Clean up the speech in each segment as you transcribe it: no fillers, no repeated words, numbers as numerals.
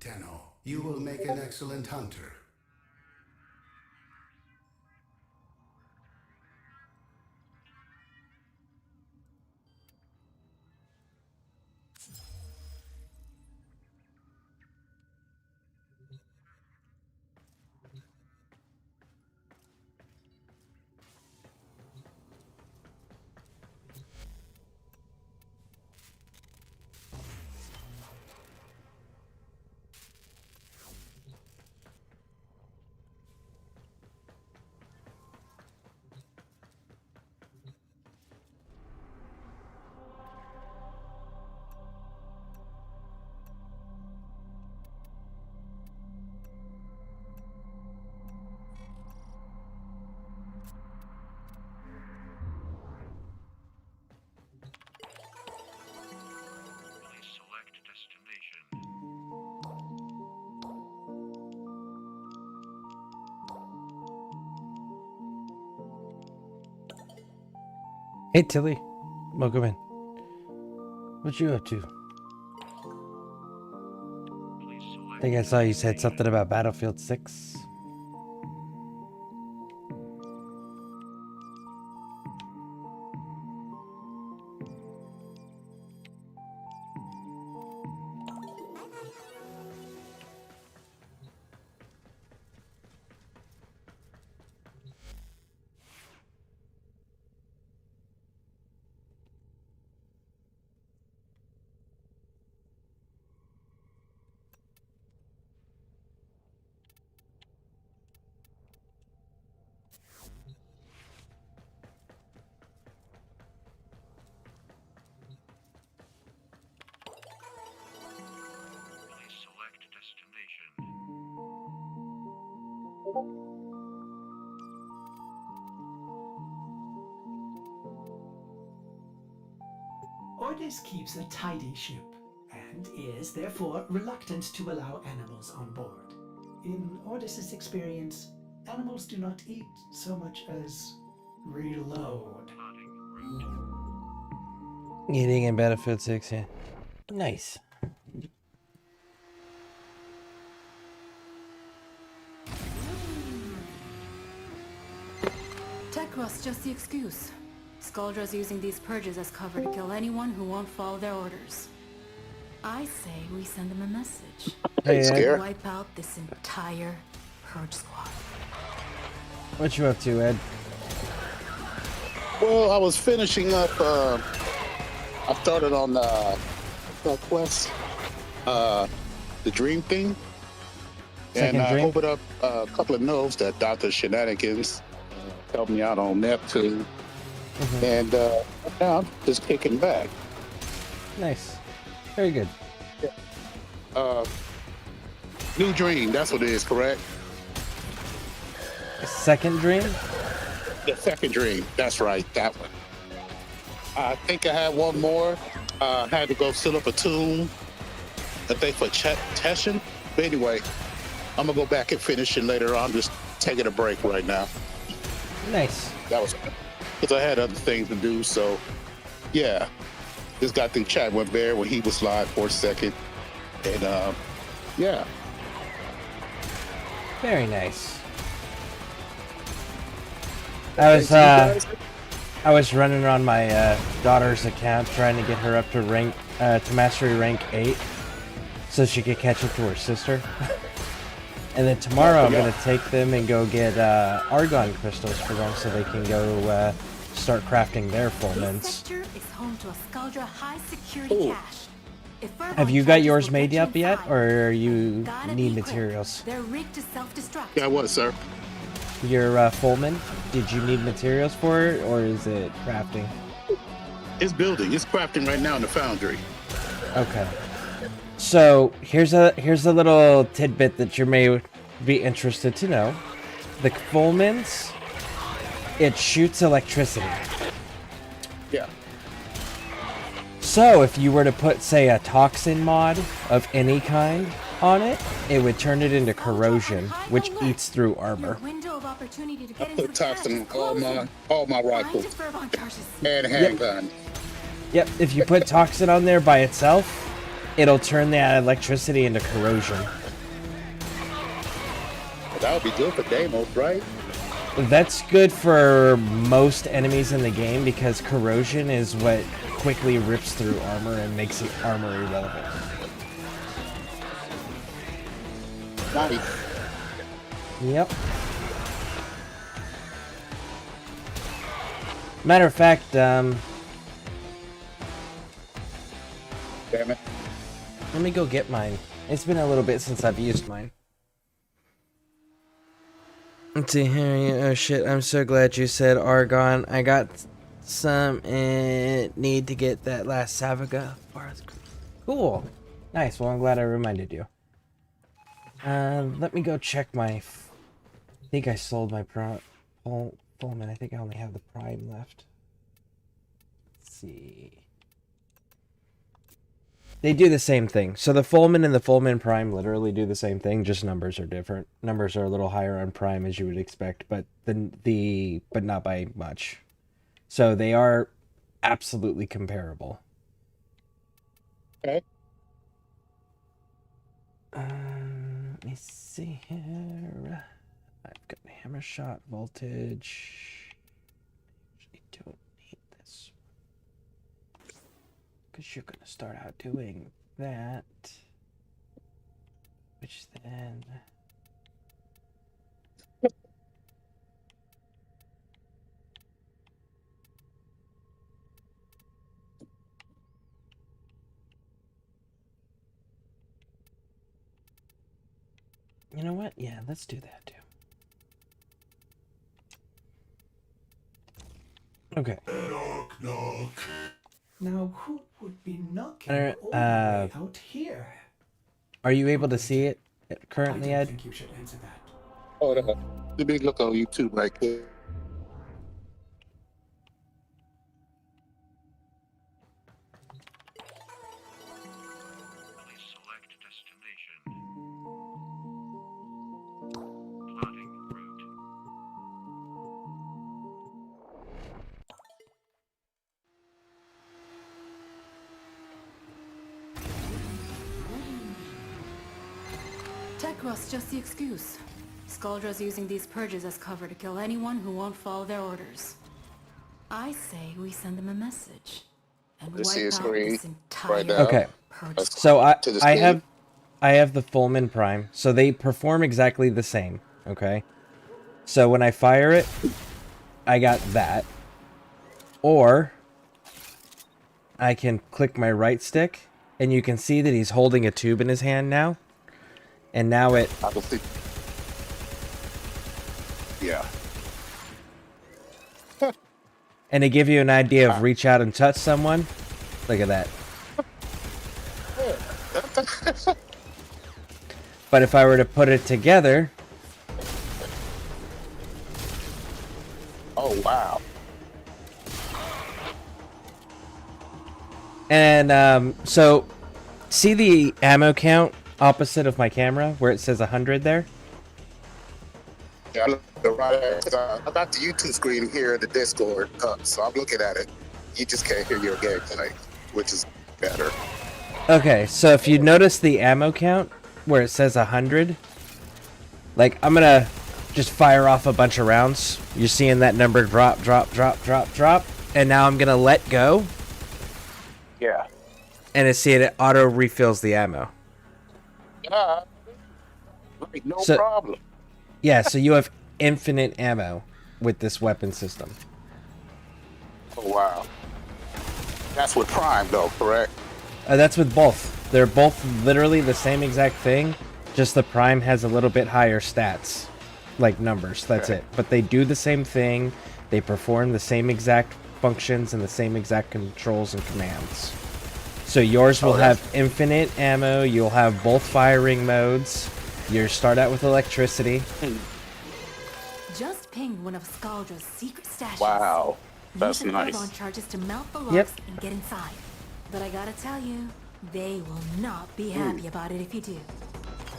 Tenno, you will make an excellent hunter. Hey Tilly, welcome in. What you up to? I think I saw you said something about Battlefield 6. Ordis keeps a tidy ship, and is therefore reluctant to allow animals on board. In Ordis's experience, animals do not eat so much as reload. Eating in Battlefield 6, yeah. Nice. Tech rust's just the excuse. Skaldra's using these purges as cover to kill anyone who won't follow their orders. I say we send them a message. Hey, Scare. Ed. Wipe out this entire purge squad. What you up to, Ed? Well, I was finishing up. I started on the quest, the dream thing, Second and I dream? opened up a couple of notes that Dr. Shenanigans helped me out on Neptune, and now I'm just kicking back. Nice. Very good. New dream, that's what it is, correct? Second dream? The second dream, that's right, that one. I think I had one more. I had to go set up a tune, I think for Teshin. But anyway, I'm gonna go back and finish it later on. Just taking a break right now. Nice. That was because I had other things to do. So yeah, just got through chat with Bear when he was live for a second, and yeah. Very nice. I was running on my daughter's account trying to get her up to mastery rank 8 so she could catch up to her sister. And then tomorrow I'm going to take them and go get argon crystals for them so they can go start crafting their full This mints. sector is home to a Skaldra high security cache. If Have you got yours made up yet, or you need materials? They're rigged to self-destruct. Yeah, what, sir? Your Fullman, did you need materials for it, or is it crafting? It's building. It's crafting right now in the foundry. Okay. So here's a little tidbit that you may be interested to know. The Fullmans, it shoots electricity. Yeah. So if you were to put, say, a toxin mod of any kind on it, it would turn it into corrosion, which eats through armor. I put toxin on all my rifles and handgun. Yep, if you put toxin on there by itself, it'll turn the electricity into corrosion. That would be good for Deimos, right? That's good for most enemies in the game because corrosion is what quickly rips through armor and makes it armor irrelevant. Nice. Yep. Matter of fact, Damn it. let me go get mine. It's been a little bit since I've used mine. Let's see here. Oh shit, I'm so glad you said Argon. I got some and need to get that last Savaga. Cool. Nice. Well, I'm glad I reminded you. Let me go check my... I think I sold my Pullman. I think I only have the Prime left. Let's see. They do the same thing. So the Fullman and the Fullman Prime literally do the same thing, just numbers are different. Numbers are a little higher on Prime as you would expect, but but not by much. So they are absolutely comparable. Okay. Let me see here. I've got hammer shot voltage. I don't need this because you're gonna start out doing that, which then you know what? Yeah, let's do that too. Okay. Knock, knock. Now, who would be knocking Uh, all the way out here? Are you able to see it I currently, don't Ed? think you should answer that. Oh, the big look on YouTube right there. Select destination. Plotting route. Techros, just the excuse. Skaldra's using these purges as cover to kill anyone who won't follow their orders. I say we send them a message and This wipe is out green this entire right now. Okay. purge. Let's- So To the I screen. have the Fullman Prime. So they perform exactly the same, okay? So when I fire it, I got that. Or I can click my right stick and you can see that he's holding a tube in his hand now. And now it I can see. Yeah. and to give you an idea of reach out and touch someone, look at that. But if I were to put it together, Oh, wow. and so see the ammo count opposite of my camera where it says 100 there? Yeah, I look right at it. I got the YouTube screen here in the Discord, so I'm looking at it. You just can't hear your gameplay, which is better. Okay, so if you notice the ammo count where it says 100, like I'm gonna just fire off a bunch of rounds. You're seeing that number drop, drop, drop, drop, drop, and now I'm gonna let go, Yeah. and it's see it auto refills the ammo. Yeah. Like, no So- problem. Yeah, so you have infinite ammo with this weapon system. Oh, wow. That's with Prime, though, correct? That's with both. They're both literally the same exact thing, just the Prime has a little bit higher stats, like numbers, that's Okay. it. But they do the same thing, they perform the same exact functions and the same exact controls and commands. So yours will have infinite ammo, you'll have both firing modes, you start out with electricity. Just ping one of Skaldra's secret stashes. Wow. That's Use the nice. Argon charges to mount the locks Yep. and get inside. But I gotta tell you, they will not be happy about it if you do.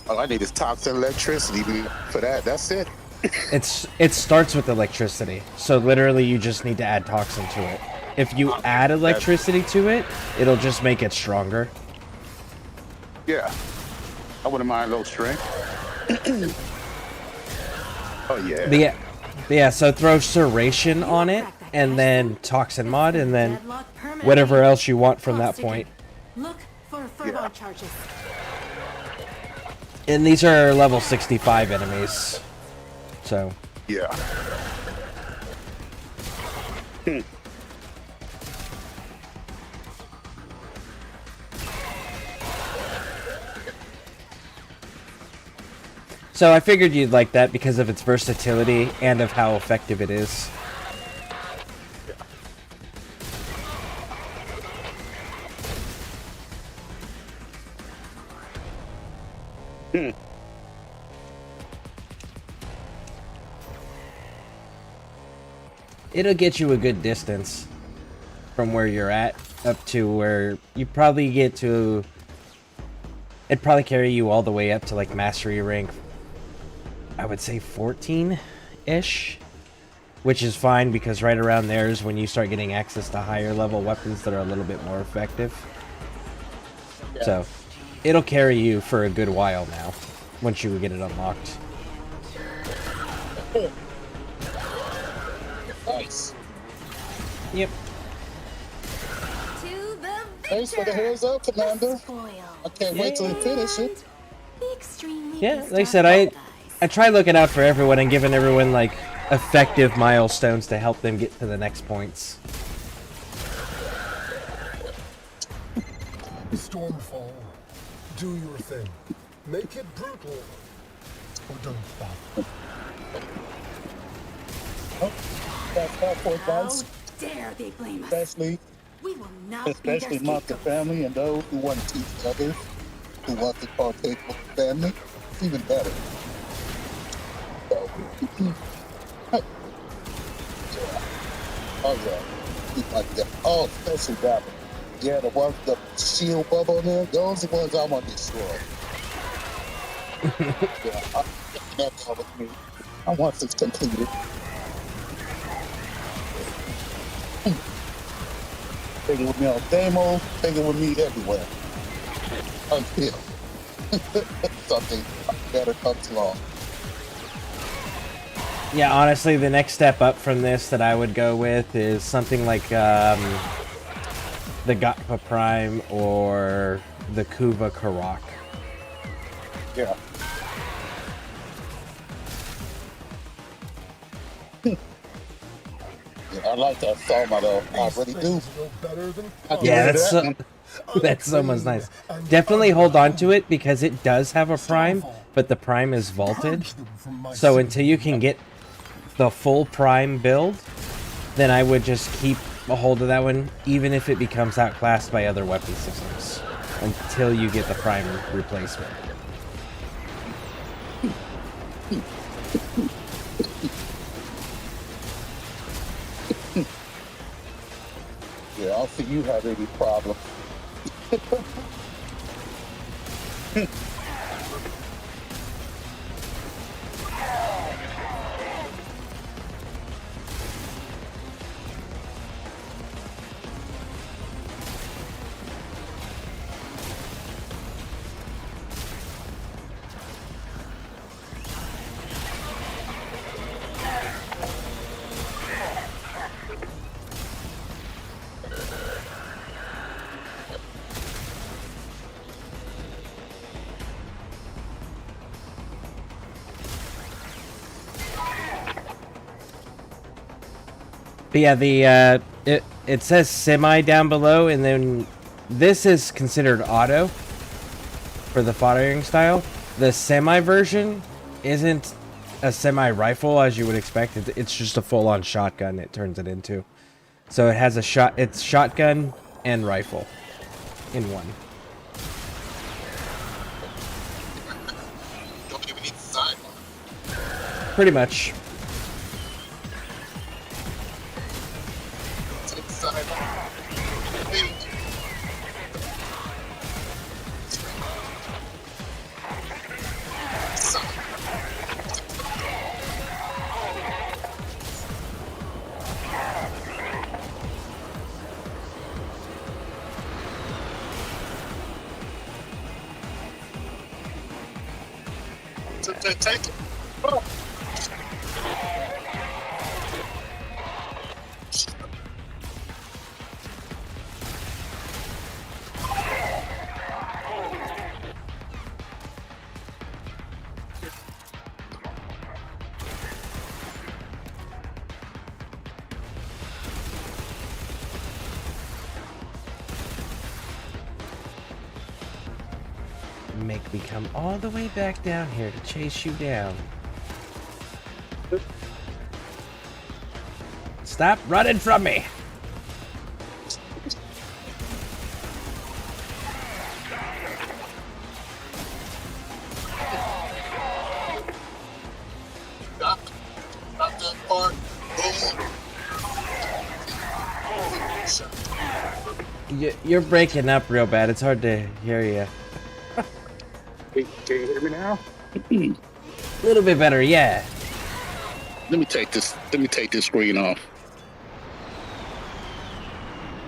All I need is toxin electricity for that. That's it. It starts with electricity, so literally you just need to add toxin to it. If you add electricity to it, it'll just make it stronger. Yeah, I wouldn't mind a little string. Oh yeah. But yeah, so throw Serration on it, and then Toxin Mod, and then whatever else you want from that point. Look for Furball charges. And these are level 65 enemies. So. Yeah. So I figured you'd like that because of its versatility and of how effective it is. It'll get you a good distance from where you're at up to where you probably get to. It'd probably carry you all the way up to like mastery rank, I would say 14-ish, which is fine because right around there is when you start getting access to higher level weapons that are a little bit more effective. Yeah. So it'll carry you for a good while now once you get it unlocked. Nice. Yep. To the Thanks for the heads up, Commander. I can't wait till you finish it. Yeah, like I said, I try looking out for everyone and giving everyone like effective milestones to help them get to the next points. Stormfall, do your thing. Make it brutal. Or don't bother. Oh, that's halfway, How guys. dare they blame us? Especially We will not especially be their amongst the scapegoats. family and those who want to teach others who want to partake with the family. It's even better. So, hey. Yeah. Oh yeah. Keep like that. Oh, especially that one. Yeah, the ones with the shield bubble in there, those are the ones I want to destroy. Yeah, I'm taking that down with me. I want this completed. Taking with me on demo, taking with me everywhere. Until something better comes along. Yeah, honestly, the next step up from this that I would go with is something like the Gatpa Prime or the Kuva Karak. Yeah. Yeah, I like that Soma though. I really do. Yeah, that's so much nice. Definitely hold on to it because it does have a prime, but the prime is vaulted. So until you can get the full prime build, then I would just keep a hold of that one, even if it becomes outclassed by other weapon systems, until you get the prime replacement. Yeah, I don't think you have any problem. But yeah, it says semi down below, and then this is considered auto for the firing style. The semi version isn't a semi rifle as you would expect. It's just a full on shotgun. It turns it into, so it has a it's shotgun and rifle in one. Don't even need the sidearm. Pretty much. Take the sidearm. Take it. Oh. Make me come all the way back down here to chase you down. Stop running from me! Stop that part. You're breaking up real bad. It's hard to hear you. Can you hear me now? A little bit better, yeah. Let me take this screen off.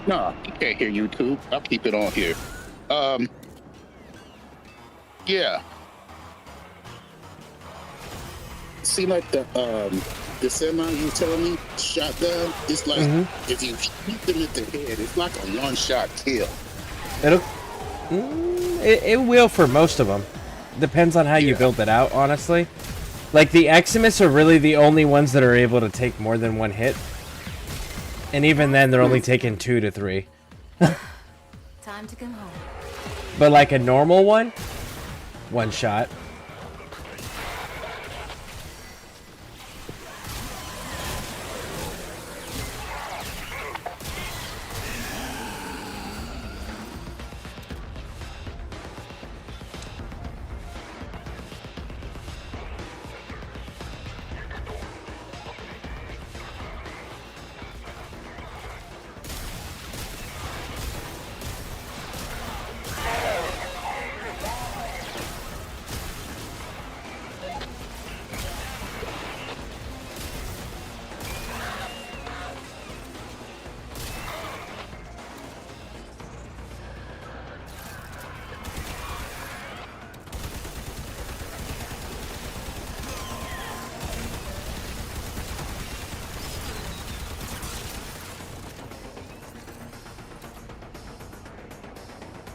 No, you can't hear YouTube. I'll keep it on here. Yeah. See, like the semi you telling me shotgun. It's like if you shoot them at the head, it's like a one-shot kill. It will for most of them. Depends on how you build it out, honestly. Like, the Eximus are really the only ones that are able to take more than one hit. And even then, they're only taking 2 to 3. Time to come home. But like a normal one shot.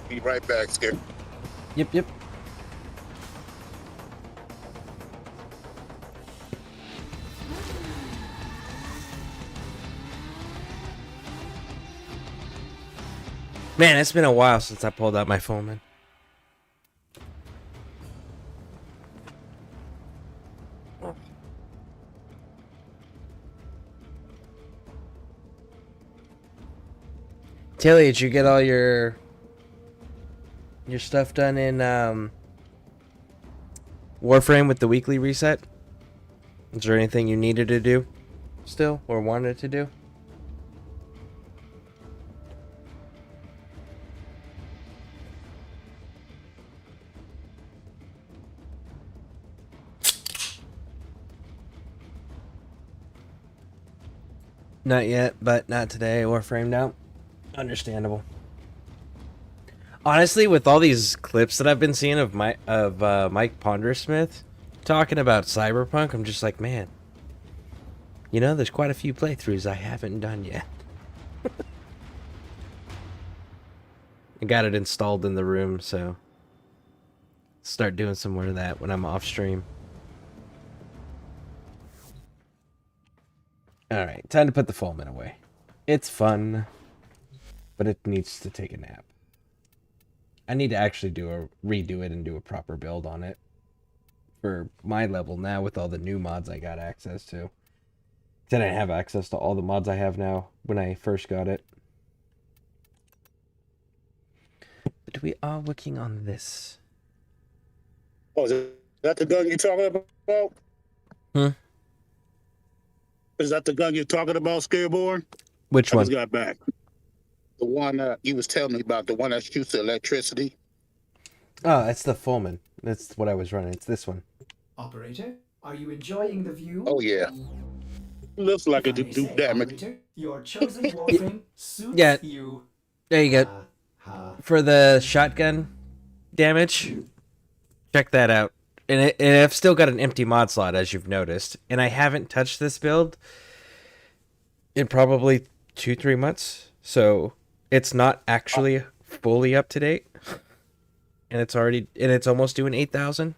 Be right back, Scare. Yep. Man, it's been a while since I pulled out my phone, man. Tilly, did you get all your stuff done in Warframe with the weekly reset? Is there anything you needed to do still or wanted to do? Not yet, but not today. Warframe out. Understandable. Honestly, with all these clips that I've been seeing of Mike Pondersmith talking about Cyberpunk, I'm just like, man, you know, there's quite a few playthroughs I haven't done yet. I got it installed in the room, so start doing some more of that when I'm off stream. Alright, time to put the Fulmin away. It's fun, but it needs to take a nap. I need to actually redo it and do a proper build on it for my level now with all the new mods I got access to. I didn't have access to all the mods I have now when I first got it. But we are working on this. Oh, is that the gun you're talking about? Is that the gun you're talking about, Scareborne? Which I one? just got back. The one you was telling me about, the one that shoots the electricity. Oh, that's the Fulmin. That's what I was running. It's this one. Operator, are you enjoying the view? Oh, yeah. Looks like it If I do may say, damage. operator, your chosen Warframe suits Yeah. you. There you go. For the shotgun damage, check that out. And I've still got an empty mod slot, as you've noticed. And I haven't touched this build in probably 2-3 months. So it's not actually fully up to date. And it's almost doing 8,000.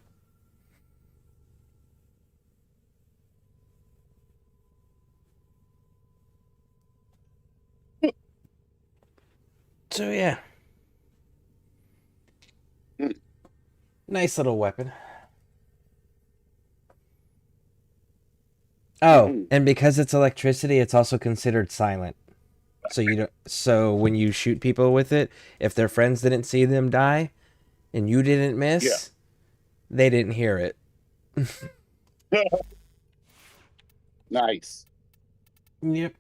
So yeah. Nice little weapon. Oh, and because it's electricity, it's also considered silent. So you don't. So when you shoot people with it, if their friends didn't see them die, and you didn't miss, they didn't hear it. Nice. Yep.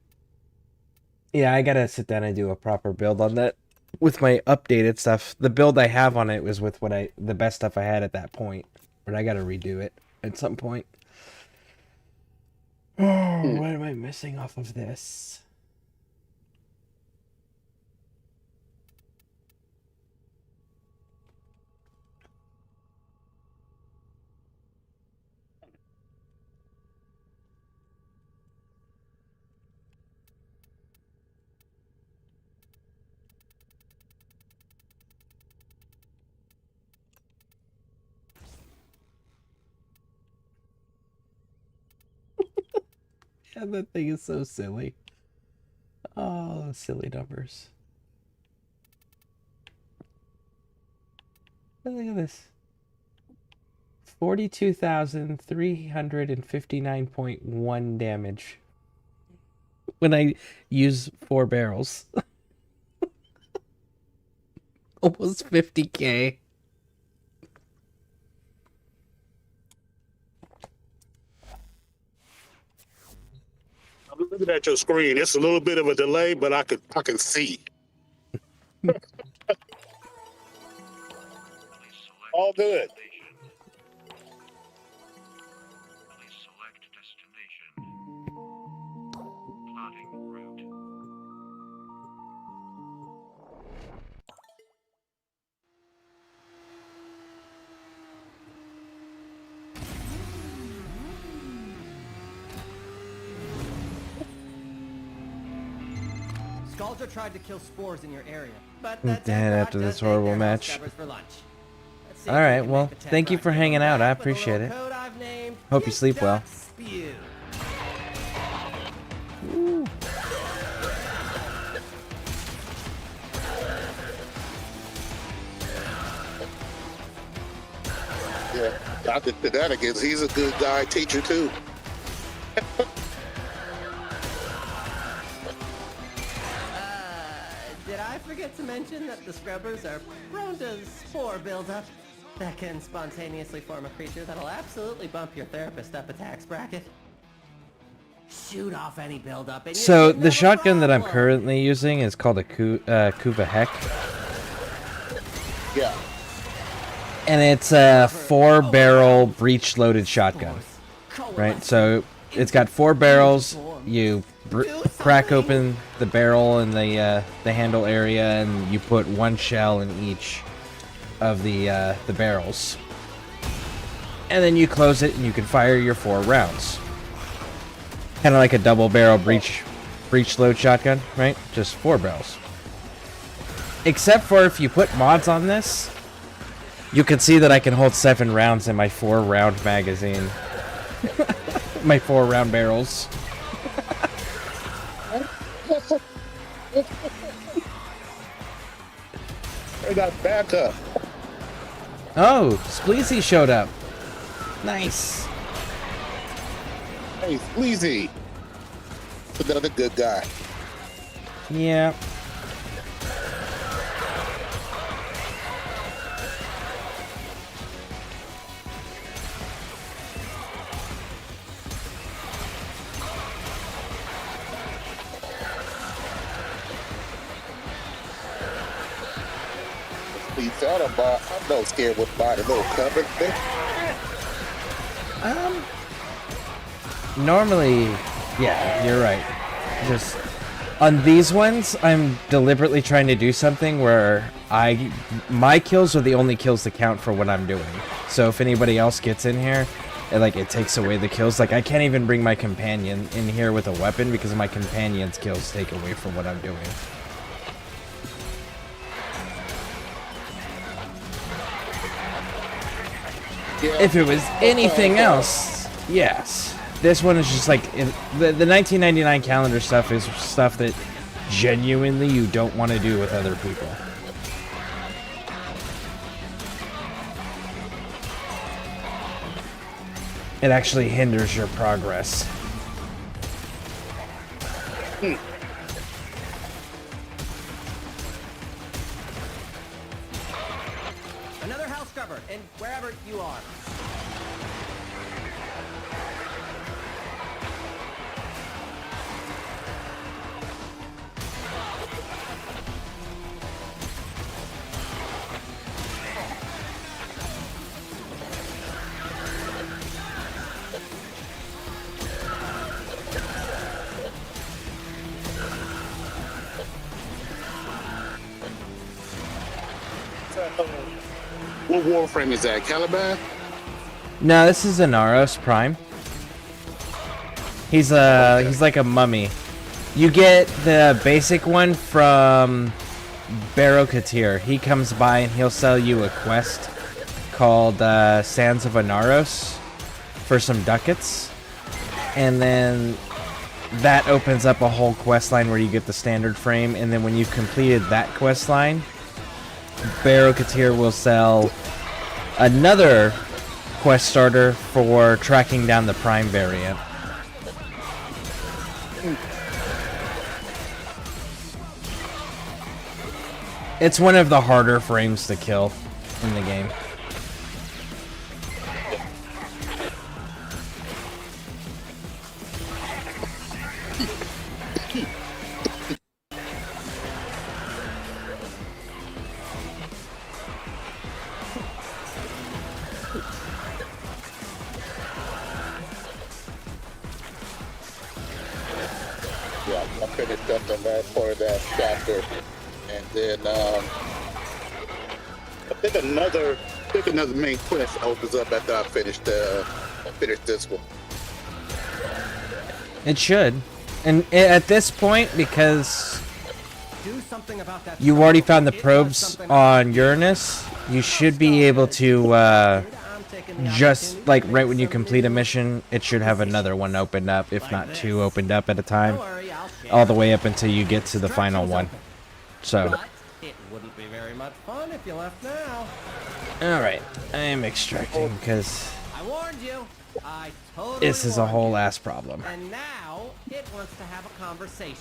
Yeah, I gotta sit down and do a proper build on that with my updated stuff. The build I have on it was with the best stuff I had at that point, but I gotta redo it at some point. Oh, what am I missing off of this? Yeah, that thing is so silly. Oh, silly numbers. Look at this. 42,359.1 damage when I use 4 barrels. Almost 50k. I'm looking at your screen. It's a little bit of a delay, but I can see. All good. Please select destination. Plotting route. Scaldra tried to kill spores in your area, but Dead after this horrible match. For lunch. All right, well, thank you for hanging out. I appreciate it. Hope you sleep well. Ooh. Yeah, Dr. Shenanigans, he's a good guy, teacher too. Did I forget to mention that the scrubbers are prone to spore buildup that can spontaneously form a creature that'll absolutely bump your therapist up attacks bracket? Shoot off any buildup. And So the shotgun that I'm currently using is called a Kuva Heck. Yeah. And it's a 4-barrel breech-loaded shotgun, right? So it's got 4 barrels. You crack open the barrel and the handle area, and you put 1 shell in each of the barrels. And then you close it, and you can fire your 4 rounds. Kind of like a double-barrel breech load shotgun, right? Just 4 barrels. Except for if you put mods on this, you can see that I can hold 7 rounds in my 4-round magazine. My 4-round barrels. I got backup. Oh, Spleezy showed up. Nice. Hey, Sleazy. Another good guy. Yeah. Please, I'm no scared with by the little cover thing. Normally, yeah, you're right. Just on these ones, I'm deliberately trying to do something where my kills are the only kills that count for what I'm doing. So if anybody else gets in here, it takes away the kills. Like, I can't even bring my companion in here with a weapon because my companion's kills take away from what I'm doing. Yeah. If it was anything else, yes. This one is just like, the 1999 calendar stuff is stuff that genuinely you don't want to do with other people. It actually hinders your progress. Another house scrubber, and wherever you are. What Warframe is that? Caliban? No, this is Inaros Prime. He's like a mummy. You get the basic one from Katir. He comes by and he'll sell you a quest called Sands of Inaros for some ducats. And then that opens up a whole quest line where you get the standard frame, and then when you've completed that quest line, Katir will sell another quest starter for tracking down the Prime variant. It's one of the harder frames to kill in the game. Yeah, I finished up the last part of that chapter, and then I think another main quest opens up after I finish this one. It should. And at this point, because Do something about that. you already found the It does probes something on Uranus, you should be able to I'm taking the just opportunity like to right make when you some complete a new- mission, it should have another one opened up, if not two opened up at a time, Don't worry, I'll share. all the way up until you get to the final one. So, But it wouldn't be very much fun if you left now. alright, I am extracting because I warned you. I totally this is a warned whole you. ass problem. And now it wants to have a conversation.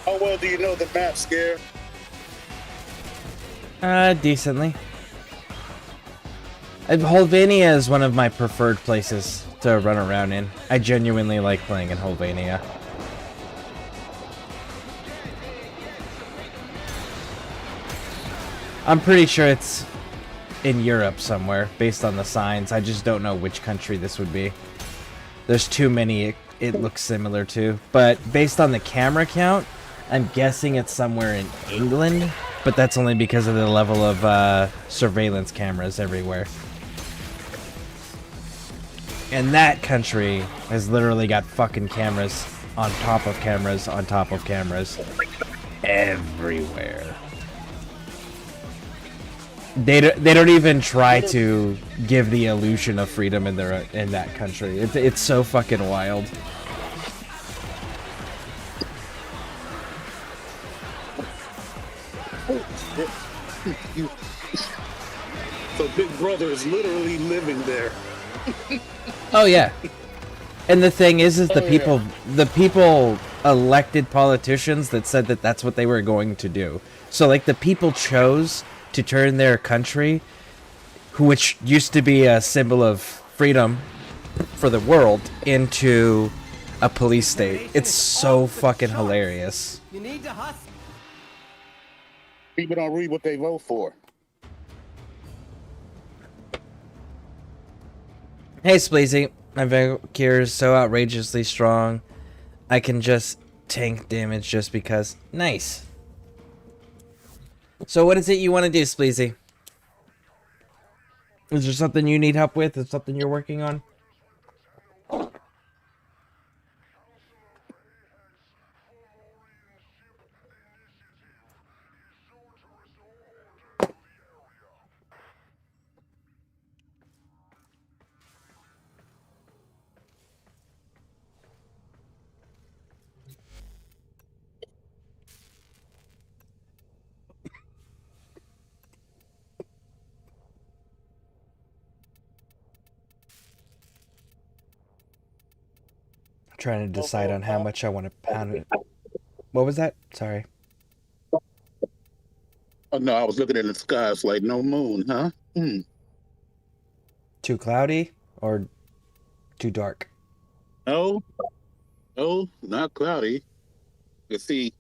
How well do you know the map, Scare? Decently. Holvania is one of my preferred places to run around in. I genuinely like playing in Holvania. I'm pretty sure it's in Europe somewhere, based on the signs. I just don't know which country this would be. There's too many it looks similar to. But based on the camera count, I'm guessing it's somewhere in England. But that's only because of the level of surveillance cameras everywhere. And that country has literally got fucking cameras on top of cameras on top of cameras everywhere. They don't even try to give the illusion of freedom in that country. It's so fucking wild. So Big Brother is literally living there. Oh yeah. And the thing is the people elected politicians that said that that's what they were going to do. So like the people chose to turn their country, which used to be a symbol of freedom for the world, into a police state. It's so fucking hilarious. You need to hustle. People don't read what they vote for. Hey Spleezy, My Valkyrie is so outrageously strong. I can just tank damage just because. Nice. So what is it you want to do, Spleezy? Is there something you need help with? Is something you're working on? Trying to decide on how much I want to pound it. What was that? Sorry. Oh no, I was looking at the sky. It's like no moon, huh? Hmm. Too cloudy or too dark? No, no, not cloudy. You see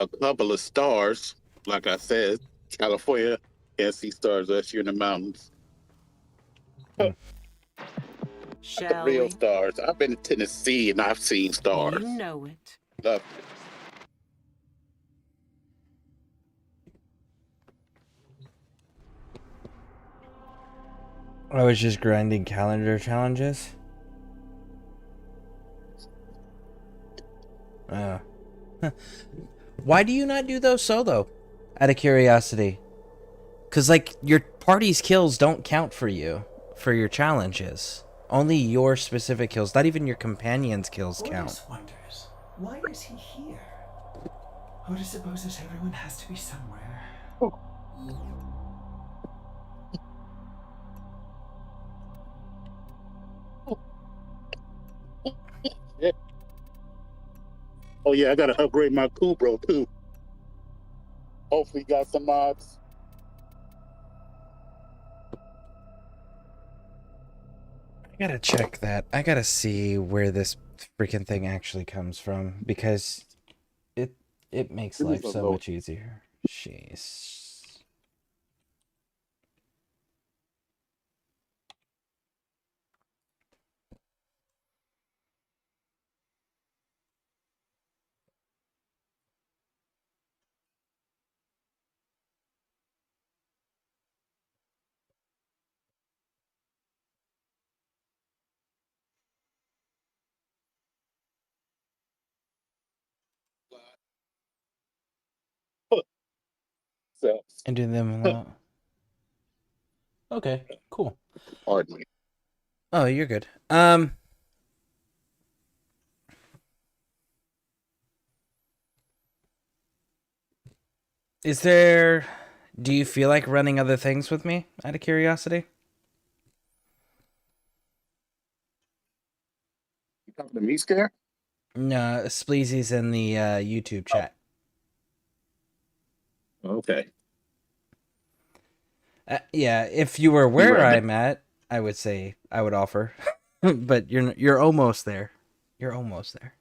a couple of stars. Like I said, California can't see stars unless you're in the mountains. Shall Real we? stars. I've been to Tennessee and I've seen stars. You know it. Love I was just grinding calendar challenges. Oh. Why do you not do those solo? Out of curiosity. Because, like, your party's kills don't count for you, for your challenges. Only your specific kills, not even your companion's kills count. Ordis wonders, why is he here? Ordis supposes everyone has to be somewhere. it. Oh yeah, I gotta upgrade my Kubro too. Hopefully got some mods. I gotta check that. I gotta see where this freaking thing actually comes from, because it makes Give me life some so load. much easier. Jeez. So, And do them a lot. Okay, cool. pardon me. Oh, you're good. Is there... Do you feel like running other things with me, out of curiosity? You talking to me, Scare? No, Spleezy's in the YouTube chat. Okay. Yeah, if you were where I'm at, I would say I would offer. But you're almost there. You're almost there.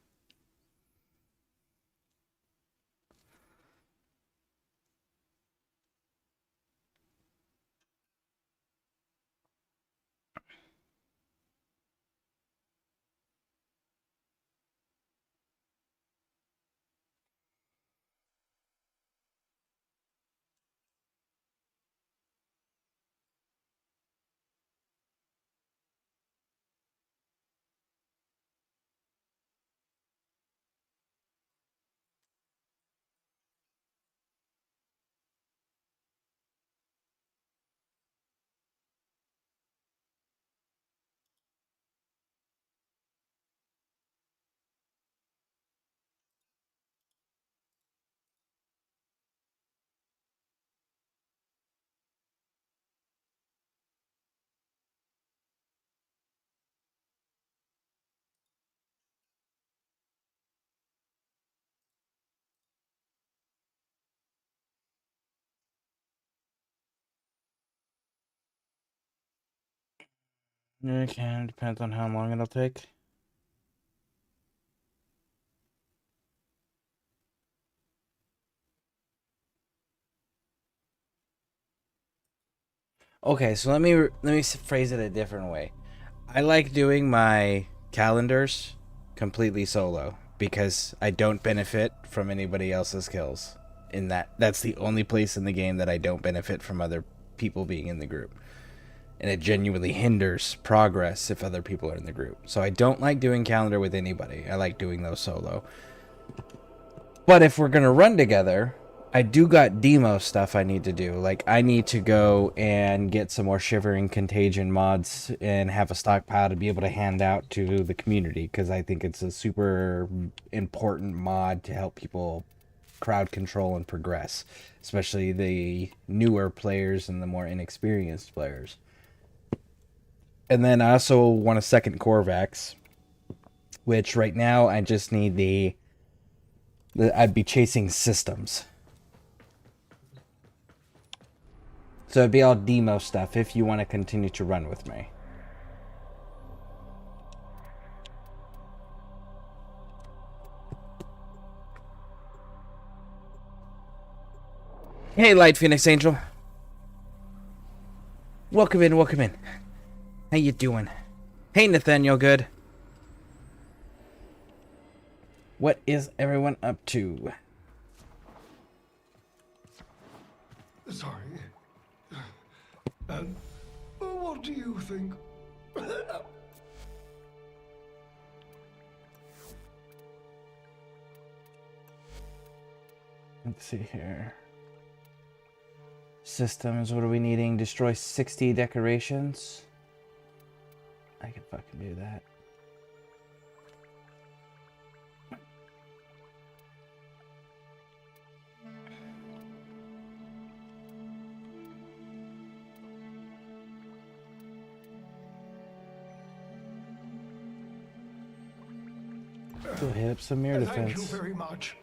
Okay, depends on how long it'll take. Okay, so let me phrase it a different way. I like doing my calendars completely solo because I don't benefit from anybody else's kills. In that's the only place in the game that I don't benefit from other people being in the group. And it genuinely hinders progress if other people are in the group. So I don't like doing calendar with anybody. I like doing those solo. But if we're going to run together, I do got demo stuff I need to do. Like, I need to go and get some more Shivering Contagion mods and have a stockpile to be able to hand out to the community, because I think it's a super important mod to help people crowd control and progress, especially the newer players and the more inexperienced players. And then I also want a second Corvax, which right now I just need I'd be chasing systems. So it'd be all demo stuff if you want to continue to run with me. Hey, Light Phoenix Angel. Welcome in, welcome in. How you doing? Hey, Nathaniel Good. What is everyone up to? Sorry. What do you think? Let's see here. Systems, what are we needing? Destroy 60 decorations. I can fucking do that. Go hit up some mirror defense. Thank you very much.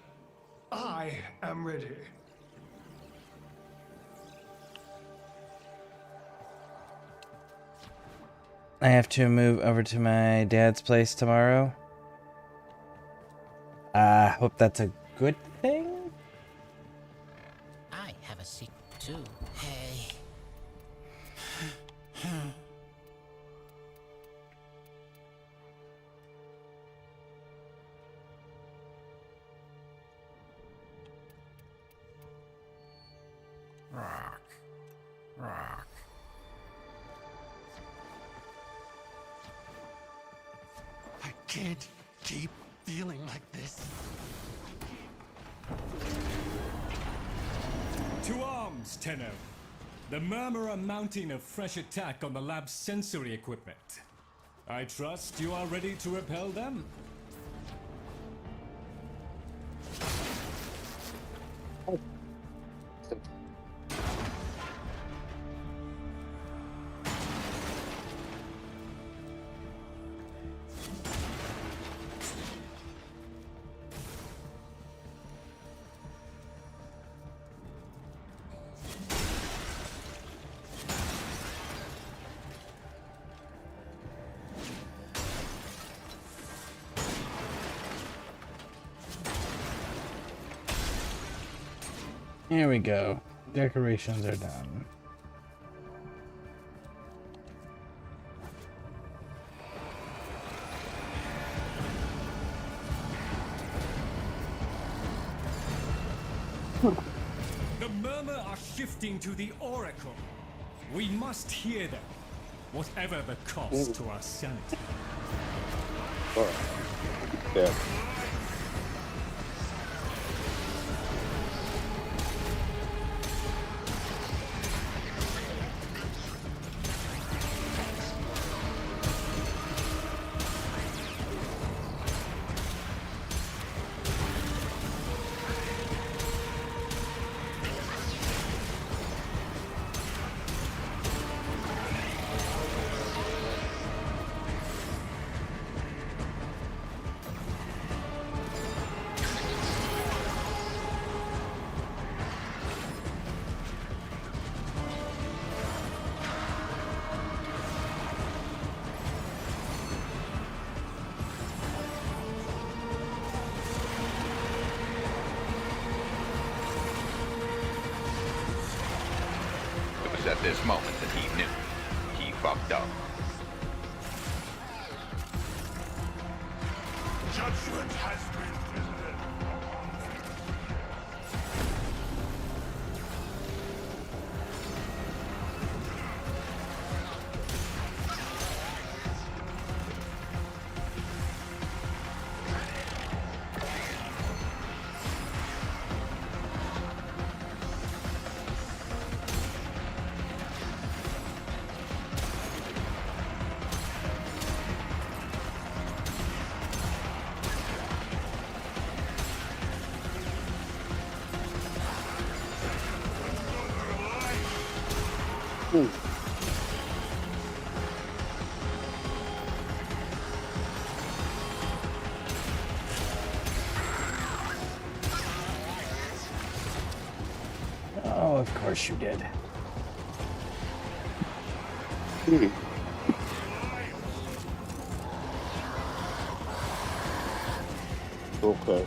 I am ready. I have to move over to my dad's place tomorrow. I hope that's a good thing. I have a seat too. Hey. Rock. Rock. I can't keep feeling like this. To arms, Tenno. The Murmur are mounting a fresh attack on the lab's sensory equipment. I trust you are ready to repel them? Here we go. Decorations are done. The Murmur are shifting to the Oracle. We must hear them, whatever the cost to our sanity. Alright. Yeah. At this moment that he knew he fucked up. Judgment has been visited. Oh, of course you did. Okay.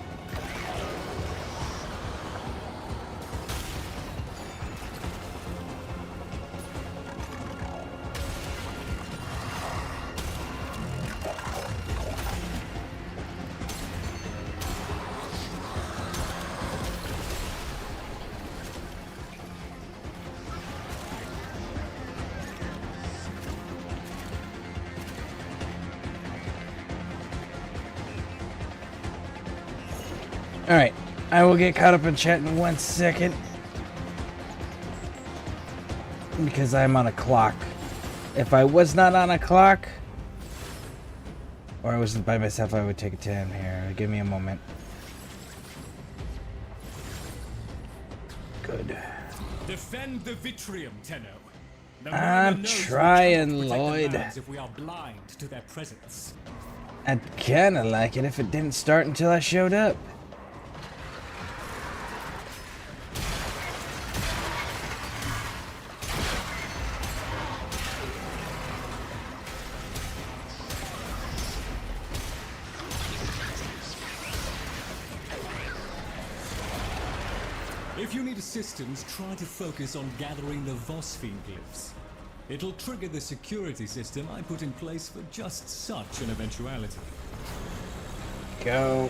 Alright, I will get caught up in chat in 1 second. Because I'm on a clock. If I was not on a clock, or I wasn't by myself, I would take a 10 here. Give me a moment. Good. Defend the Vitrium, Tenno. The I'm Murmur knows we trying, cannot protect the Lloyd. lands if we are blind to their presence. I'd kinda like it if it didn't start until I showed up. If you need assistance, try to focus on gathering the Vosphine glyphs. It'll trigger the security system I put in place for just such an eventuality. Go.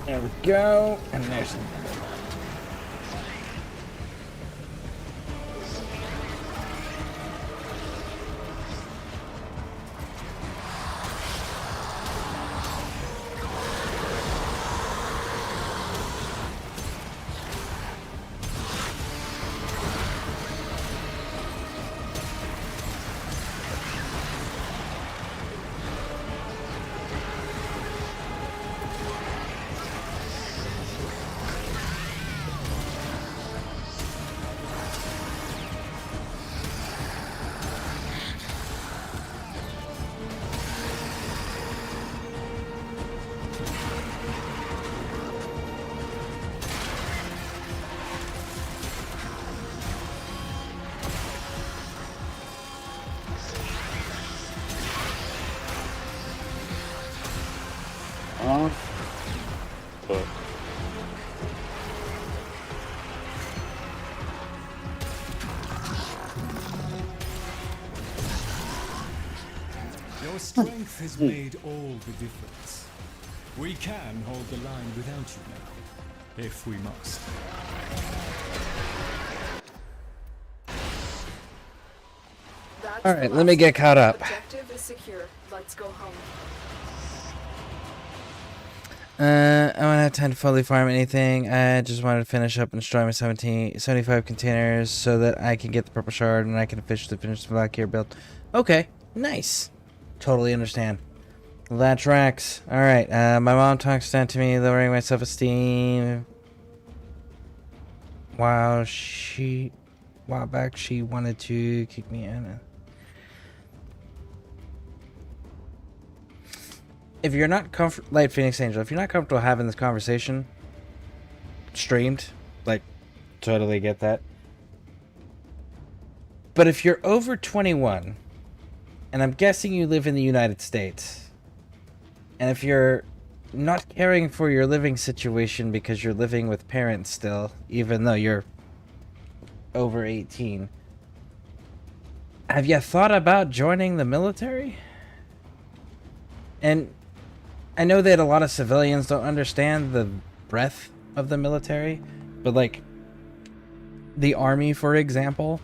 There we go. And there's But Your strength has made all the difference. We can hold the line without you now, if we must. Alright, let me get caught up. Objective is secure. Let's go home. I don't have time to fully farm anything. I just wanted to finish up and destroy my 75 containers so that I can get the purple shard and I can officially finish the Black Gear build. Okay, nice. Totally understand. That tracks. Alright, my mom talks down to me, lowering my self-esteem. while back she wanted to kick me out. If you're not comfortable, like Phoenix Angel, if you're not comfortable having this conversation streamed, like, totally get that. But if you're over 21, and I'm guessing you live in the United States, and if you're not caring for your living situation because you're living with parents still, even though you're over 18, have you thought about joining the military? And I know that a lot of civilians don't understand the breadth of the military, but like the Army, for example,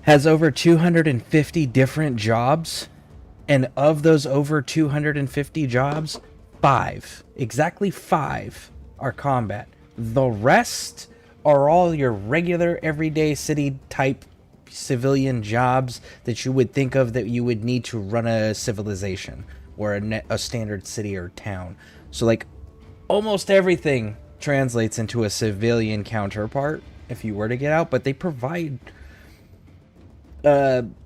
has over 250 different jobs, and of those over 250 jobs, exactly five are combat. The rest are all your regular everyday city type civilian jobs that you would think of that you would need to run a civilization or a standard city or town. So like almost everything translates into a civilian counterpart if you were to get out, but they provide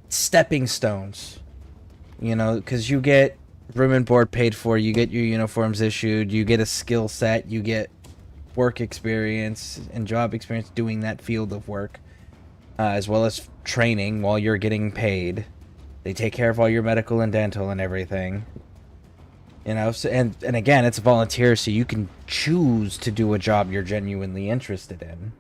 stepping stones, you know, because you get room and board paid for, you get your uniforms issued, you get a skill set, you get work experience and job experience doing that field of work, as well as training while you're getting paid. They take care of all your medical and dental and everything, you know. So, and again, it's volunteer, so you can choose to do a job you're genuinely interested in.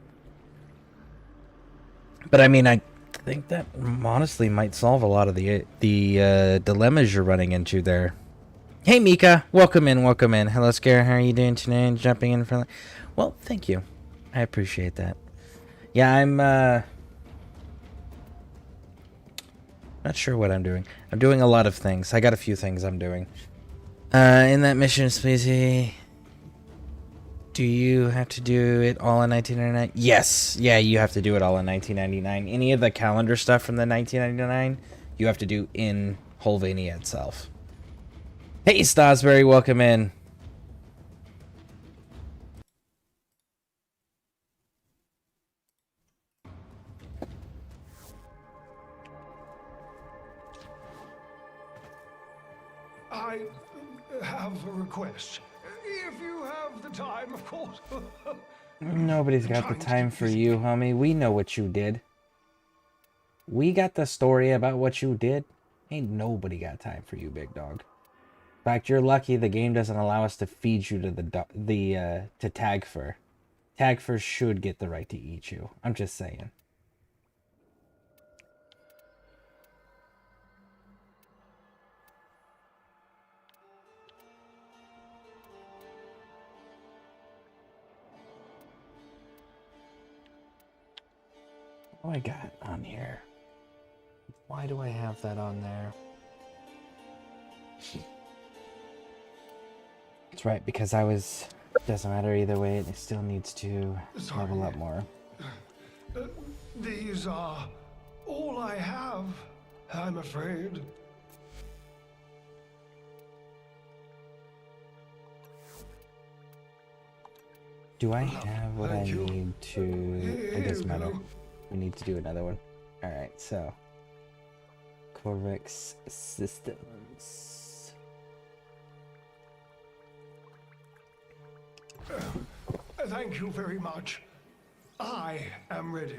But I mean, I think that honestly might solve a lot of the dilemmas you're running into there. Hey Mika, welcome in. Hello Scare, how are you doing today? Jumping in for, well, thank you, I appreciate that. Yeah, I'm not sure what I'm doing. I'm doing a lot of things. I got a few things I'm doing. In that mission, Spacey, do you have to do it all in 1999? Yes, yeah, you have to do it all in 1999. Any of the calendar stuff from the 1999, you have to do in Holvania itself. Hey, Stasberry, welcome in. I have a request. If you have the time, of course. Nobody's got the time for you, homie. We know what you did. We got the story about what you did. Ain't nobody got time for you, big dog. In fact, you're lucky the game doesn't allow us to feed you to to Tagfer. Tagfer should get the right to eat you. I'm just saying. What do I got on here? Why do I have that on there? That's right, because I was... Doesn't matter either way, it still needs to level up more. These are all I have, I'm afraid. Do I have what I need to... It doesn't matter. We need to do another one. Alright, so... Corvex Systems. Thank you very much. I am ready.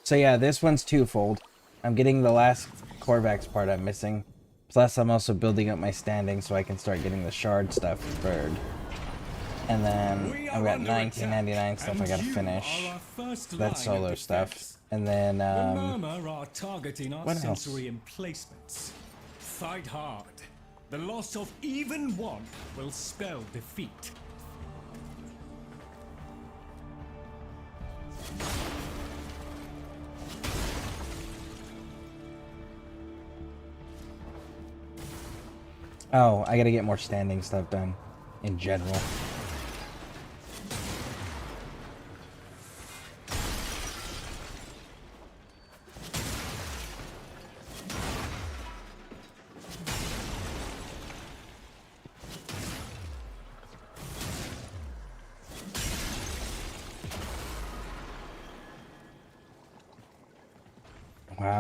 So yeah, this one's twofold. I'm getting the last Corvex part I'm missing. Plus I'm also building up my standing so I can start getting the shard stuff third. And then I've got 1999 stuff I gotta finish. That's solo stuff. And then The Murmur are targeting our what else? sensory emplacements. Fight hard. The loss of even one will spell defeat. Oh, I gotta get more standing stuff done in general.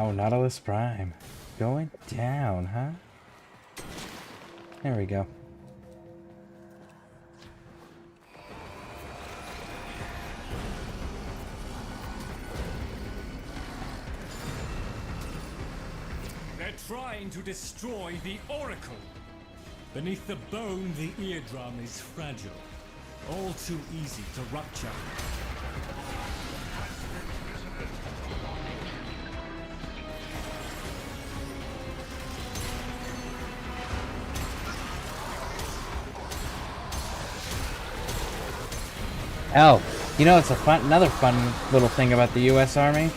Wow, Nautilus Prime. Going down, huh? There we go. They're trying to destroy the Oracle. Beneath the bone, the eardrum is fragile. All too easy to rupture. Oh, you know, it's another fun little thing about the U.S. Army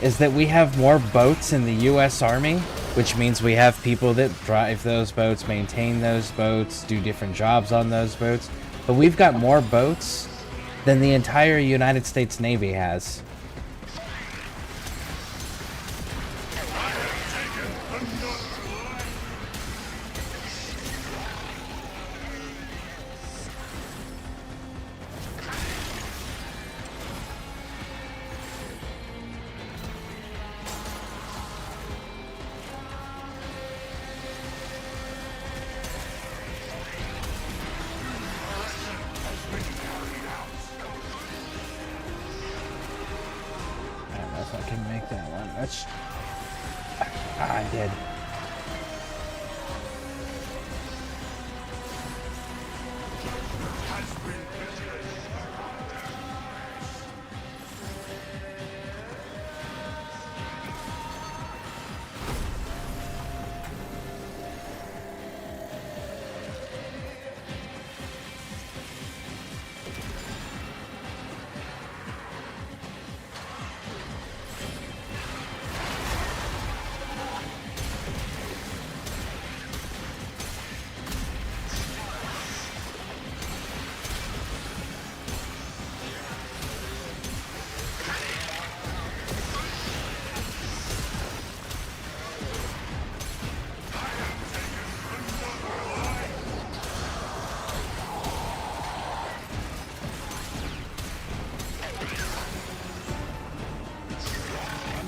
is that we have more boats in the U.S. Army, which means we have people that drive those boats, maintain those boats, do different jobs on those boats. But we've got more boats than the entire United States Navy has. I did.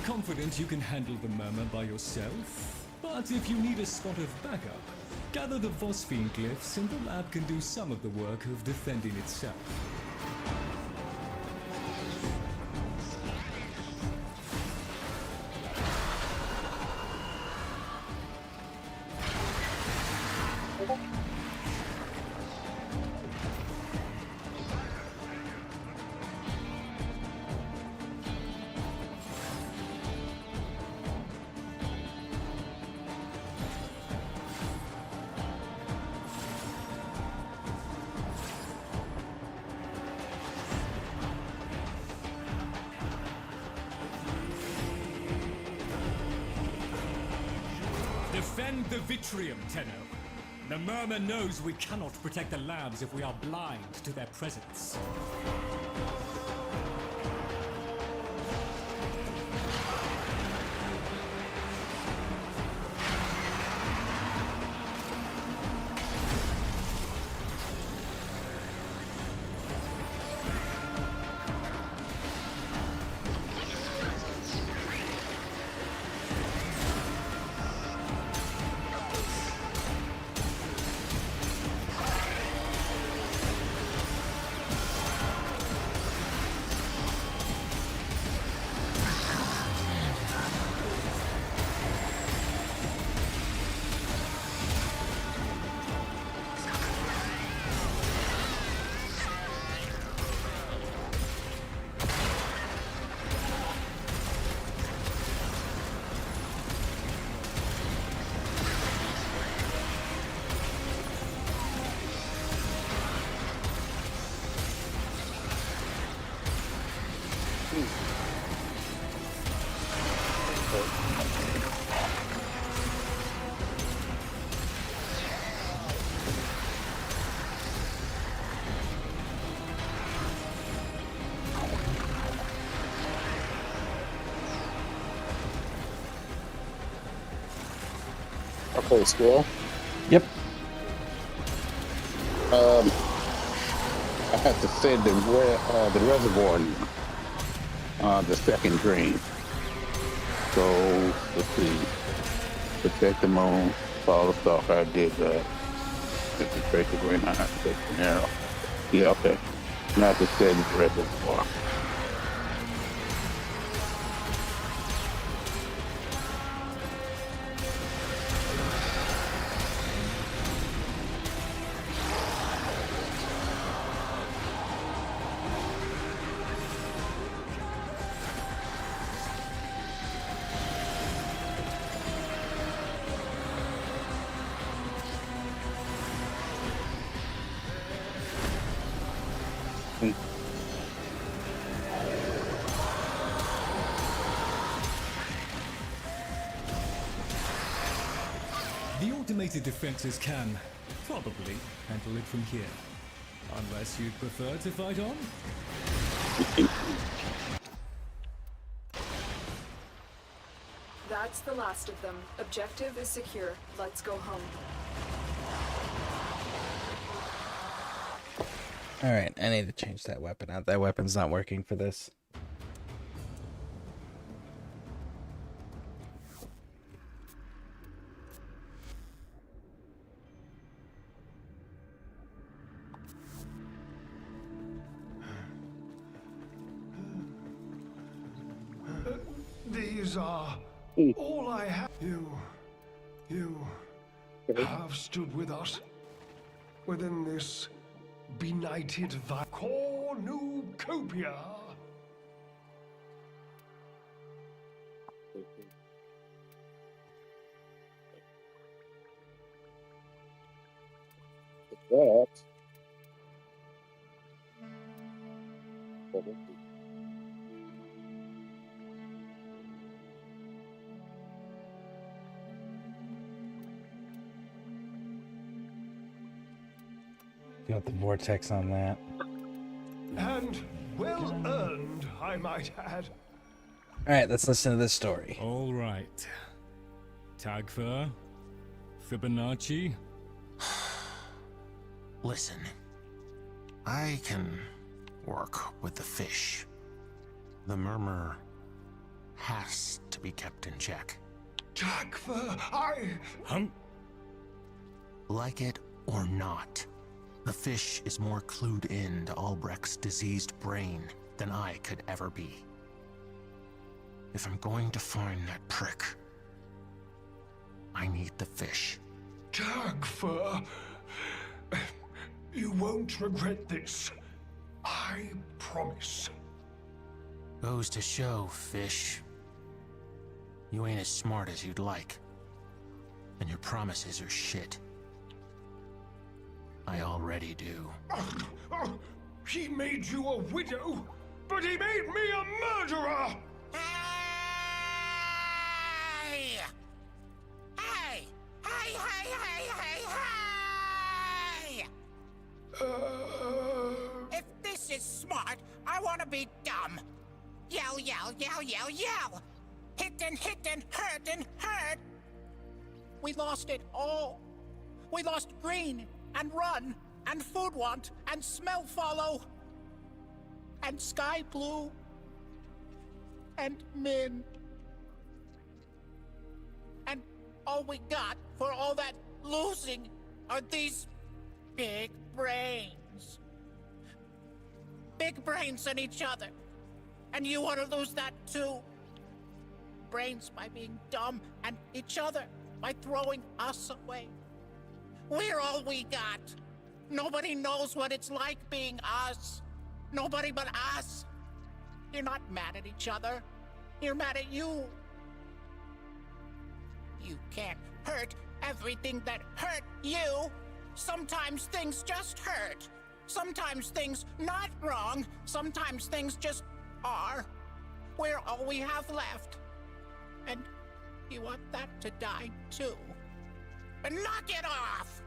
Confident you can handle the murmur by yourself, but if you need a spot of backup, gather the Phosphine glyphs and the lab can do some of the work of defending itself. Defend the Vitrium, Tenno. The Murmur knows we cannot protect the labs if we are blind to their presence. Okay, Squirrel. Yep. I have to say the reservoir, the second dream. So, let's see. Protect the moon, follow the stalker. I did that. Infiltrate the green eye, take the arrow. Yeah, okay. Not the steady reservoir. The automated defenses can probably handle it from here. Unless you'd prefer to fight on? That's the last of them. Objective is secure. Let's go home. Alright, I need to change that weapon out. That weapon's not working for this. These are all I have. You have stood with us within this benighted cornucopia. That. Got the vortex on that. And well earned, I might add. Alright, let's listen to this story. All right. Tagfer? Fibonacci? Listen, I can work with the fish. The murmur has to be kept in check. Tagfer, Like it or not, the fish is more clued in to Albrecht's diseased brain than I could ever be. If I'm going to find that prick, I need the fish. Tagfer, you won't regret this. I promise. Goes to show, fish. You ain't as smart as you'd like. And your promises are shit. I already do. He made you a widow, but he made me a murderer! Hey! Hey! Hey, hey, hey, hey, hey! If this is smart, I want to be dumb. Yell, yell, yell, yell, yell! Hit and hurt and hurt! We lost it all. We lost green and run and food want and smell follow and sky blue and min. And all we got for all that losing are these big brains. Big brains in each other. And you want to lose that too? Brains by being dumb and each other by throwing us away. We're all we got. Nobody knows what it's like being us. Nobody but us. You're not mad at each other. You're mad at you. You can't hurt everything that hurt you. Sometimes things just hurt. Sometimes things not wrong. Sometimes things just are. We're all we have left. And you want that to die too. And knock it off!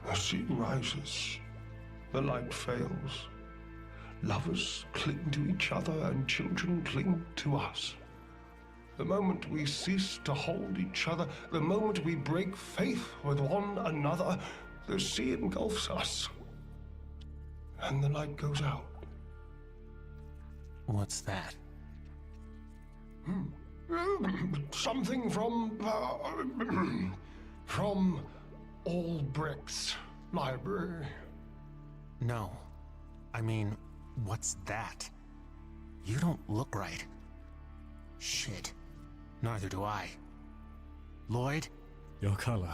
The scene rises. The light fails. Lovers cling to each other and children cling to us. The moment we cease to hold each other, the moment we break faith with one another, the sea engulfs us. And the light goes out. What's that? Something from from Albrecht's library. No. I mean, what's that? You don't look right. Shit. Neither do I. Lloyd? Your color.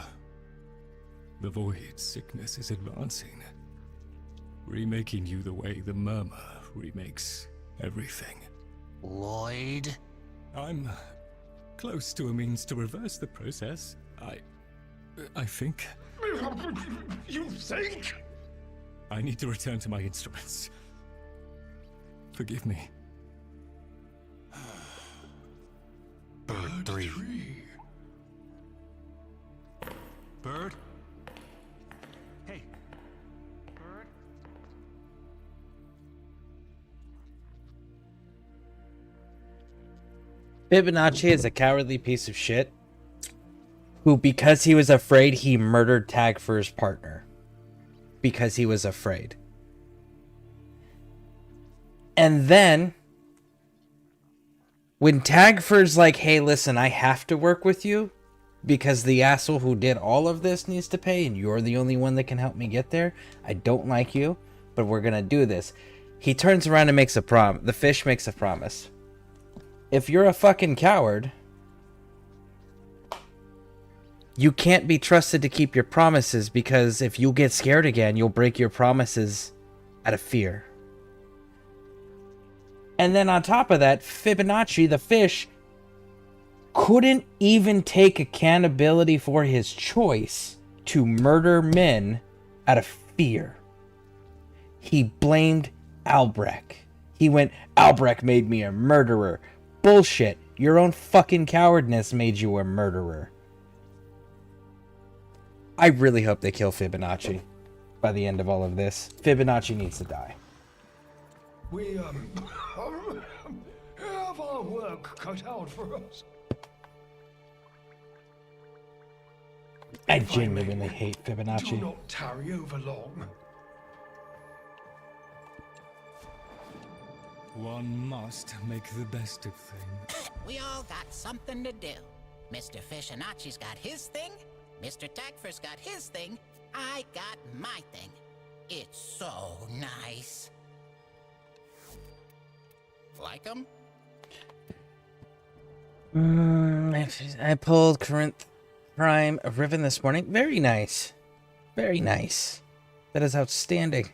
The void sickness is advancing. Remaking you the way the murmur remakes everything. Lloyd? I'm close to a means to reverse the process. I think. You think? I need to return to my instruments. Forgive me. Bird 3. Bird? Hey. Bird? Fibonacci is a cowardly piece of shit who, because he was afraid, he murdered Tagfer's partner. Because he was afraid. And then, when Tagfer's like, hey, listen, I have to work with you because the asshole who did all of this needs to pay and you're the only one that can help me get there. I don't like you, but we're going to do this. He turns around and makes a promise. The fish makes a promise. If you're a fucking coward, you can't be trusted to keep your promises, because if you get scared again, you'll break your promises out of fear. And then on top of that, Fibonacci, the fish, couldn't even take accountability for his choice to murder Min out of fear. He blamed Albrecht. He went, Albrecht made me a murderer. Bullshit. Your own fucking cowardness made you a murderer. I really hope they kill Fibonacci by the end of all of this. Fibonacci needs to die. We have our work cut out for us. I genuinely hate Fibonacci. Do not tarry over long. One must make the best of things. We all got something to do. Mr. Fibonacci's got his thing. Mr. Tagfer's got his thing. I got my thing. It's so nice. Like 'em? I pulled Corinth Prime of Riven this morning. Very nice. Very nice. That is outstanding.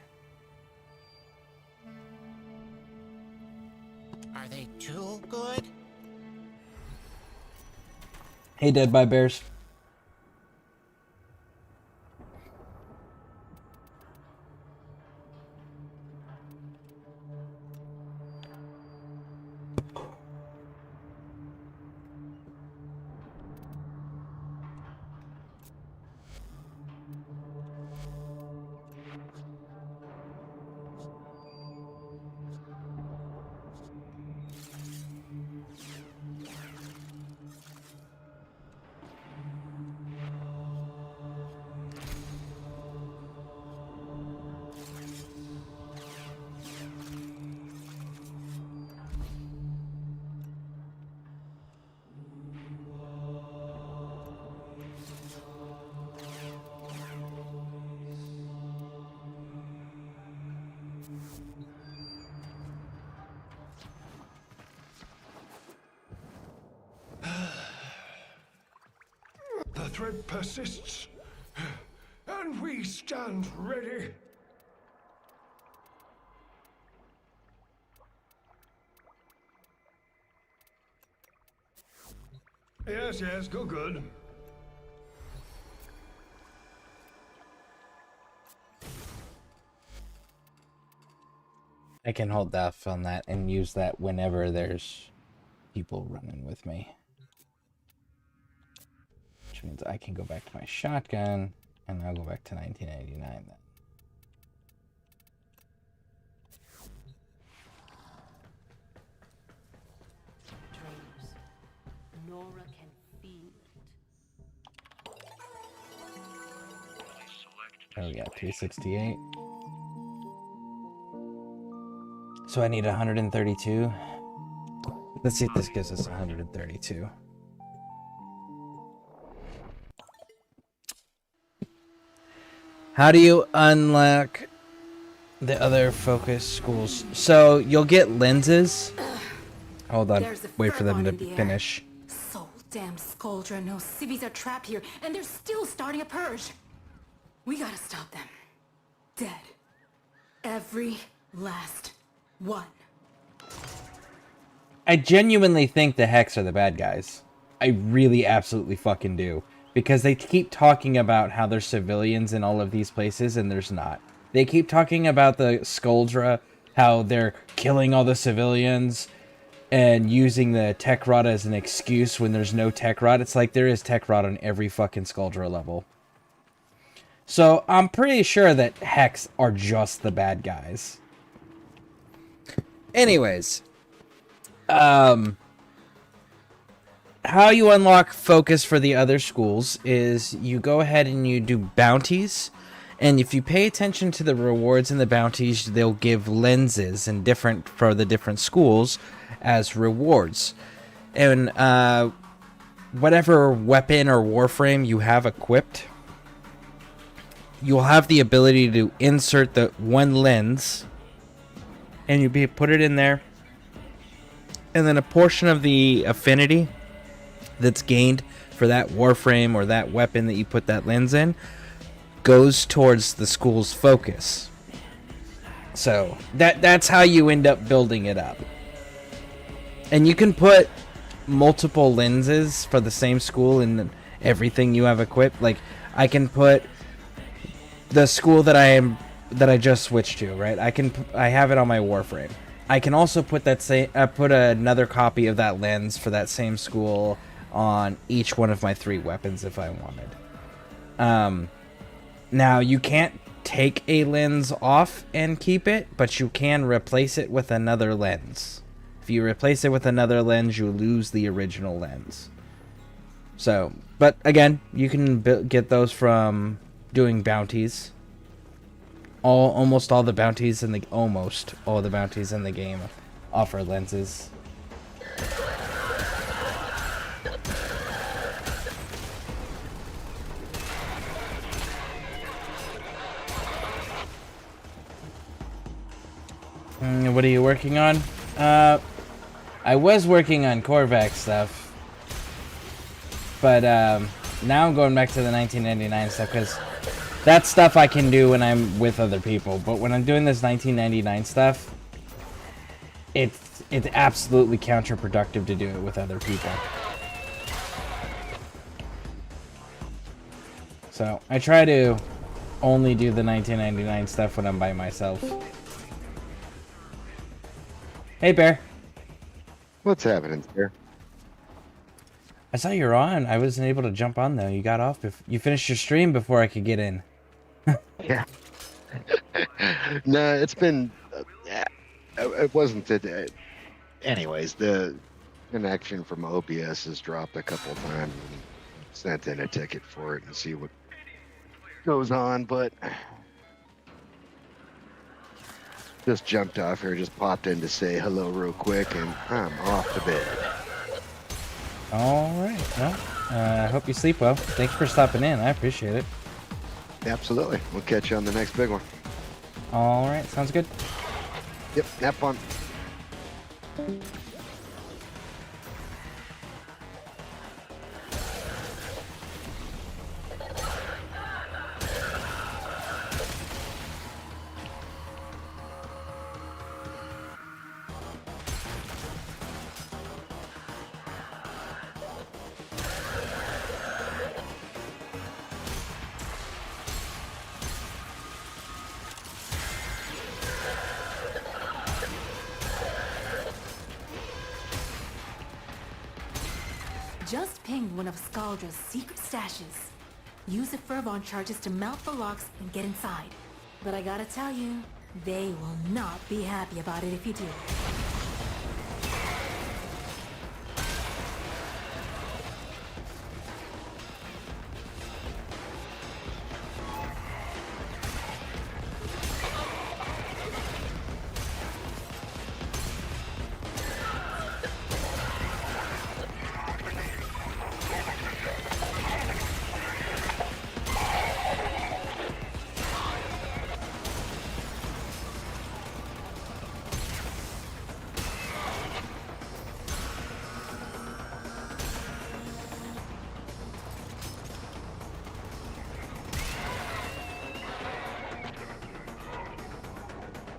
Are they too good? Hey, Dead by Bears. The threat persists, and we stand ready. Yes, good. I can hold F on that and use that whenever there's people running with me. Which means I can go back to my shotgun, and I'll go back to 1989 then. Nora can feel it. There we go, 368. So I need 132. Let's see if this gives us 132. How do you unlock the other focus schools? So you'll get lenses. Hold on. Wait for them to finish. So damn Skuldra knows civvies are trapped here, and they're still starting a purge. We gotta stop them. Dead. Every last one. I genuinely think the Hex are the bad guys. I really absolutely fucking do. Because they keep talking about how there's civilians in all of these places, and there's not. They keep talking about the Skuldra, how they're killing all the civilians, and using the tech rod as an excuse when there's no tech rod. It's like there is tech rod on every fucking Skuldra level. So I'm pretty sure that Hex are just the bad guys. Anyways. How you unlock focus for the other schools is you go ahead and you do bounties, and if you pay attention to the rewards and the bounties, they'll give lenses and different for the different schools as rewards. And whatever weapon or warframe you have equipped, you'll have the ability to insert the one lens, and you put it in there, and then a portion of the affinity that's gained for that warframe or that weapon that you put that lens in goes towards the school's focus. So that's how you end up building it up. And you can put multiple lenses for the same school in everything you have equipped. Like I can put the school that I just switched to, right? I have it on my warframe. I can also put put another copy of that lens for that same school on each one of my 3 weapons if I wanted. Now you can't take a lens off and keep it, but you can replace it with another lens. If you replace it with another lens, you lose the original lens. So, but again, you can get those from doing bounties. Almost all the bounties in the game offer lenses. What are you working on? I was working on Korvac stuff, but now I'm going back to the 1999 stuff because that's stuff I can do when I'm with other people. But when I'm doing this 1999 stuff, it's absolutely counterproductive to do it with other people. So I try to only do the 1999 stuff when I'm by myself. Hey, Bear. What's happening, Bear? I saw you were on. I wasn't able to jump on, though. You got off. You finished your stream before I could get in. Yeah. No, it's been... it wasn't that... anyways, the connection from OBS has dropped a couple of times. And sent in a ticket for it and see what goes on, but... just jumped off here, just popped in to say hello real quick, and I'm off to bed. Alright, well, I hope you sleep well. Thanks for stopping in, I appreciate it. Absolutely. We'll catch you on the next big one. Alright, sounds good. Yep, have fun. Just pinged one of Skaldra's secret stashes. Use the Furbon charges to melt the locks and get inside. But I gotta tell you, they will not be happy about it if you do.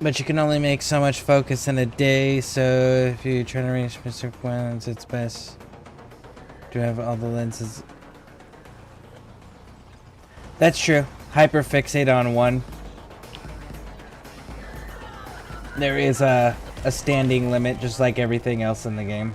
But you can only make so much focus in a day, so if you try to reach specific ones, it's best to have all the lenses. That's true. Hyperfixate on one. There is a standing limit, just like everything else in the game.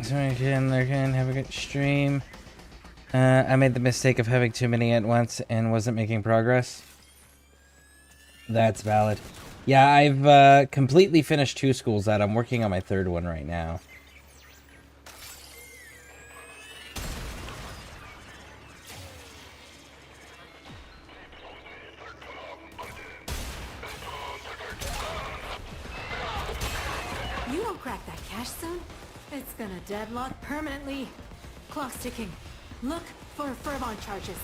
So I can have a good stream. I made the mistake of having too many at once and wasn't making progress. That's valid. Yeah, I've completely finished 2 schools out. I'm working on my 3rd one right now. You don't crack that cache soon, it's gonna deadlock permanently. Clock's ticking. Look for fervon charges.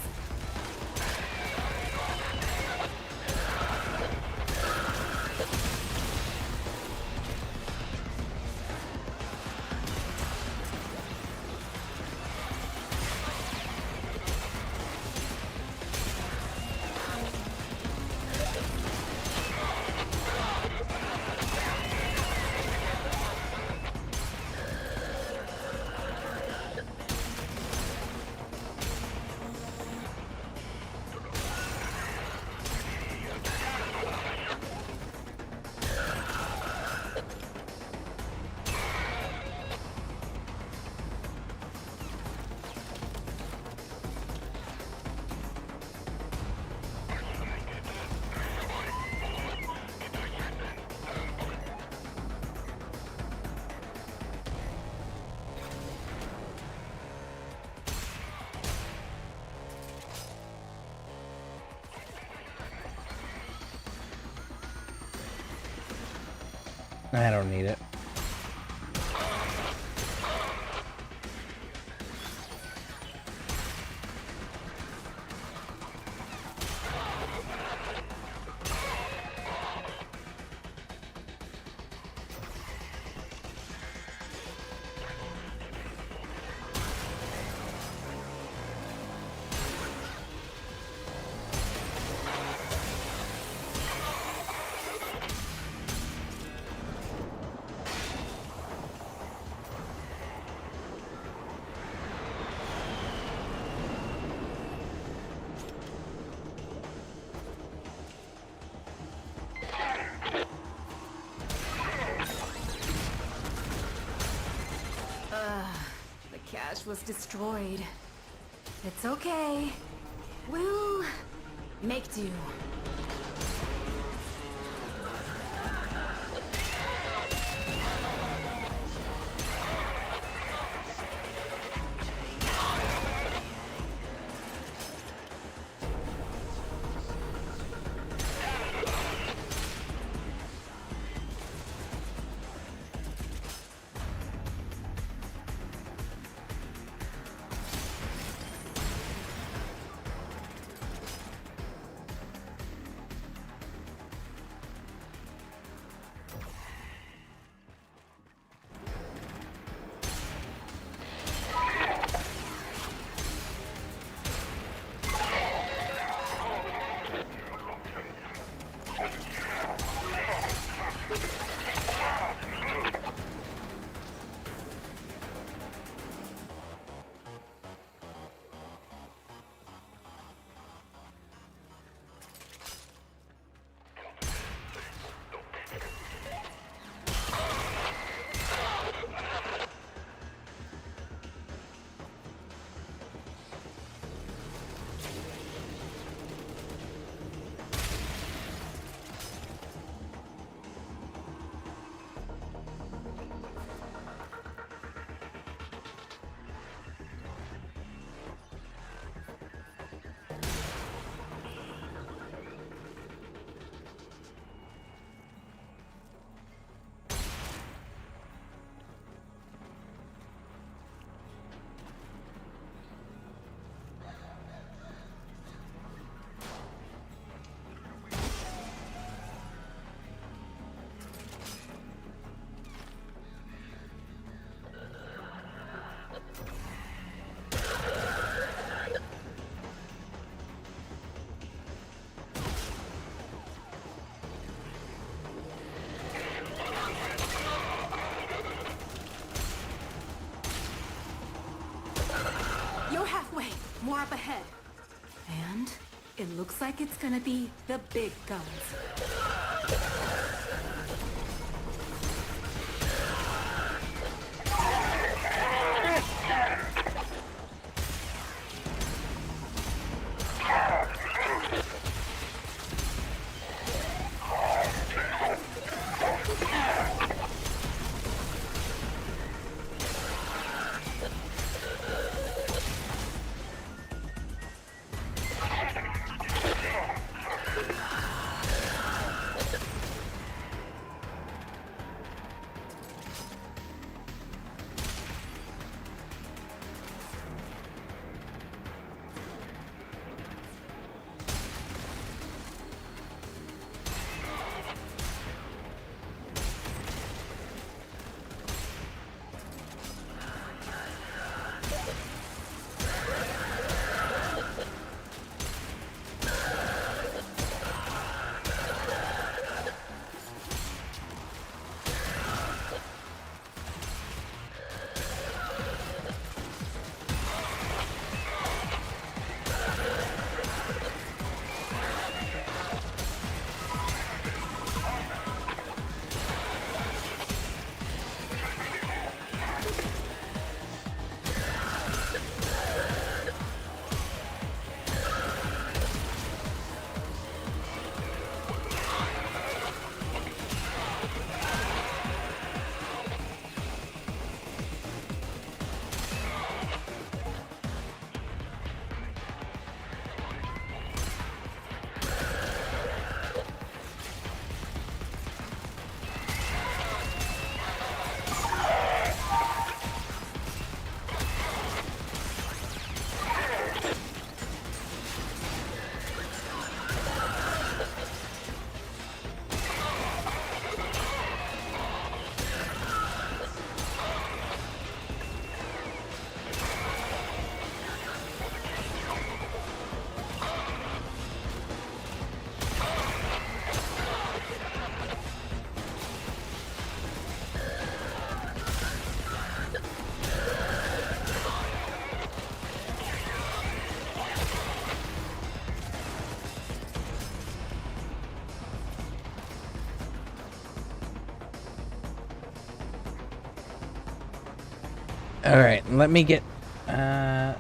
I don't need it. The cache was destroyed. It's okay. We'll make do. more up ahead. And it looks like it's gonna be the big guns. All right, let me get. I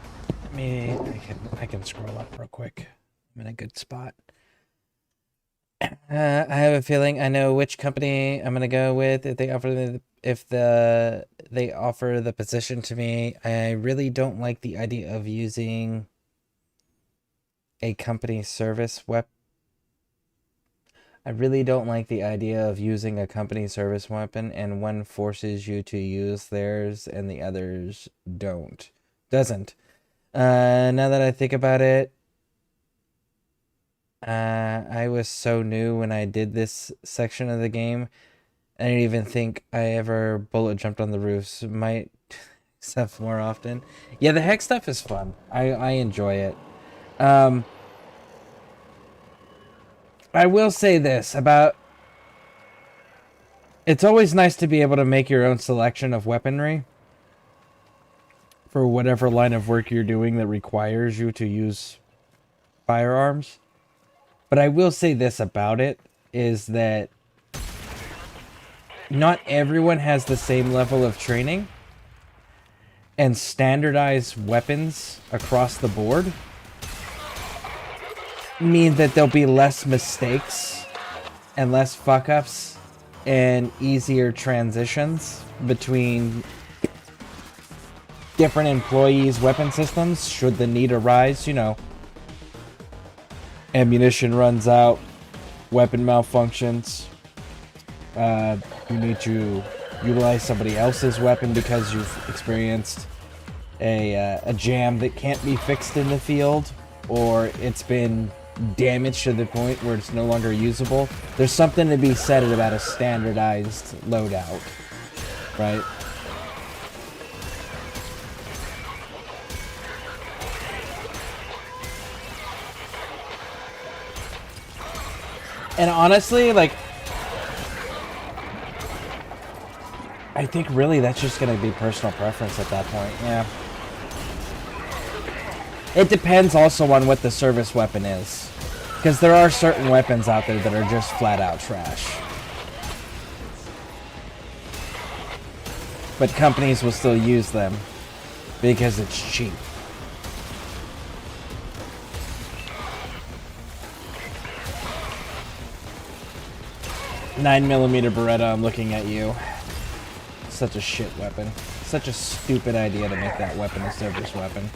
can scroll up real quick. I'm in a good spot. I have a feeling I know which company I'm gonna go with if they offer they offer the position to me. I really don't like the idea of using a company service weapon. I really don't like the idea of using a company service weapon and one forces you to use theirs and the others doesn't. Now that I think about it, I was so new when I did this section of the game. I didn't even think I ever bullet jumped on the roofs. Might stuff more often. Yeah, the hex stuff is fun. I enjoy it. I will say this about... It's always nice to be able to make your own selection of weaponry for whatever line of work you're doing that requires you to use firearms. But I will say this about it, is that not everyone has the same level of training, and standardized weapons across the board mean that there'll be less mistakes and less fuck-ups and easier transitions between different employees' weapon systems should the need arise. You know, ammunition runs out, weapon malfunctions, you need to utilize somebody else's weapon because you've experienced a jam that can't be fixed in the field, or it's been damaged to the point where it's no longer usable. There's something to be said about a standardized loadout, right? And honestly, like, I think really that's just going to be personal preference at that point, yeah. It depends also on what the service weapon is. Because there are certain weapons out there that are just flat out trash. But companies will still use them because it's cheap. .9mm Beretta, I'm looking at you. Such a shit weapon. Such a stupid idea to make that weapon a service weapon.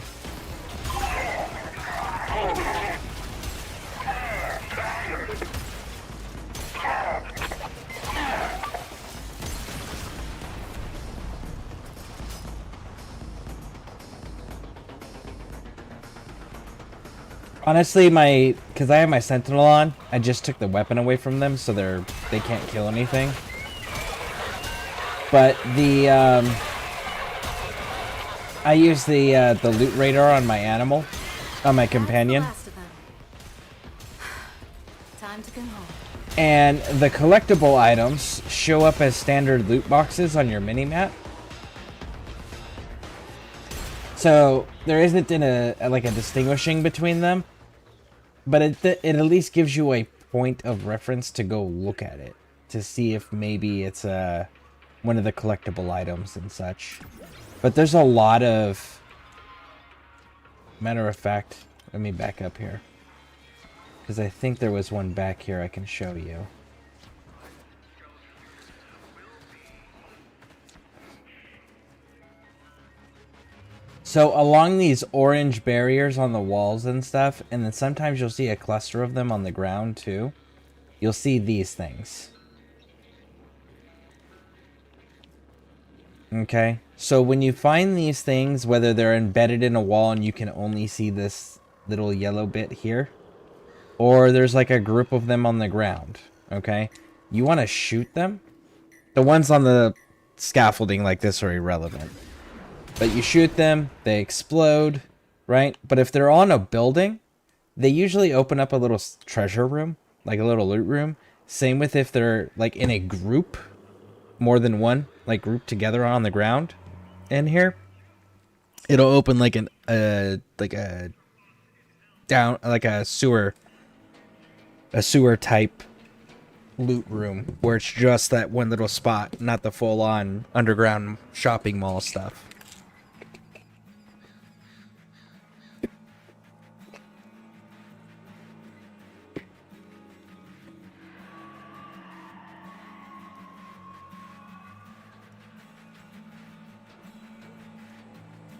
Honestly, because I have my Sentinel on, I just took the weapon away from them, so they can't kill anything. But the I use the loot radar on my animal, on my companion. Time to go home. And the collectible items show up as standard loot boxes on your mini-map. So there isn't like a distinguishing between them, but it at least gives you a point of reference to go look at it to see if maybe it's one of the collectible items and such. But there's a lot of, matter of fact, let me back up here because I think there was one back here I can show you. So along these orange barriers on the walls and stuff, and then sometimes you'll see a cluster of them on the ground too. You'll see these things. Okay, so when you find these things, whether they're embedded in a wall and you can only see this little yellow bit here, or there's like a group of them on the ground, okay, you want to shoot them. The ones on the scaffolding like this are irrelevant. But you shoot them, they explode, right? But if they're on a building, they usually open up a little treasure room, like a little loot room. Same with if they're like in a group, more than one, like grouped together on the ground in here. It'll open like a sewer type loot room where it's just that one little spot, not the full on underground shopping mall stuff.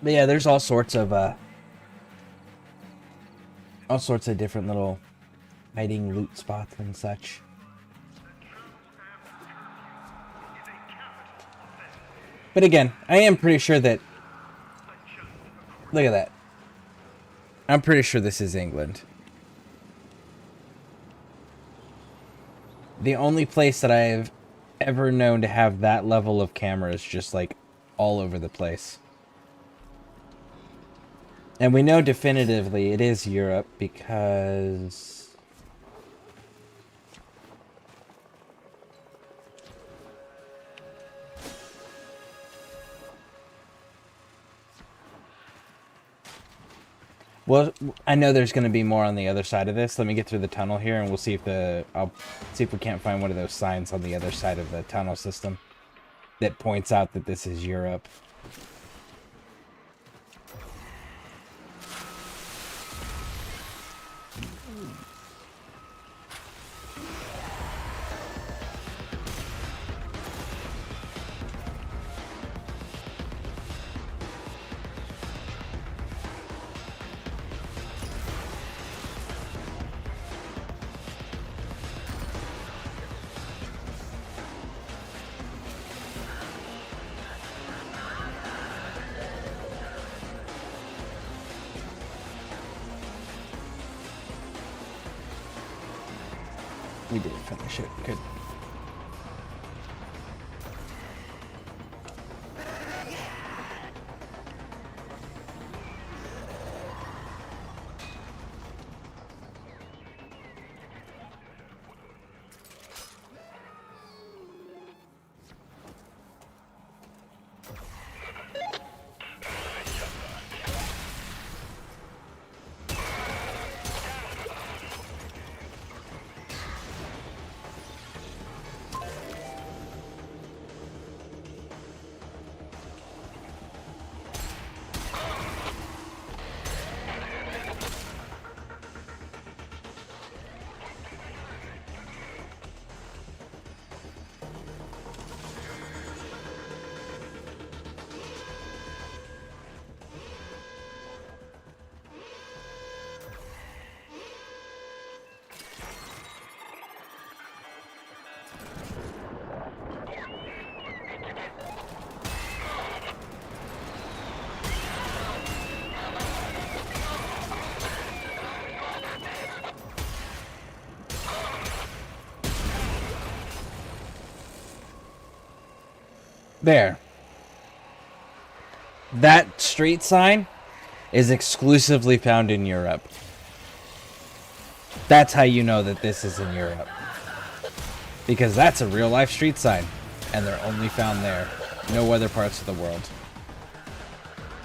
But yeah, there's all sorts of different little hiding loot spots and such. But again, I am pretty sure that, look at that. I'm pretty sure this is England. The only place that I've ever known to have that level of cameras just like all over the place. And we know definitively it is Europe because well, I know there's going to be more on the other side of this. Let me get through the tunnel here and we'll see if I'll see if we can't find one of those signs on the other side of the tunnel system that points out that this is Europe. We did finish it. Good. There. That street sign is exclusively found in Europe. That's how you know that this is in Europe. Because that's a real life street sign. And they're only found there. No other parts of the world.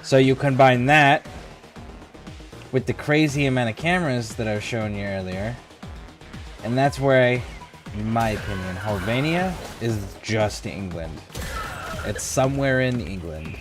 So you combine that with the crazy amount of cameras that I was showing you earlier. And that's where in my opinion, Albania is just England. It's somewhere in England.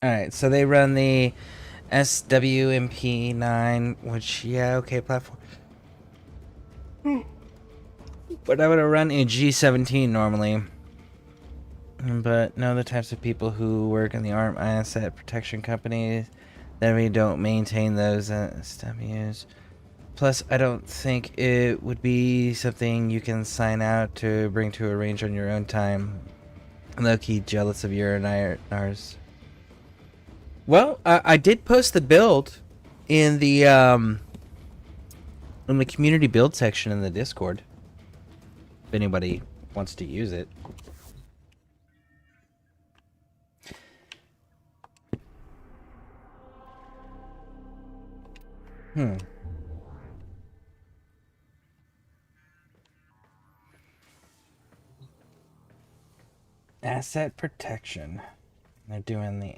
Alright, so they run the SWMP9, which, yeah, okay, platform. But I would have run a G17 normally. But no, the types of people who work in the arm asset protection companies that we don't maintain those SWs. Plus, I don't think it would be something you can sign out to bring to a range on your own time. Low-key jealous of your and ours. Well, I did post the build in the community build section in the Discord. If anybody wants to use it. Asset protection. They're doing the...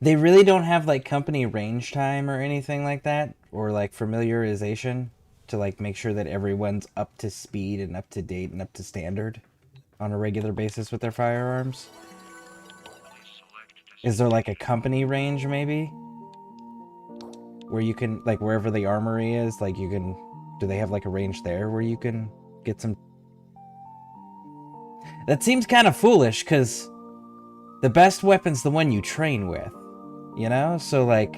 They really don't have, like, company range time or anything like that? Or, like, familiarization to, like, make sure that everyone's up to speed and up to date and up to standard on a regular basis with their firearms? Is there, like, a company range, maybe? Where you can, like, wherever the armory is, like, you can... Do they have, like, a range there where you can get some... That seems kind of foolish, because the best weapon's the one you train with. You know? So, like...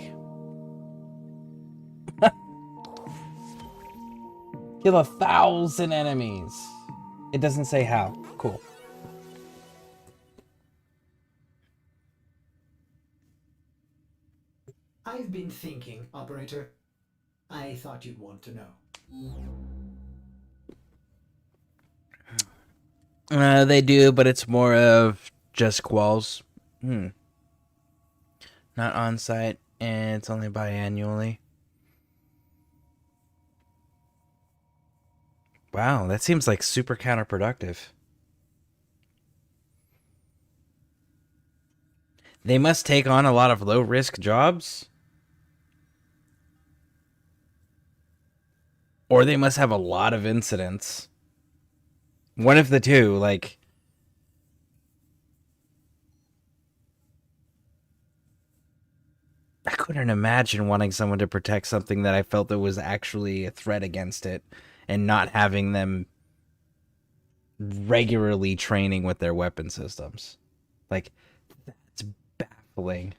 Kill 1,000 enemies. It doesn't say how. Cool. I've been thinking, Operator. I thought you'd want to know. They do, but it's more of just quals. Not on-site, and it's only biannually. Wow, that seems like super counterproductive. They must take on a lot of low-risk jobs? Or they must have a lot of incidents. One of the two, like... I couldn't imagine wanting someone to protect something that I felt that was actually a threat against it, and not having them regularly training with their weapon systems. Like, that's baffling.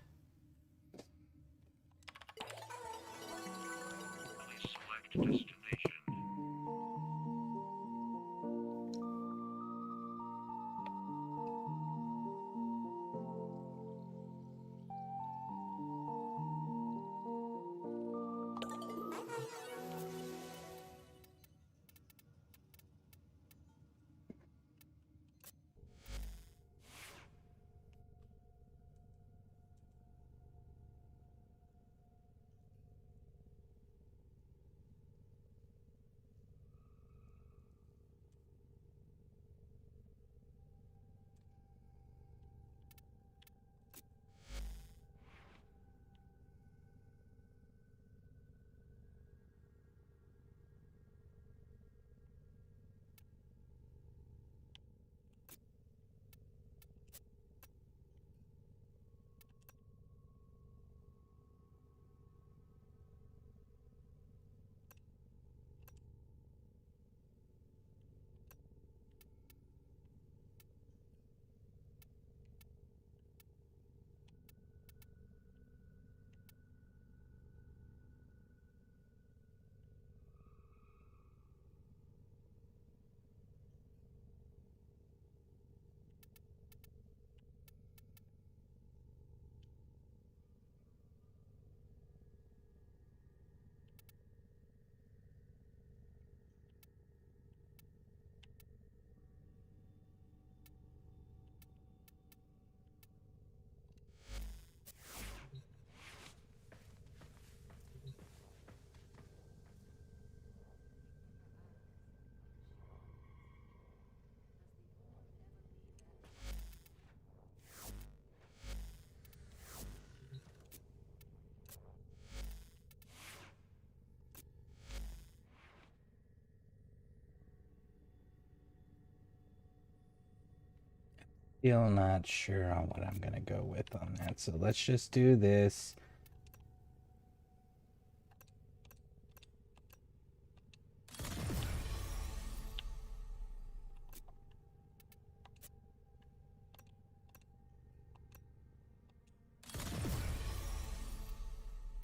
Still not sure on what I'm gonna go with on that, so let's just do this.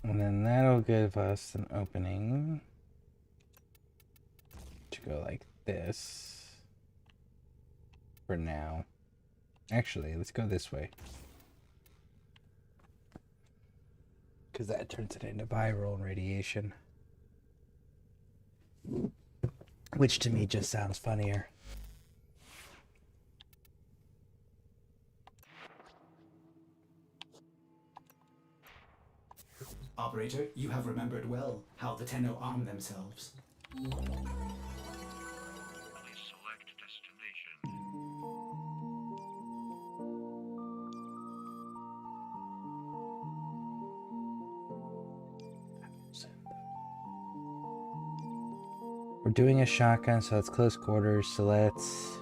And then that'll give us an opening to go like this for now. Actually, let's go this way, because that turns it into viral radiation, which to me just sounds funnier. Operator, you have remembered well how the Tenno arm themselves. Please select destination. We're doing a shotgun, so it's close quarters, so let's...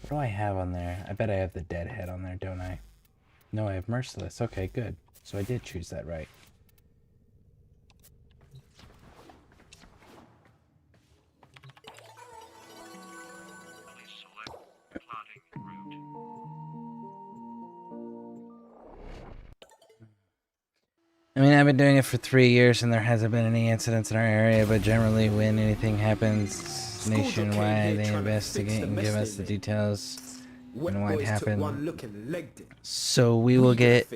What do I have on there? I bet I have the Deadhead on there, don't I? No, I have Merciless. Okay, good. So I did choose that right. Please select plotting route. I mean, I've been doing it for 3 years and there hasn't been any incidents in our area, but generally when anything happens nationwide, they investigate and give us the details and why it happened. So we will get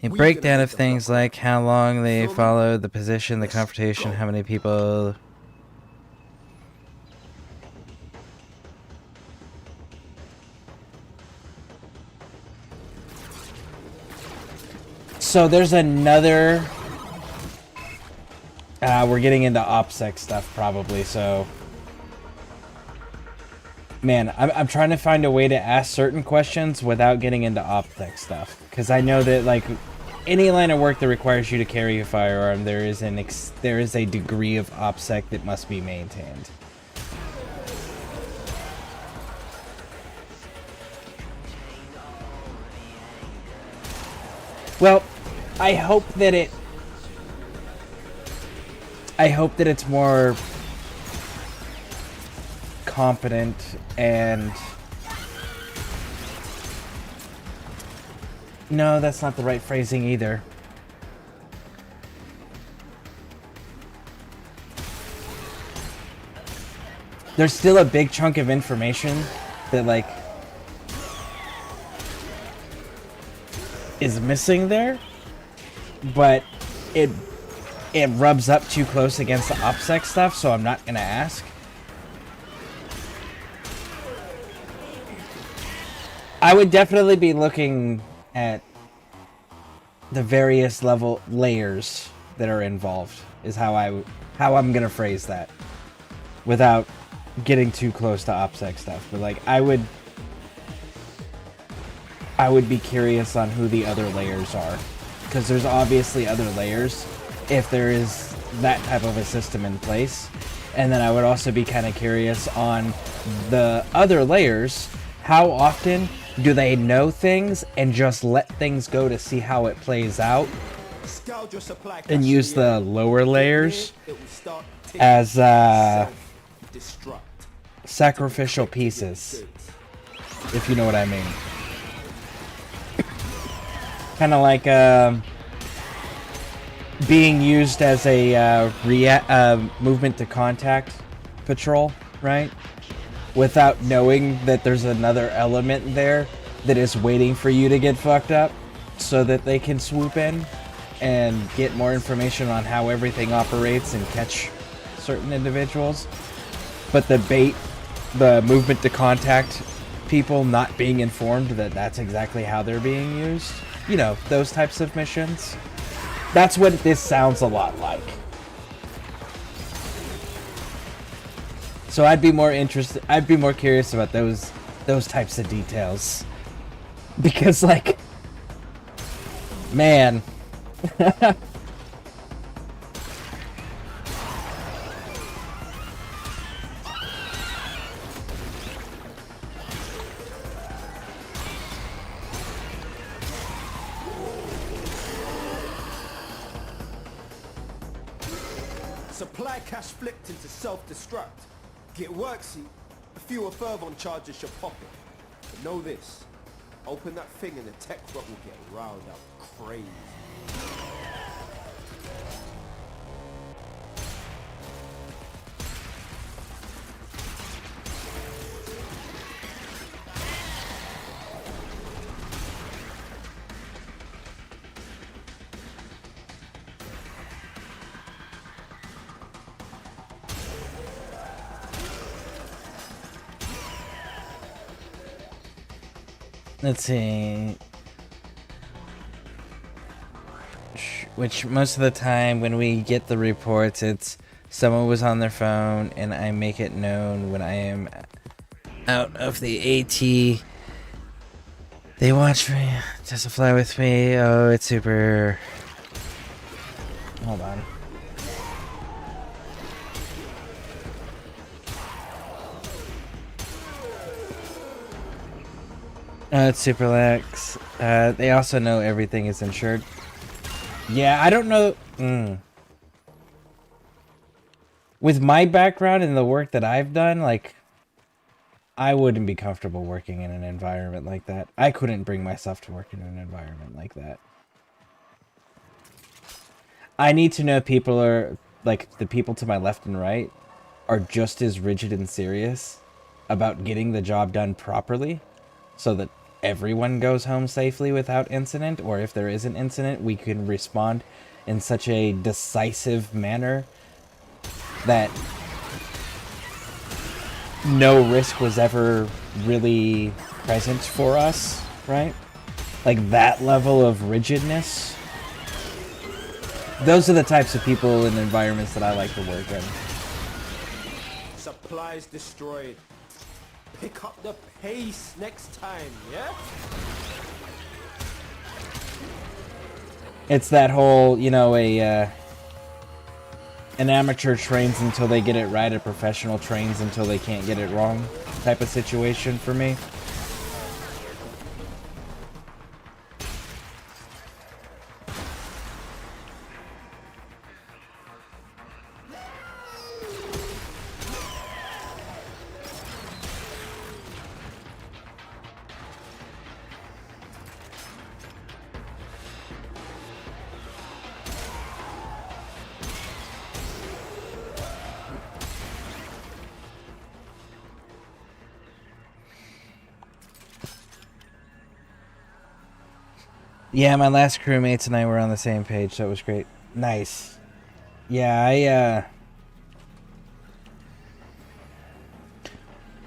a breakdown of things like how long they followed, the position, the confrontation, how many people... So there's another... we're getting into OPSEC stuff probably, so... Man, I'm trying to find a way to ask certain questions without getting into OPSEC stuff. Because I know that, like, any line of work that requires you to carry a firearm, there is a degree of OPSEC that must be maintained. Well, I hope that it's more competent and... No, that's not the right phrasing either. There's still a big chunk of information that, like, is missing there, but it rubs up too close against the OPSEC stuff, so I'm not gonna ask. I would definitely be looking at the various layers that are involved, is how I'm gonna phrase that, without getting too close to OPSEC stuff. But like, I would be curious on who the other layers are, because there's obviously other layers if there is that type of a system in place. And then I would also be kind of curious on the other layers, how often do they know things and just let things go to see how it plays out, and use the lower layers as sacrificial pieces, if you know what I mean. Kind of like being used as a movement to contact patrol, right? Without knowing that there's another element there that is waiting for you to get fucked up so that they can swoop in and get more information on how everything operates and catch certain individuals. But the movement to contact people not being informed that that's exactly how they're being used. You know, those types of missions. That's what this sounds a lot like. So I'd be more curious about those types of details. Because, like, Man. Supply cache flipped into self-destruct. Get worksy, a fewer fervon charges should pop it. But know this, open that thing and the tech bot will get riled up crazy. Let's see. Which most of the time when we get the reports, it's someone was on their phone and I make it known when I am out of the AT. They watch me, just fly with me. Oh, it's super. Hold on. It's super lax. They also know everything is insured. Yeah, I don't know. With my background and the work that I've done, like, I wouldn't be comfortable working in an environment like that. I couldn't bring myself to work in an environment like that. I need to know people are, like, the people to my left and right are just as rigid and serious about getting the job done properly so that everyone goes home safely without incident, or if there is an incident, we can respond in such a decisive manner that no risk was ever really present for us, right? Like that level of rigidness. Those are the types of people and environments that I like to work in. Supplies destroyed. Pick up the pace next time, yeah? It's that whole, you know, an amateur trains until they get it right, a professional trains until they can't get it wrong type of situation for me. Yeah, my last crewmates and I were on the same page, so it was great. Nice. Yeah,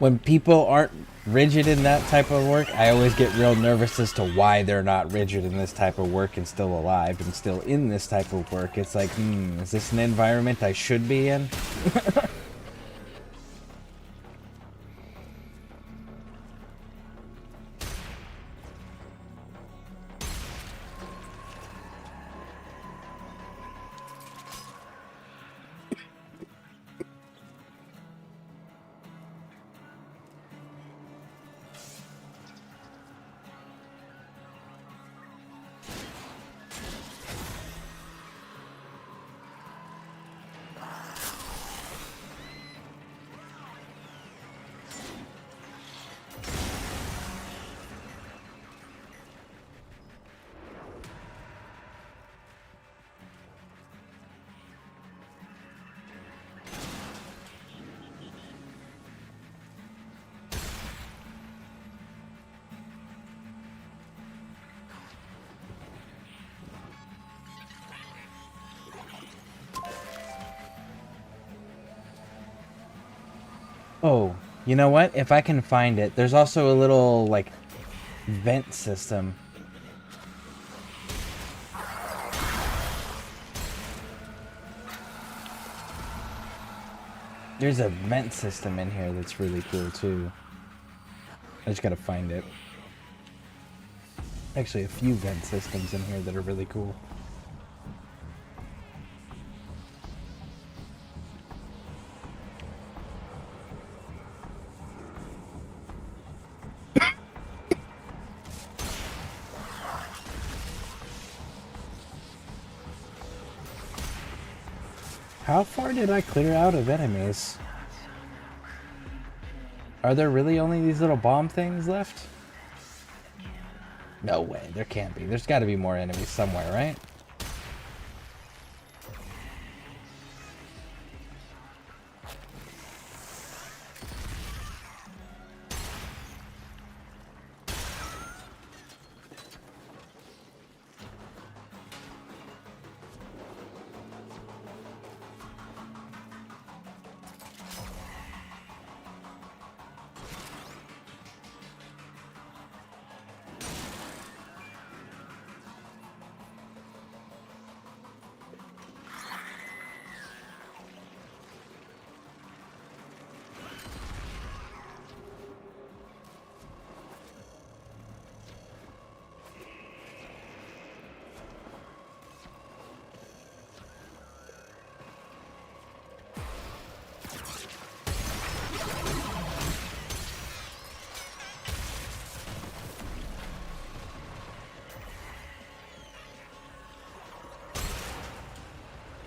when people aren't rigid in that type of work, I always get real nervous as to why they're not rigid in this type of work and still alive and still in this type of work. It's like, is this an environment I should be in? Oh, you know what? If I can find it, there's also a little, like, vent system. There's a vent system in here that's really cool, too. I just gotta find it. Actually, a few vent systems in here that are really cool. How far did I clear out of enemies? Are there really only these little bomb things left? No way, there can't be. There's got to be more enemies somewhere, right?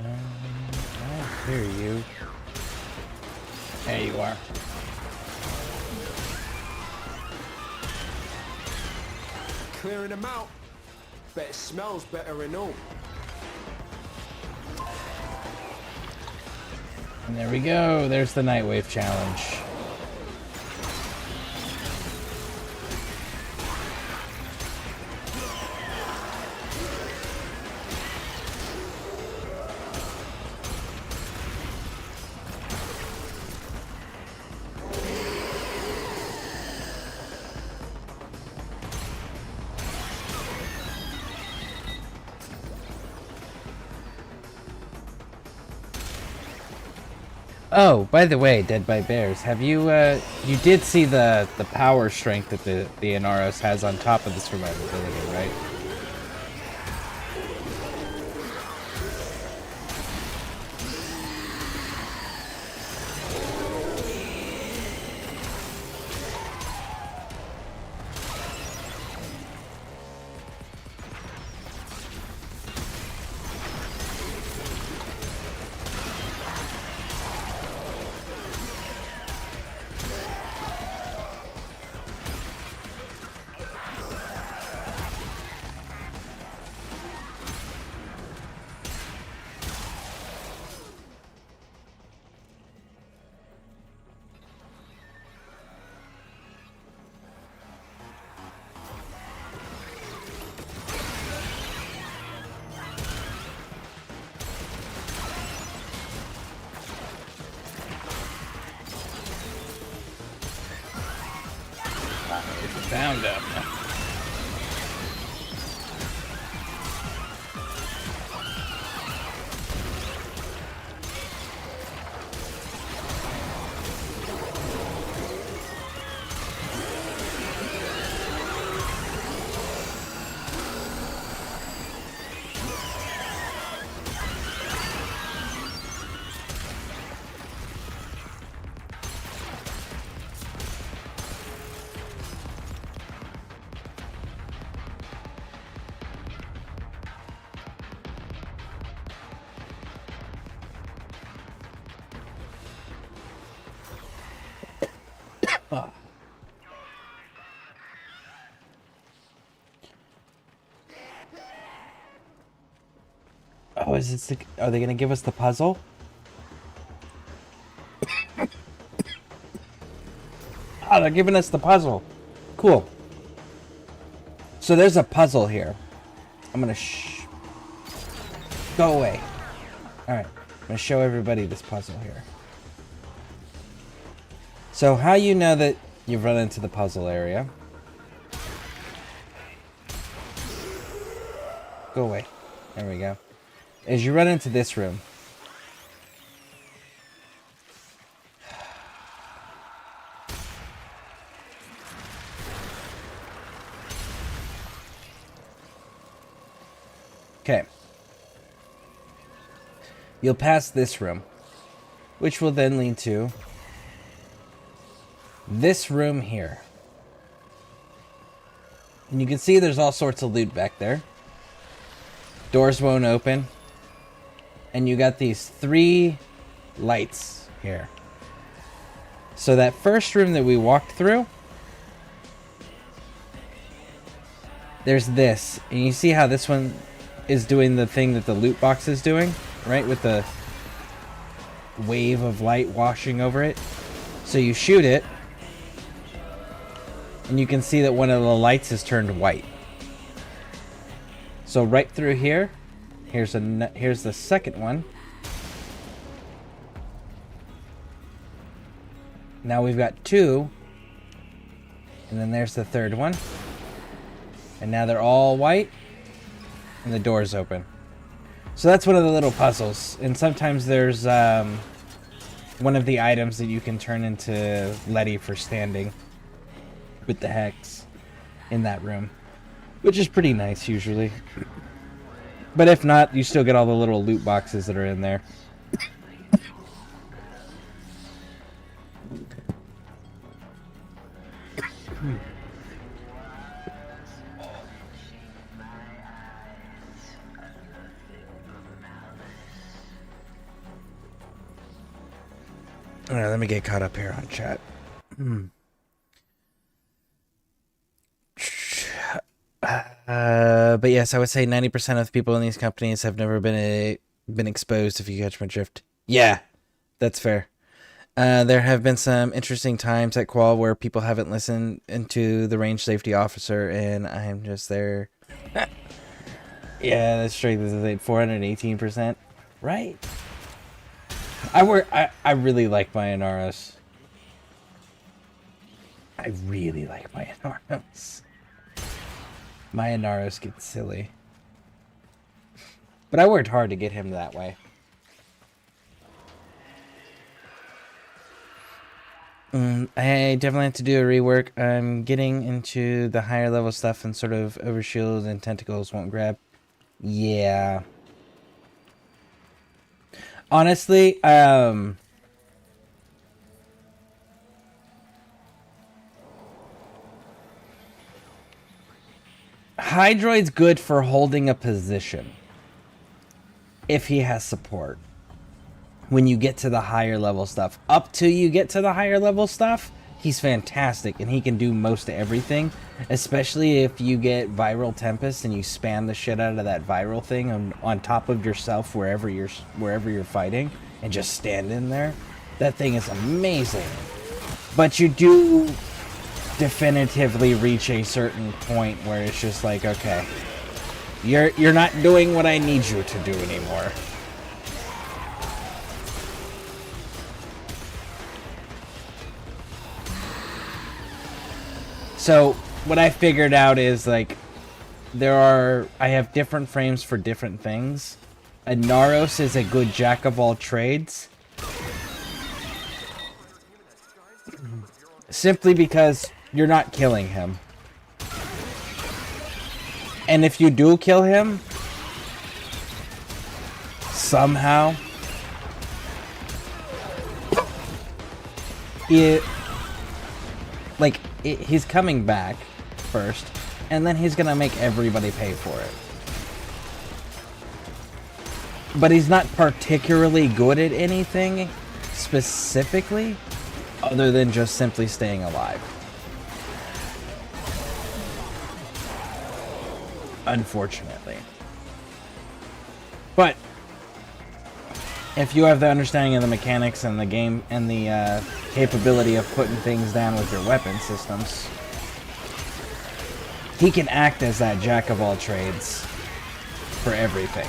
I hear you. There you are. Clearing them out. Bet it smells better and all. And there we go. There's the Nightwave challenge. Oh, by the way, Dead by Bears, have you, you did see the power strength that the Inaros has on top of the survivability, right? Found him. Ah. Oh, is this the, are they gonna give us the puzzle? Oh, they're giving us the puzzle. Cool. So there's a puzzle here. I'm gonna go away. Alright, I'm gonna show everybody this puzzle here. So how you know that you've run into the puzzle area? Go away. There we go. As you run into this room. Okay. You'll pass this room, which will then lead to this room here. And you can see there's all sorts of loot back there. Doors won't open. And you got these 3 lights here. So that first room that we walked through, there's this. And you see how this one is doing the thing that the loot box is doing, right? With the wave of light washing over it. So you shoot it, and you can see that one of the lights is turned white. So right through here, here's the second one. Now we've got 2, and then there's the third one. And now they're all white, and the door's open. So that's one of the little puzzles. And sometimes there's one of the items that you can turn into Letty for standing with the hex in that room, which is pretty nice usually. But if not, you still get all the little loot boxes that are in there. All right, let me get caught up here on chat. But yes, I would say 90% of the people in these companies have never been exposed, if you catch my drift. Yeah, that's fair. There have been some interesting times at Qual where people haven't listened to the range safety officer, and I'm just there. Yeah, that's strength is 418%. Right? I really like my Inaros. I really like my Inaros. My Inaros gets silly. But I worked hard to get him that way. I definitely have to do a rework. I'm getting into the higher level stuff, and sort of overshield and tentacles won't grab. Yeah. Honestly, Hydroid's good for holding a position if he has support. When you get to the higher level stuff, up till you get to the higher level stuff, he's fantastic and he can do most of everything, especially if you get Viral Tempest and you spam the shit out of that viral thing on top of yourself wherever you're fighting and just stand in there. That thing is amazing. But you do definitively reach a certain point where it's just like, okay, you're not doing what I need you to do anymore. So what I figured out is, like, I have different frames for different things. And Naros is a good jack of all trades. Simply because you're not killing him. And if you do kill him, somehow, he's coming back first, and then he's gonna make everybody pay for it. But he's not particularly good at anything specifically, other than just simply staying alive. Unfortunately. But if you have the understanding of the mechanics and the game and the capability of putting things down with your weapon systems, he can act as that jack of all trades for everything.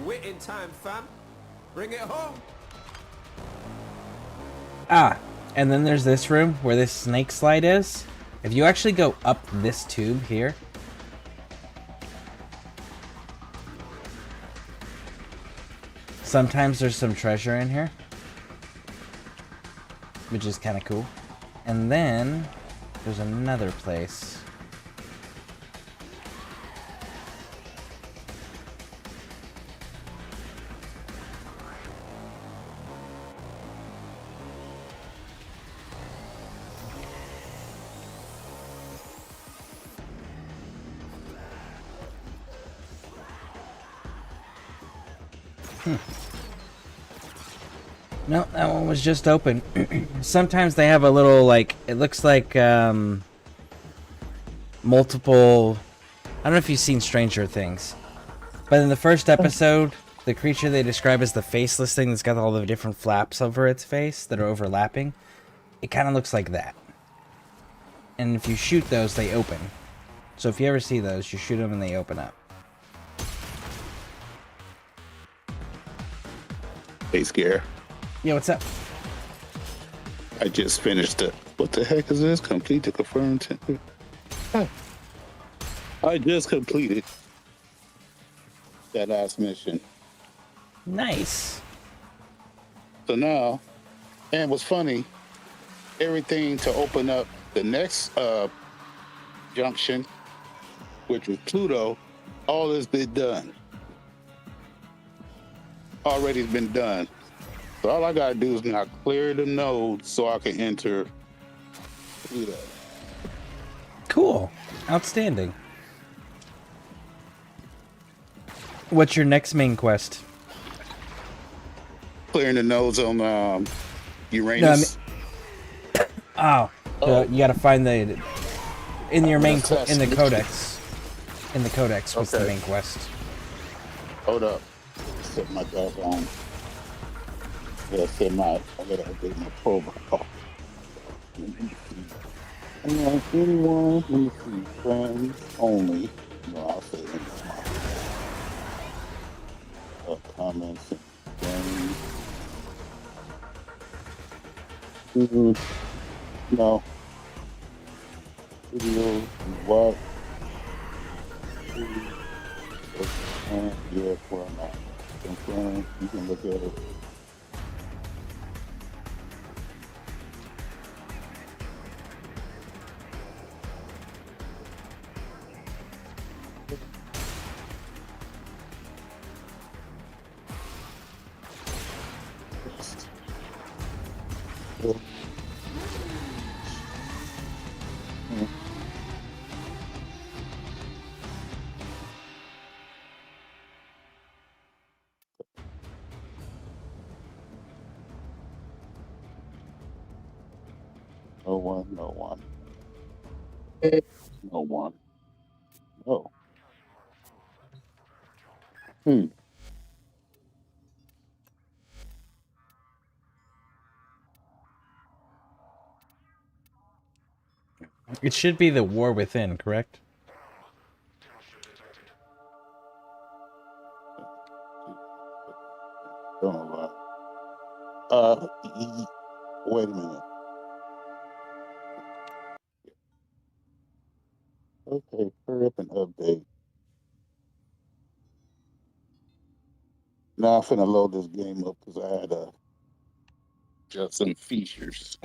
Quitting time, fam. Bring it home. Ah, and then there's this room where this snake slide is. If you actually go up this tube here, sometimes there's some treasure in here, which is kind of cool. And then there's another place. No, that one was just open. Sometimes they have a little, like, it looks like multiple... I don't know if you've seen Stranger Things, but in the first episode, the creature they describe as the faceless thing that's got all the different flaps over its face that are overlapping, it kind of looks like that. And if you shoot those, they open. So if you ever see those, you shoot them and they open up. Hey, Scare. Yeah, what's up? I just finished it. What the heck is this? Complete the confirmed template. I just completed that last mission. Nice. So now, and what's funny, everything to open up the next junction, which was Pluto, all has been done. Already been done. So all I gotta do is now clear the nodes so I can enter Pluto. Cool. Outstanding. What's your next main quest? Clearing the nodes on Uranus. No, I mean, you gotta find the in your main in the codex. In the codex was the main quest. Hold up. Set my dog on. I gotta update my profile. Anyone, let me see, friends only. No, I'll say comments and friends. No. Video, what? Yeah, where I'm at. Confirm, you can look at it. No one. No one. No. It should be the War Within, correct? Don't lie. Wait a minute. Okay, hurry up and update. Now I'm finna load this game up because I had just some features.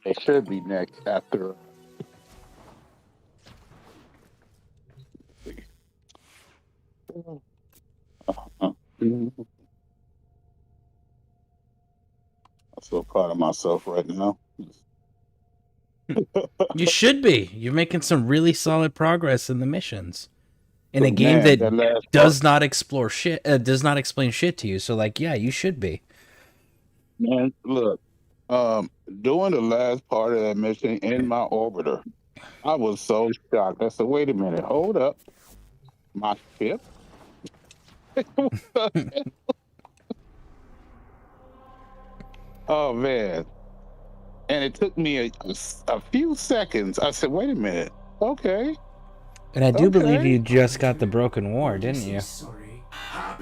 It should be next after. I'm so proud of myself right now. You should be. You're making some really solid progress in the missions. In a But game man, that does not explore shit, does not explain shit to you. So, like, yeah, you should be. Man, look, doing the last part of that mission in my orbiter, I was so shocked. I said, wait a minute, hold up. My ship? Oh, man. And it took me a few seconds. I said, wait a minute. Okay. And I do believe you just got the Broken War, didn't you? Sorry.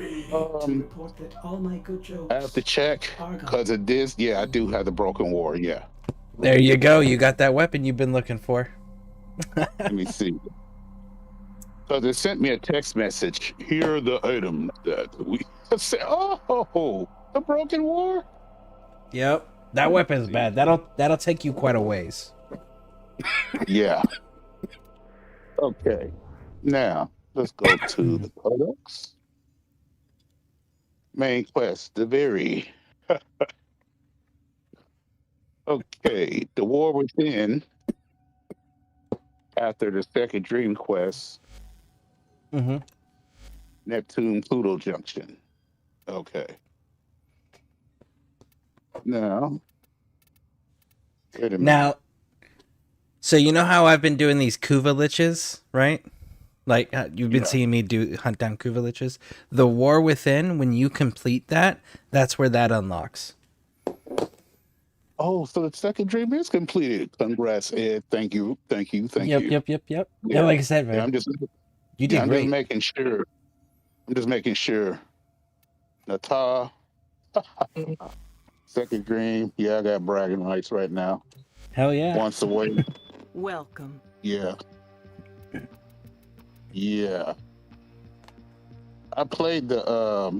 To report that all my good jokes I have to check are gone. because it is. Yeah, I do have the Broken War. Yeah. There you go. You got that weapon you've been looking for. Let me see. Because it sent me a text message. Here are the items that we said. Oh, the Broken War. Yep. That weapon's bad. That'll take you quite a ways. Yeah. Okay. Now let's go to the products. Main quest, the very. Okay, the War Within. After the second Dream Quest, Mm-hmm. Neptune Pluto Junction. Okay. Now, wait a minute. Now, so you know how I've been doing these Kuva liches, right? Like you've been seeing me hunt down Kuva liches. The War Within, when you complete that, that's where that unlocks. Oh, so the second dream is completed. Congrats, Ed. Thank you. Thank you. Thank you. Yep. Yeah, like I said, man. Yeah, I'm just great. making sure. I'm just making sure. Nata. Second dream. Yeah, I got bragging rights right now. Hell yeah. Once away. Welcome. Yeah. Yeah. I played the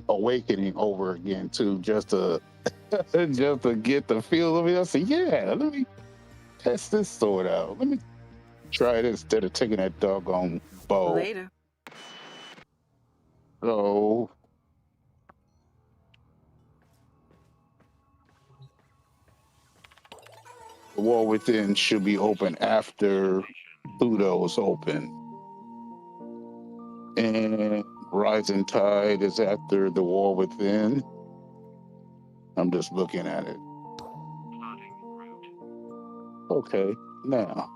Awakening over again too, just to get the feel of it. I said, yeah, let me test this sword out. Let me try it instead of taking that doggone bow. Later. So the War Within should be open after Pluto is open. And Rising Tide is after the War Within. I'm just looking at it. Okay, now.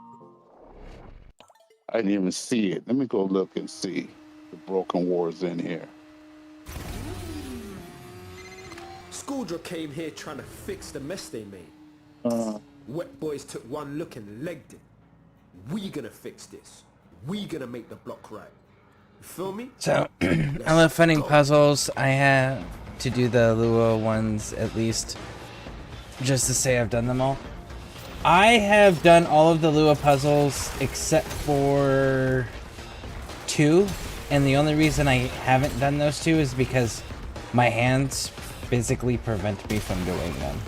I didn't even see it. Let me go look and see. The Broken War's in here. Scourdra came here trying to fix the mess they made. Wet boys took one look and legged it. We gonna fix this. We gonna make the block right. You feel me? So, I love finding puzzles. I have to do the Lua ones at least, just to say I've done them all. I have done all of the Lua puzzles except for 2, and the only reason I haven't done those 2 is because my hands physically prevent me from doing them.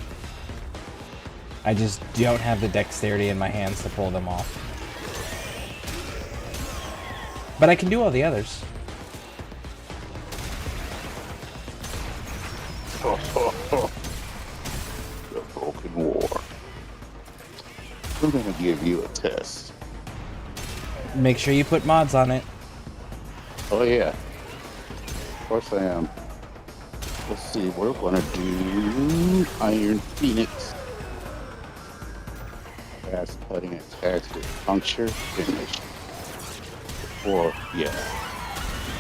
I just don't have the dexterity in my hands to pull them off. But I can do all the others. The Broken War. I'm gonna give you a test. Make sure you put mods on it. Oh yeah. Of course I am. Let's see, we're gonna do Iron Phoenix. Fast cutting attacks with puncture finish. Or yeah.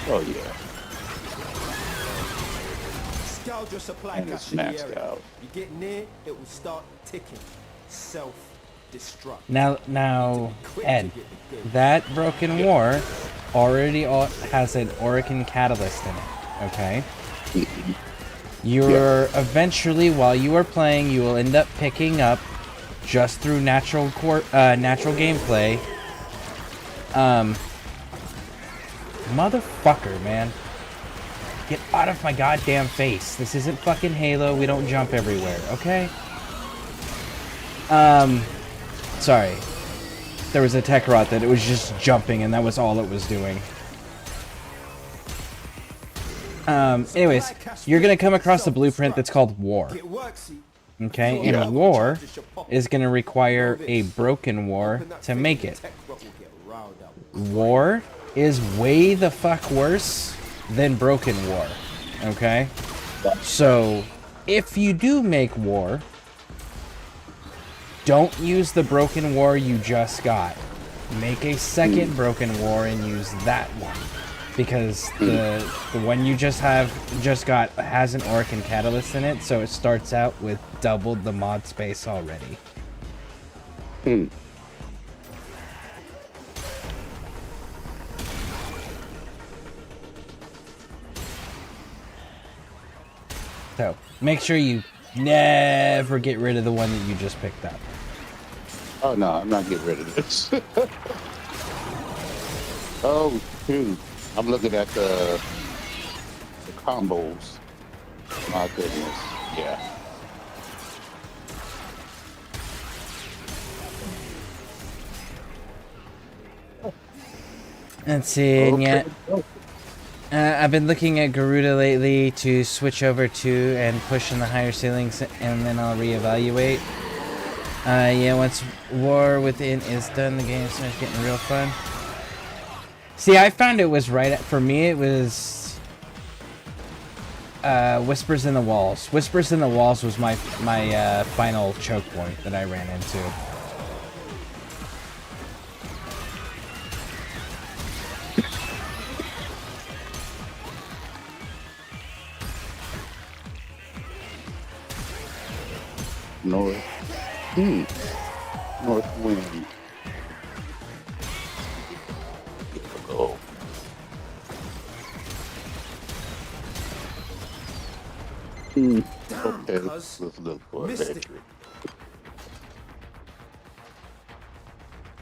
Oh yeah. Scourdra supply And it's cache in the maxed area. out. You get near, it will start ticking. Self-destruct. Now, Ed, that Broken War already has an Orokin Catalyst in it, okay? You're eventually, while you are playing, you will end up picking up, just through natural gameplay, motherfucker, man. Get out of my goddamn face. This isn't fucking Halo, we don't jump everywhere, okay? Sorry. There was a tech rot that it was just jumping and that was all it was doing. Anyways, you're gonna come across a blueprint that's called War. Okay, and War is gonna require a Broken War to make it. War is way the fuck worse than Broken War. Okay? So, if you do make War, don't use the Broken War you just got. Make a second Broken War and use that one. Because the one you just got has an Orokin Catalyst in it, so it starts out with double the mod space already. So make sure you never get rid of the one that you just picked up. Oh no, I'm not getting rid of this. Oh shoot. I'm looking at the combos. My goodness. Yeah. Let's see, and Okay. yeah. I've been looking at Garuda lately to switch over to and push in the higher ceilings, and then I'll reevaluate. Yeah, once War Within is done, the game starts getting real fun. See, I found it was right for me. It was Whispers in the Walls. Whispers in the Walls was my final choke point that I ran into. North. North wind. Go. Okay, let's look for a victory.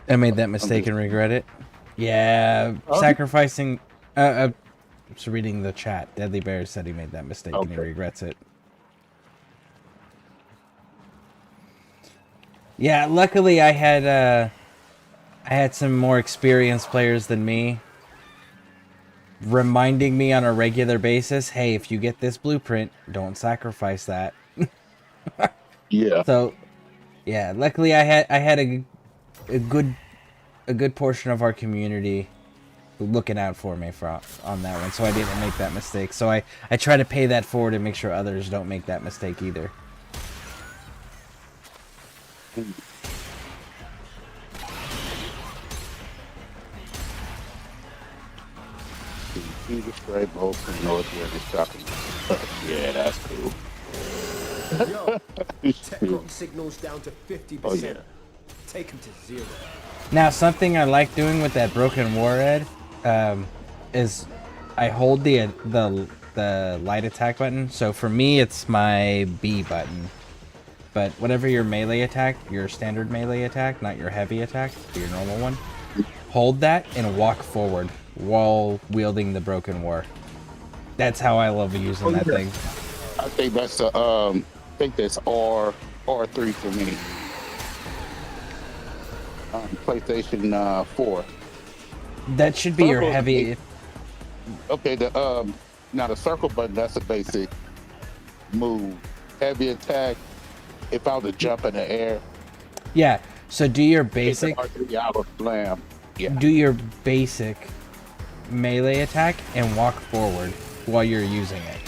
I made that mistake and regret it. Yeah, sacrificing. I'm just reading the chat. Deadly Bear said he made that mistake and he regrets it. Yeah, luckily I had some more experienced players than me reminding me on a regular basis, hey, if you get this blueprint, don't sacrifice that. Yeah. So, yeah, luckily I had a good portion of our community looking out for me on that one, so I didn't make that mistake. So I try to pay that forward and make sure others don't make that mistake either. You destroy both from north where they're stopping. Yeah, that's cool. Yo, tech rock signals down to 50%. Oh, yeah. Take them to 0. Now, something I like doing with that Broken War Ed is I hold the light attack button. So for me, it's my B button. But whatever your melee attack, your standard melee attack, not your heavy attack, your normal one, hold that and walk forward while wielding the Broken War. That's how I love using that thing. I think that's that's R3 for me. PlayStation 4. That should be your heavy. Okay, now the circle button, that's a basic move. Heavy attack, if I was to jump in the air. Yeah, so do your basic. Slam. Yeah. Do your basic melee attack and walk forward while you're using it.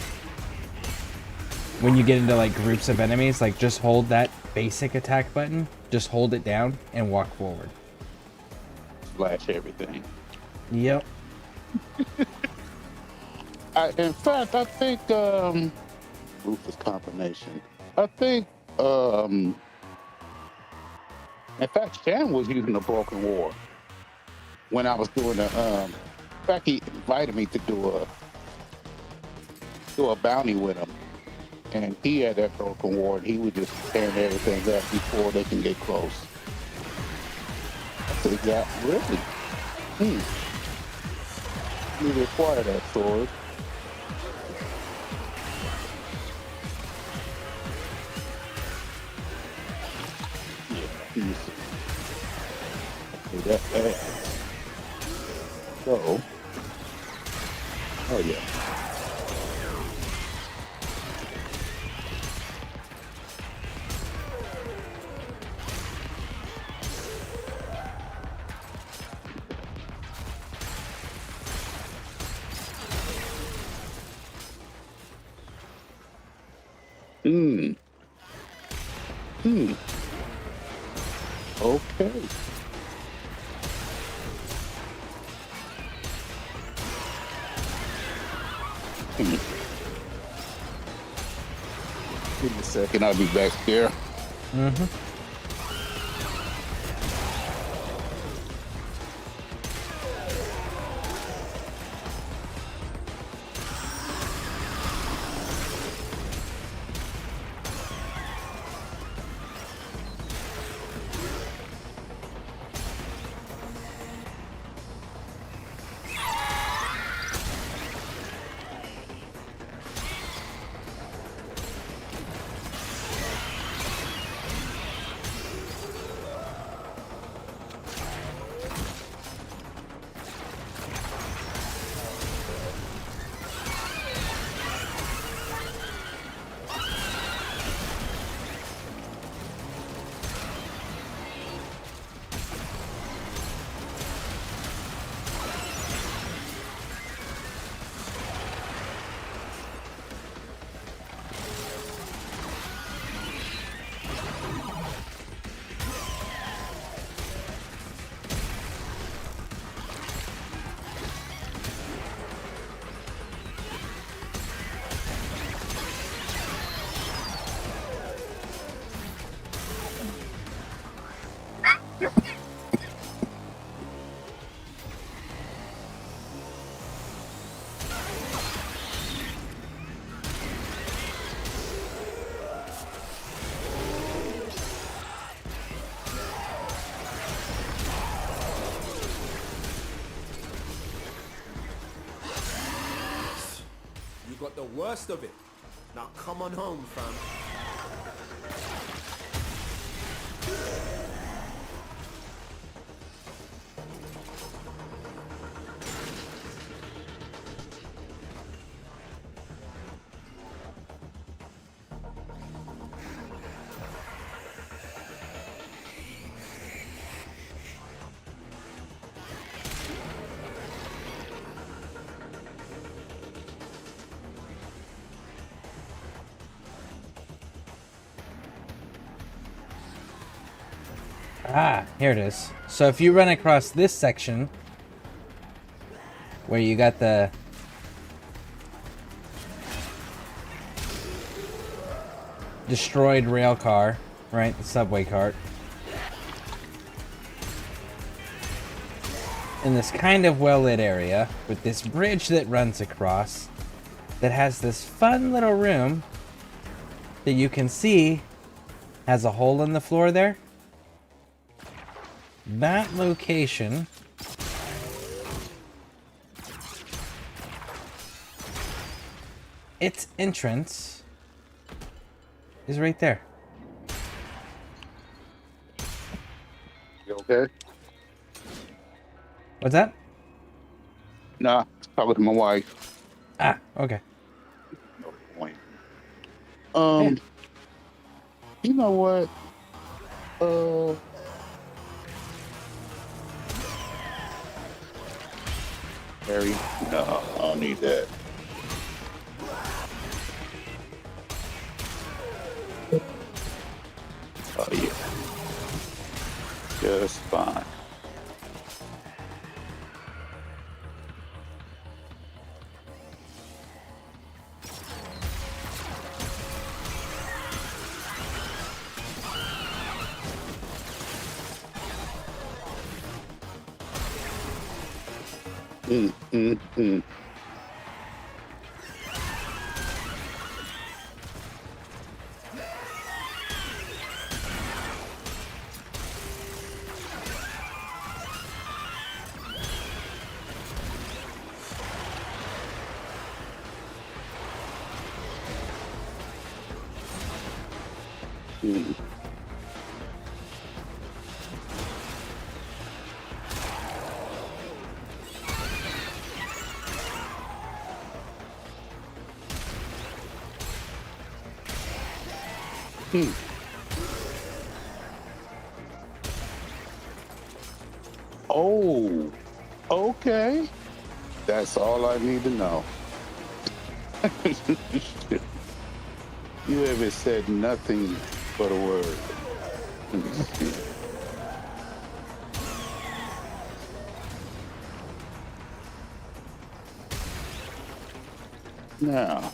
When you get into like groups of enemies, like just hold that basic attack button, just hold it down and walk forward. Splash everything. Yep. In fact, I think Rufus combination. I think in fact Shan was using the Broken War when I was doing the in fact he invited me to do a bounty with him. And he had that Broken War and he was just tearing everything up before they can get close. I said, yeah, really? You require that sword. That. So, oh yeah. Okay. Give me a second, I'll be back there. worst of it. Now come on home, fam. Ah, here it is. So if you run across this section where you got the destroyed rail car, right, the subway cart, in this kind of well-lit area with this bridge that runs across that has this fun little room that you can see has a hole in the floor there. That location its entrance is right there. You okay? What's that? Nah, talking to my wife. Ah, okay. No point. You know what? Harry, no, I don't need that. Oh yeah, just fine. Mm. Oh, okay. That's all I need to know. You haven't said nothing but a word. Now,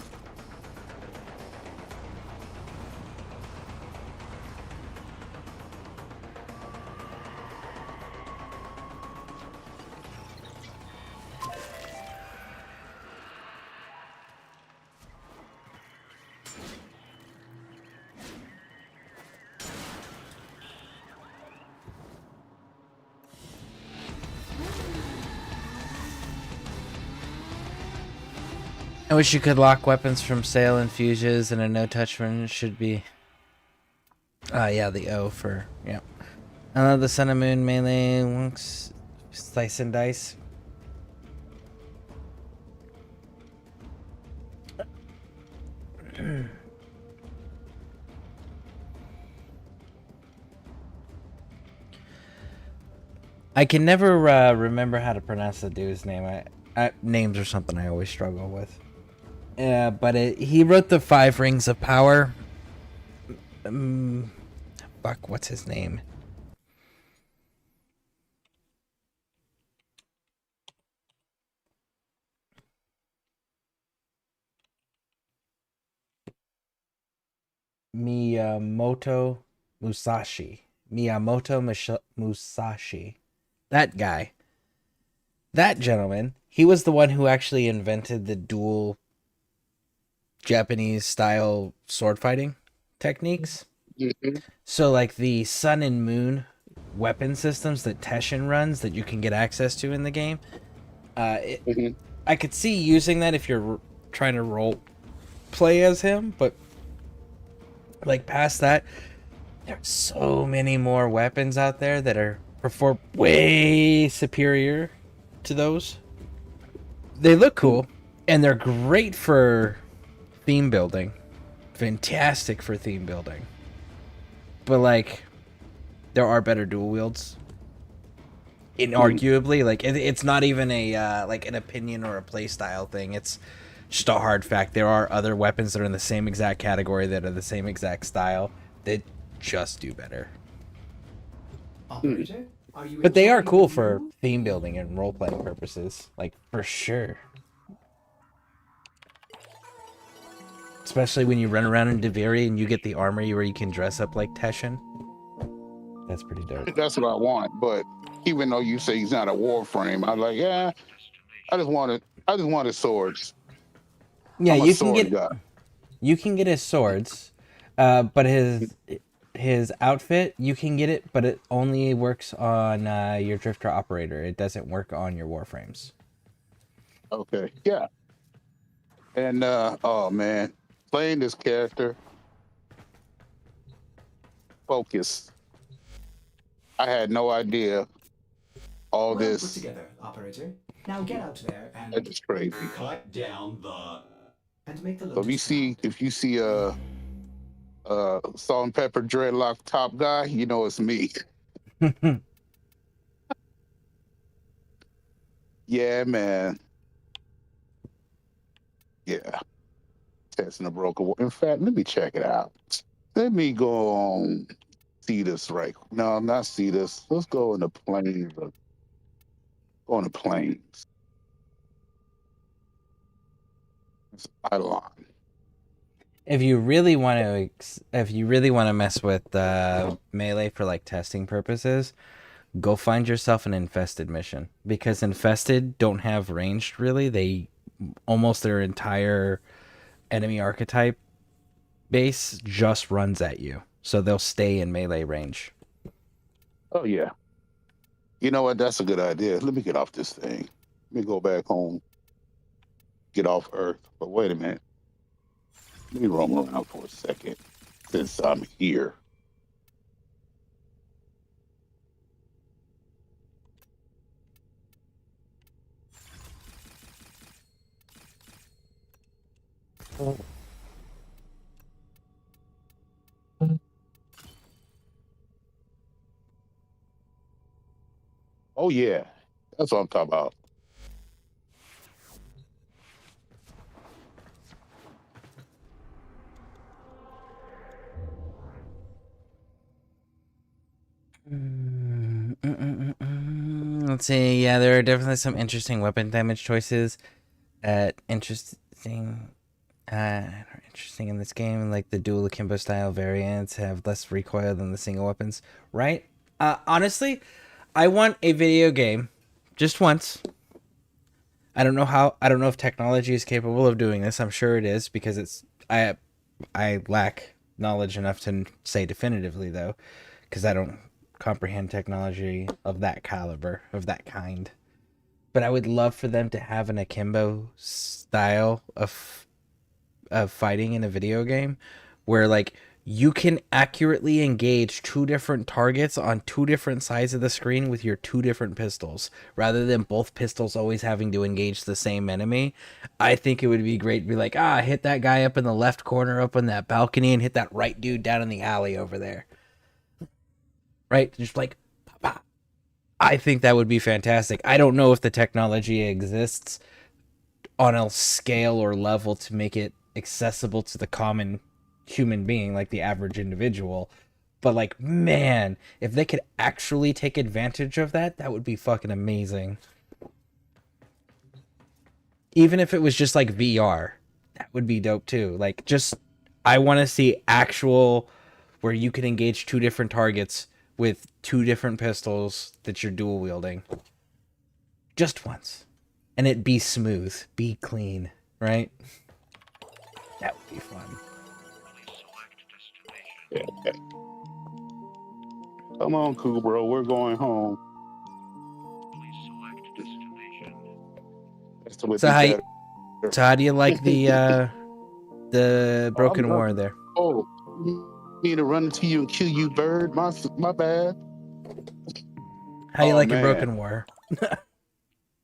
I wish you could lock weapons from sale and fuses, and a no-touch one should be... yeah, the O for... yeah. I love the Sun and Moon melee wonks, slice and dice. I can never remember how to pronounce the dude's name. Names are something I always struggle with. But he wrote the 5 Rings of Power. Fuck, what's his name? Miyamoto Musashi. Musashi. That guy. That gentleman. He was the one who actually invented the dual Japanese style sword fighting techniques. Mm-hmm. So like the Sun and Moon weapon systems that Teshin runs that you can get access to in the game. I could see using that if you're trying to roll play as him, but like past that, there's so many more weapons out there that are perform way superior to those. They look cool, and they're great for theme building. Fantastic for theme building. But like, there are better dual wields. Inarguably, like it's not even a like an opinion or a play style thing. It's just a hard fact. There are other weapons that are in the same exact category that are the same exact style that just do better. Operator, are you But they are enjoying cool the for view? theme building and role playing purposes, like for sure. Especially when you run around in Deviri and you get the armor where you can dress up like Teshin. That's pretty dope. That's what I want. But even though you say he's not a Warframe, I'm like, yeah, I just wanted swords. Yeah, I'm a you can sword get guy. his swords, but his outfit you can get it, but it only works on your Drifter operator. It doesn't work on your Warframes. Okay, yeah. And oh man, playing this character, focus. I had no idea all Well put this. together, operator. Now get out there and That's crazy. cut down the and make the So lotus if you see a salt and pepper dreadlock top guy, you know it's me. Yeah, man. Yeah. Testing a broker. In fact, let me check it out. Let me go on see this right. No, not see this. Let's go in the plains. Go on the plains. It's Eidolon. If you really want to mess with melee for like testing purposes, go find yourself an infested mission, because infested don't have ranged really. They almost their entire enemy archetype base just runs at you, so they'll stay in melee range. Oh yeah. You know what? That's a good idea. Let me get off this thing. Let me go back home. Get off Earth. But wait a minute. Let me roam around for a second since I'm here. Oh yeah. That's what I'm talking about. Let's see. Yeah, there are definitely some interesting weapon damage choices. Interesting in this game. Like the dual akimbo style variants have less recoil than the single weapons, right? Honestly, I want a video game just once. I don't know if technology is capable of doing this. I'm sure it is, because I lack knowledge enough to say definitively though, because I don't comprehend technology of that caliber, of that kind. But I would love for them to have an akimbo style of fighting in a video game where like you can accurately engage two different targets on two different sides of the screen with your two different pistols, rather than both pistols always having to engage the same enemy. I think it would be great to be like, hit that guy up in the left corner up on that balcony and hit that right dude down in the alley over there. Right? Just like, I think that would be fantastic. I don't know if the technology exists on a scale or level to make it accessible to the common human being, like the average individual. But like, man, if they could actually take advantage of that, that would be fucking amazing. Even if it was just like VR, that would be dope too. Like, just, I want to see actual where you can engage two different targets with two different pistols that you're dual wielding. Just once. And it be smooth, be clean, right? That would be fun. Yeah. Come on, cool bro, we're going home. So how do you like the The Broken War there. Oh, me to run into you and kill you, bird. My bad. How you like your man. Broken War?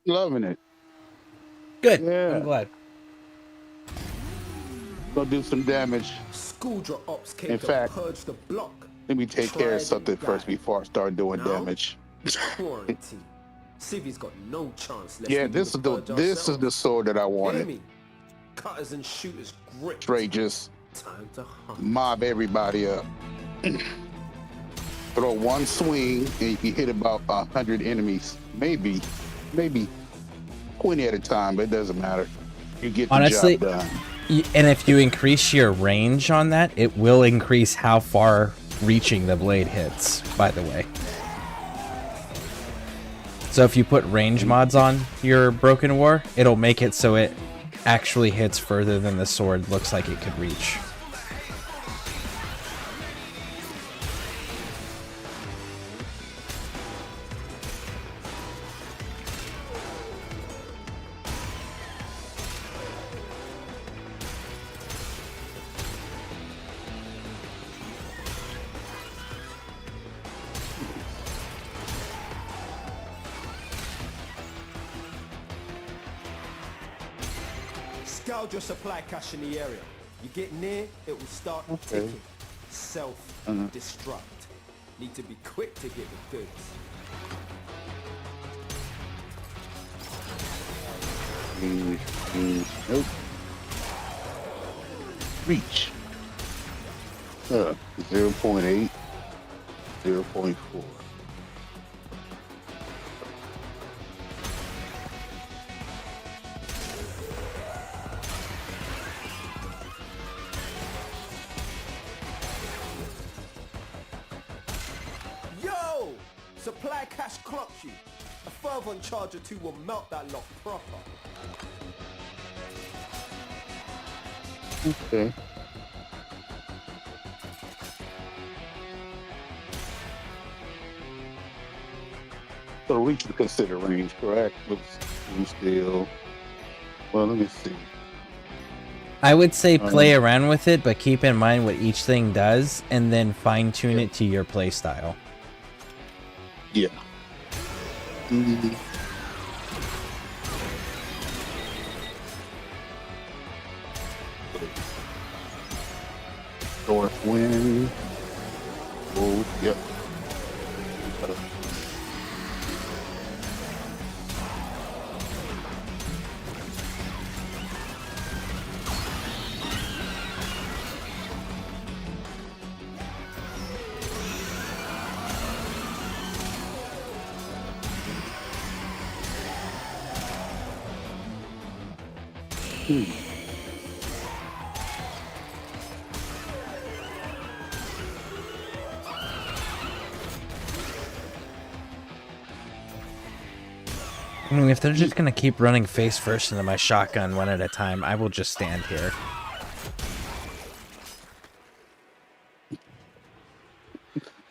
Loving it. Good. Yeah. I'm glad. Gonna do some damage. School drop ops came In to fact, purge the block. let me take care of something first before I start doing damage. Quarantine. Civi's got no chance. Yeah, this is the sword that I wanted. Cutters and shooters grip. Straight just Time to hunt. mob everybody up. Throw one swing and you hit about 100 enemies. Maybe 20 at a time, but it doesn't matter. You get the job done. And if you increase your range on that, it will increase how far reaching the blade hits, by the way. So if you put range mods on your Broken War, it'll make it so it actually hits further than the sword looks like it could reach. Scourge your supply cache in the area. You get near, it will start ticking. Self-destruct. Need to be quick to get the goods. Nope. Reach. 0.8, 0.4. Yo! Supply cache clocks you. A fervent charge or two will melt that lock proper. Okay. So we can consider range, correct? Looks still. Well, let me see. I would say play around with it, but keep in mind what each thing does, and then fine tune it to your play style. Yeah. North wind. Oh, yep. I mean, if they're just gonna keep running face first into my shotgun one at a time, I will just stand here.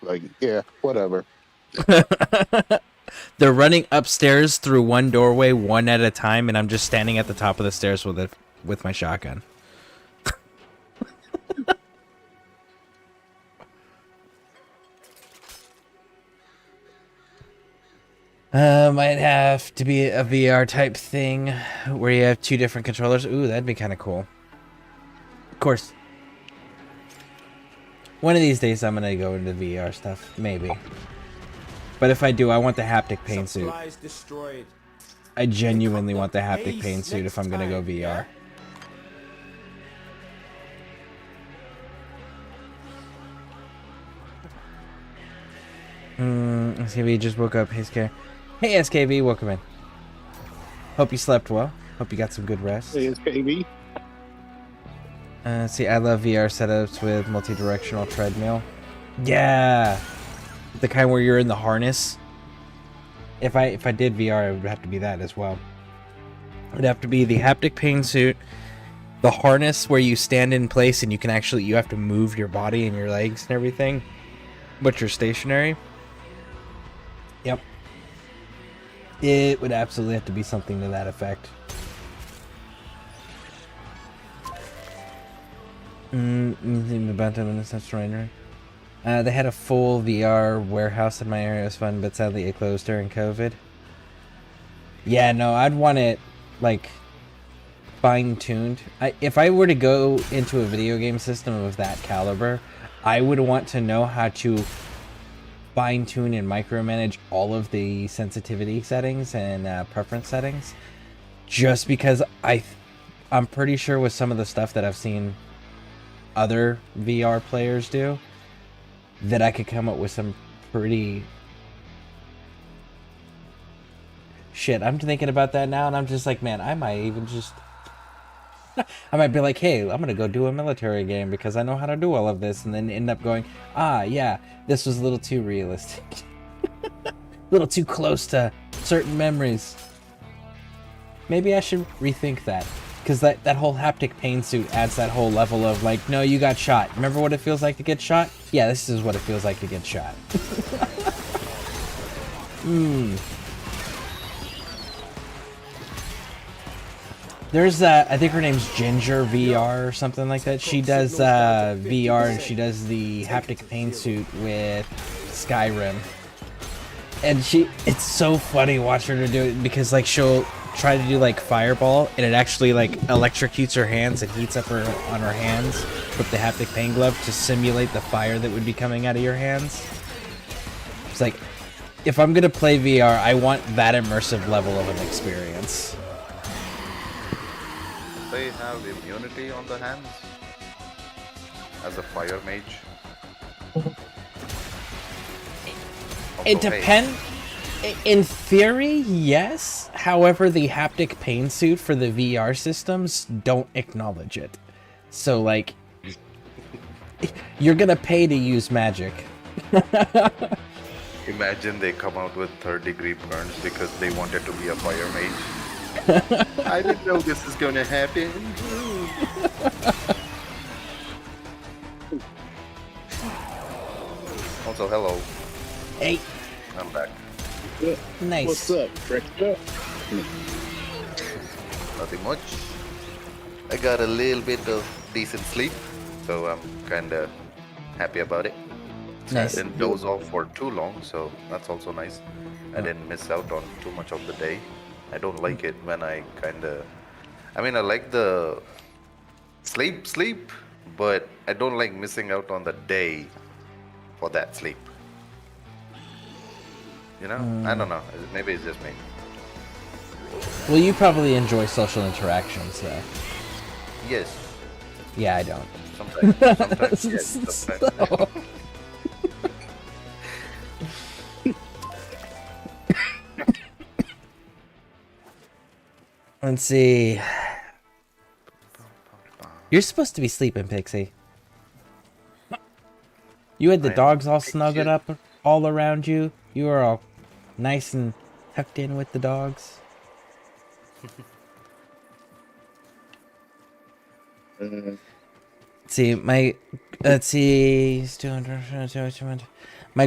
Like, yeah, whatever. They're running upstairs through one doorway one at a time, and I'm just standing at the top of the stairs with my shotgun. Might have to be a VR type thing where you have two different controllers. Ooh, that'd be kind of cool. Of course. One of these days I'm going to go into VR stuff. Maybe. But if I do, I want the haptic pain suit. I genuinely want the haptic pain suit if I'm going to go VR. SKV just woke up. Hey, Scare. Hey, SKV, welcome in. Hope you slept well. Hope you got some good rest. Hey, SKV. See, I love VR setups with multi-directional treadmill. Yeah! The kind where you're in the harness. If I did VR, it would have to be that as well. It would have to be the haptic pain suit, the harness where you stand in place and you have to move your body and your legs and everything, but you're stationary. Yep. It would absolutely have to be something to that effect. Anything about them in the sense right? They had a full VR warehouse in my area. It was fun, but sadly it closed during COVID. Yeah, no, I'd want it like fine-tuned. If I were to go into a video game system of that caliber, I would want to know how to fine-tune and micromanage all of the sensitivity settings and preference settings, just because I'm pretty sure with some of the stuff that I've seen other VR players do, that I could come up with some pretty shit. I'm thinking about that now, and I'm just like, man, I might even just I might be like, hey, I'm gonna go do a military game because I know how to do all of this, and then end up going, yeah, this was a little too realistic. A little too close to certain memories. Maybe I should rethink that, because that whole haptic pain suit adds that whole level of like, no, you got shot. Remember what it feels like to get shot? Yeah, this is what it feels like to get shot. There's I think her name's Ginger VR or something like that. She does VR, and she does the haptic pain suit with Skyrim. And it's so funny watching her do it, because like she'll try to do like fireball, and it actually like electrocutes her hands and heats up her on her hands with the haptic pain glove to simulate the fire that would be coming out of your hands. It's like, if I'm gonna play VR, I want that immersive level of an experience. They have immunity on the hands as a fire mage. It depends. In theory, yes. However, the haptic pain suit for the VR systems don't acknowledge it. So, like, you're gonna pay to use magic. Imagine they come out with third-degree burns because they wanted to be a fire mage. I didn't know this is gonna happen. Also, hello. Hey. I'm back. Nice. What's up, Richter? Nothing much. I got a little bit of decent sleep, so I'm kinda happy about it. Nice. I didn't doze off for too long, so that's also nice. I didn't miss out on too much of the day. I don't like it when I I like the sleep, but I don't like missing out on the day for that sleep. You know? I don't know. Maybe it's just me. Well, you probably enjoy social interactions, though. Yes. Yeah, I don't. Sometimes yes, sometimes no. Let's see. You're supposed to be sleeping, Pixie. You had the dogs all snuggled up all around you. You were all nice and tucked in with the dogs. Let's see. My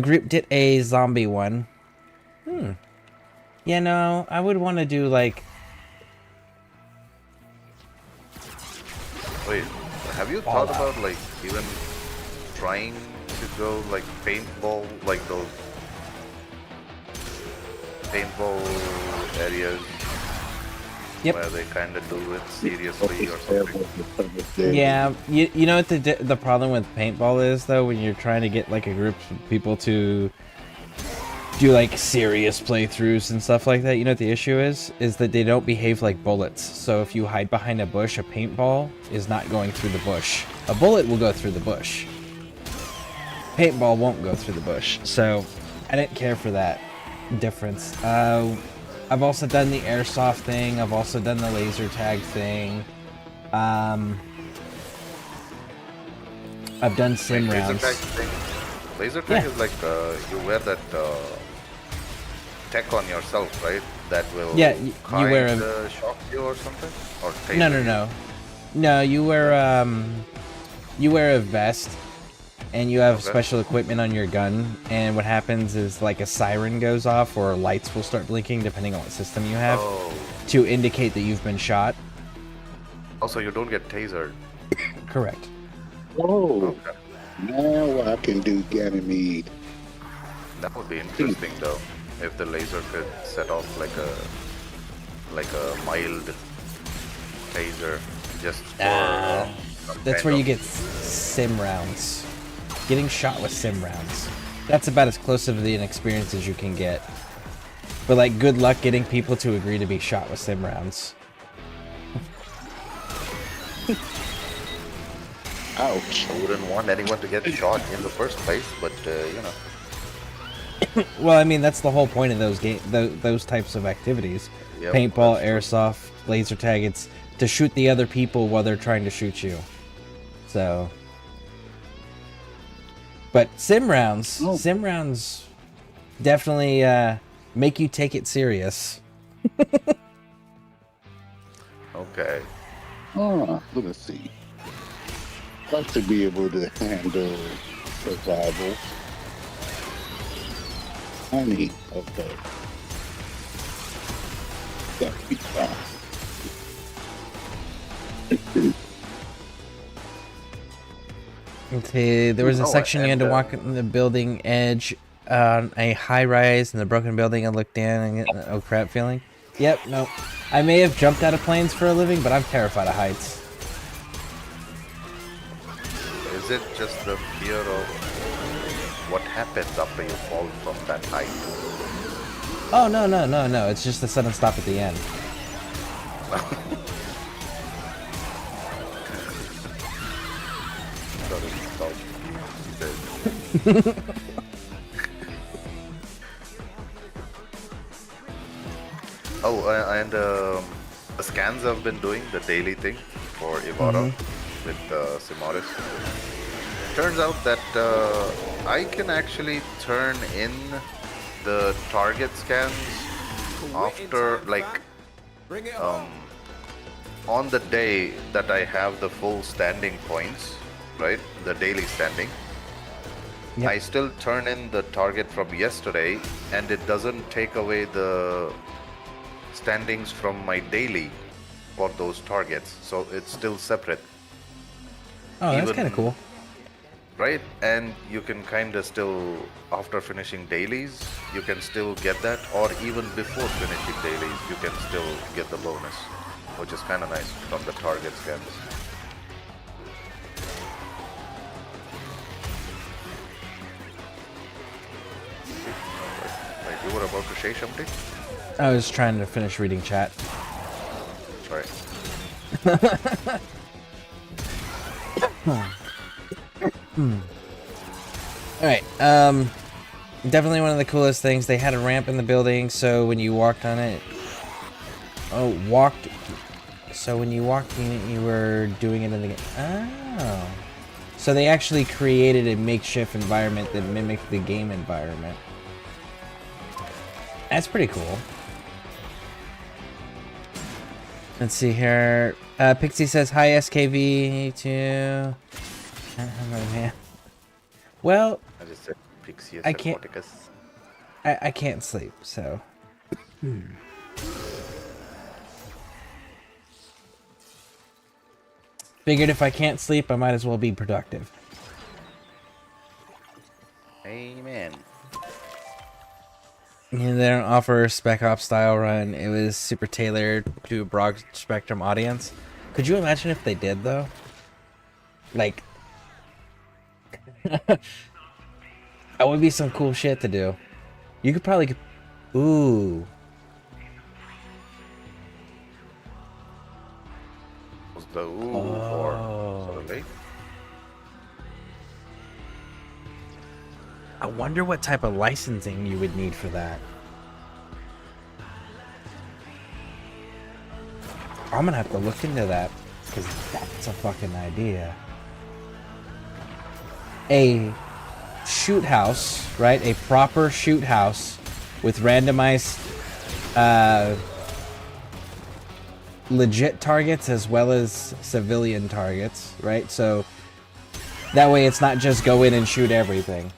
group did a zombie one. Yeah, no, I would want to do like. Wait, have you thought about like even trying to go like paintball, like those paintball areas where they kind of do it seriously or something? Yeah, you know what the problem with paintball is though, when you're trying to get like a group of people to do like serious playthroughs and stuff like that, you know what the issue is that they don't behave like bullets. So if you hide behind a bush, a paintball is not going through the bush. A bullet will go through the bush. Paintball won't go through the bush. So I didn't care for that difference. I've also done the airsoft thing. I've also done the laser tag thing. I've done sim rounds. Laser tag is like you wear that tech on yourself, right? That will you wear shock you or something? Or No, you wear a vest and you have special equipment on your gun, and what happens is like a siren goes off or lights will start blinking depending on what system you have to indicate that you've been shot. Also, you don't get tasered. Correct. Oh, now I can do Ganymede. That would be interesting though, if the laser could set off like a mild taser just for some That's kind where you of- get sim rounds. Getting shot with sim rounds. That's about as close to the experience as you can get. But like, good luck getting people to agree to be shot with sim rounds. Ouch. I wouldn't want anyone to get shot in the first place, but you know. Well, I mean, that's the whole point of those types of activities. Yep, Paintball, airsoft, laser tag. It's to shoot the other people while they're trying to shoot you. So, but sim rounds definitely make you take it serious. Okay. Oh, let's see. Like to be able to handle survival. Honey, okay. That'd be fine. Okay, there was a section you had to walk in the building edge on a high rise in the broken building and look down and get oh crap feeling. Yep, no. I may have jumped out of planes for a living, but I'm terrified of heights. Is it just the fear of what happens after you fall from that height? Oh, no. It's just the sudden stop at the end. Oh, and the scans I've been doing, the daily thing for Ibarra with Simoris. Turns out that I can actually turn in the target scans after, like, on the day that I have the full standing points, right? The daily standing. Yep. I still turn in the target from yesterday, and it doesn't take away the standings from my daily for those targets, so it's still separate. Oh, that's kind of cool. Right? And you can kind of still, after finishing dailies, you can still get that, or even before finishing dailies, you can still get the bonus, which is kind of nice from the target scans. Wait, you were about to say something? I was trying to finish reading chat. Sorry. Alright, definitely one of the coolest things. They had a ramp in the building, so when you walked on it... So when you walked in it, you were doing it in the game. Oh. So they actually created a makeshift environment that mimicked the game environment. That's pretty cool. Let's see here. Pixie says, hi SKV2. Well, I just said Pixie I can't. Aquaticus. I can't sleep, so. Figured if I can't sleep, I might as well be productive. Amen. And they don't offer a Spec Ops style run. It was super tailored to a broad spectrum audience. Could you imagine if they did, though? Like, that would be some cool shit to do. You could probably... Ooh. Was the ooh for so late? I wonder what type of licensing you would need for that. I'm gonna have to look into that, because that's a fucking idea. A shoot house, right? A proper shoot house with randomized legit targets as well as civilian targets, right? So that way it's not just go in and shoot everything.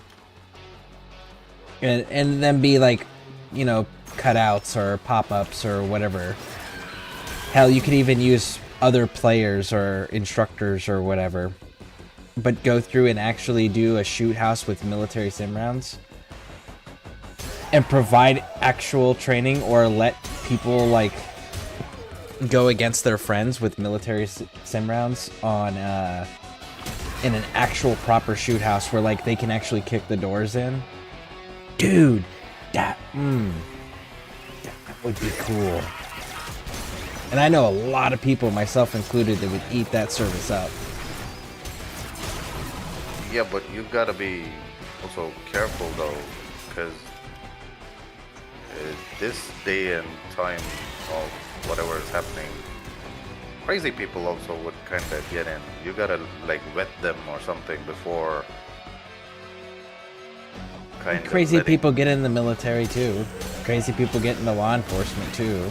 And then be like, you know, cutouts or pop-ups or whatever. Hell, you could even use other players or instructors or whatever. but go through and actually do a shoot house with military sim rounds and provide actual training, or let people like go against their friends with military sim rounds on in an actual proper shoot house where like they can actually kick the doors in. Dude, that would be cool. And I know a lot of people, myself included, that would eat that service up. Yeah, but you gotta be also careful though, because this day and time of whatever is happening, crazy people also would kind of get in. You gotta like vet them or something before. Crazy people get in the military too. Crazy people get into law enforcement too.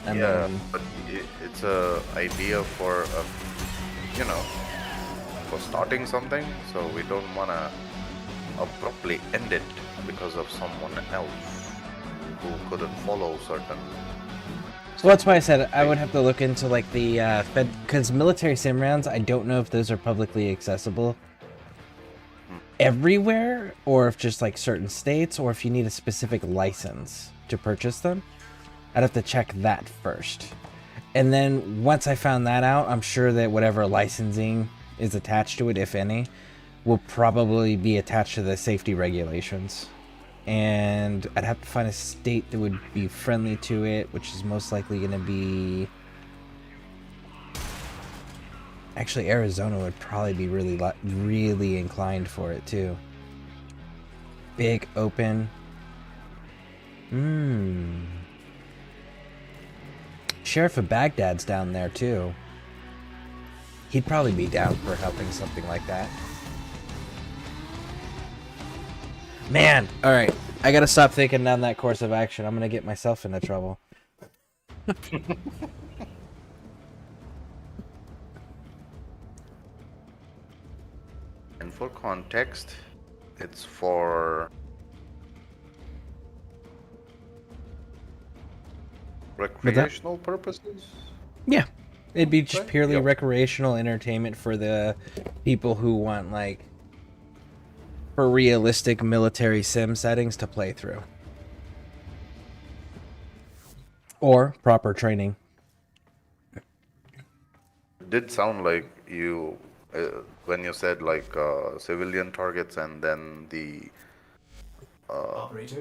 And yeah, then, but it's a idea for you know, for starting something. So we don't wanna abruptly end it because of someone else who couldn't follow certain. well, that's why I said I would have to look into like the Fed, because military sim rounds, I don't know if those are publicly accessible everywhere, or if just like certain states, or if you need a specific license to purchase them. I'd have to check that first. And then once I found that out, I'm sure that whatever licensing is attached to it, if any, will probably be attached to the safety regulations. And I'd have to find a state that would be friendly to it, which is most likely going to be... Actually, Arizona would probably be really inclined for it, too. Big, open. Sheriff of Baghdad's down there, too. He'd probably be down for helping something like that. Man, alright. I gotta stop thinking down that course of action. I'm gonna get myself into trouble. And for context, it's for recreational purposes? Yeah. It'd be just purely recreational entertainment for the people who want, like, for realistic military sim settings to play through. Or proper training. It did sound like you, when you said like civilian targets and then the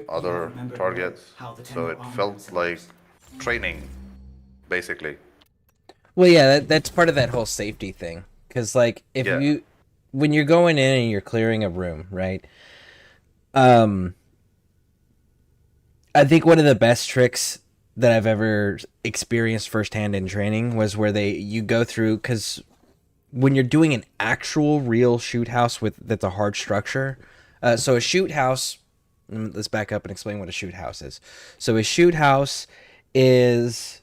other targets, so it felt like training, basically. Well, yeah, that's part of that whole safety thing. Because, like, if you... When you're going in and you're clearing a room, right? I think one of the best tricks that I've ever experienced firsthand in training was where you go through, because when you're doing an actual real shoot house that's a hard structure, so a shoot house, let's back up and explain what a shoot house is. So a shoot house it's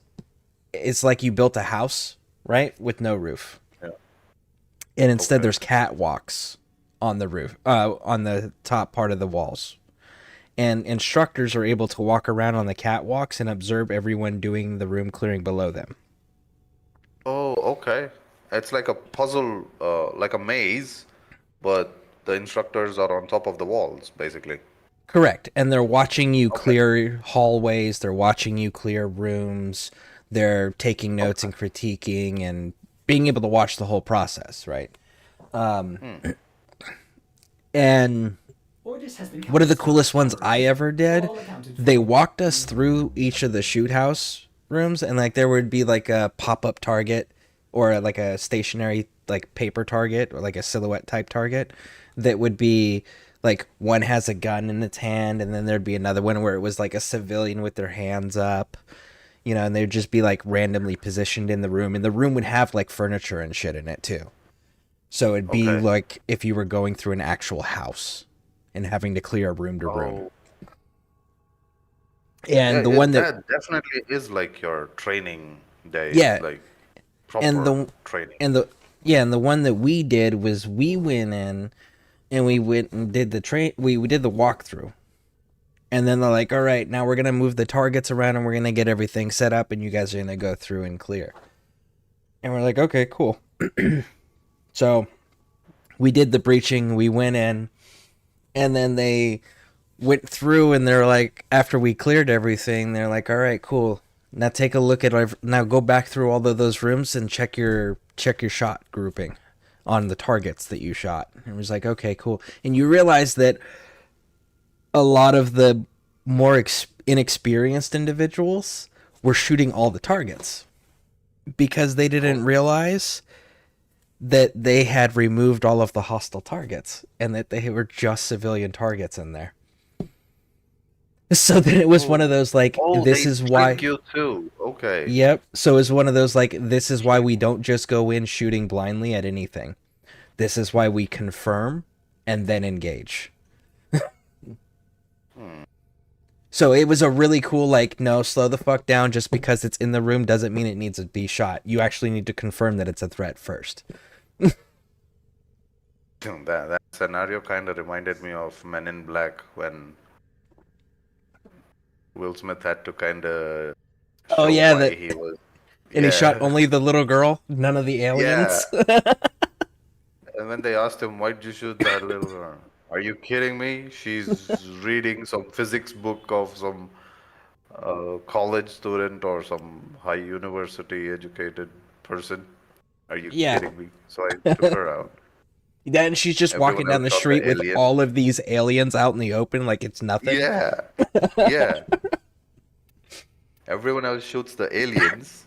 like you built a house, right, with no roof. And instead there's catwalks on the roof, on the top part of the walls. And instructors are able to walk around on the catwalks and observe everyone doing the room clearing below them. Oh, okay. It's like a puzzle, like a maze, but the instructors are on top of the walls, basically. Correct. And they're watching you clear hallways, they're watching you clear rooms, they're taking notes and critiquing and being able to watch the whole process, right? And one of the coolest ones I ever did, they walked us through each of the shoot house rooms, and like there would be like a pop-up target or like a stationary like paper target or like a silhouette type target that would be like one has a gun in its hand, and then there'd be another one where it was like a civilian with their hands up. You know, and they'd just be like randomly positioned in the room, and the room would have like furniture and shit in it too. So it'd be like if you were going through an actual house and having to clear room to room. And the one that definitely is like your training day. Yeah, like proper training. And the one that we did was we went in and we went and did the we did the walkthrough. And then they're like, all right, now we're going to move the targets around and we're going to get everything set up and you guys are going to go through and clear. And we're like, okay, cool. So we did the breaching, we went in, and then they went through and they're like, after we cleared everything, they're like, all right, cool. Now take a look at now go back through all of those rooms and check your shot grouping on the targets that you shot. And it was like, okay, cool. And you realize that a lot of the more inexperienced individuals were shooting all the targets because they didn't realize that they had removed all of the hostile targets and that they were just civilian targets in there. So then it was one of those like, this is why you too. Okay. Yep. So it's one of those like, this is why we don't just go in shooting blindly at anything. This is why we confirm and then engage. So it was a really cool, like, no, slow the fuck down. Just because it's in the room doesn't mean it needs to be shot. You actually need to confirm that it's a threat first. That scenario kind of reminded me of Men in Black when Will Smith had to kind of Oh yeah, that he was, and he shot only the little girl, none of the aliens. And when they asked him, "Why'd you shoot that little girl?" Are you kidding me? She's reading some physics book of some college student or some high university educated person. Are you kidding me? So I took her out. Then she's just walking down the street with all of these aliens out in the open like it's nothing. Yeah. Yeah. Everyone else shoots the aliens.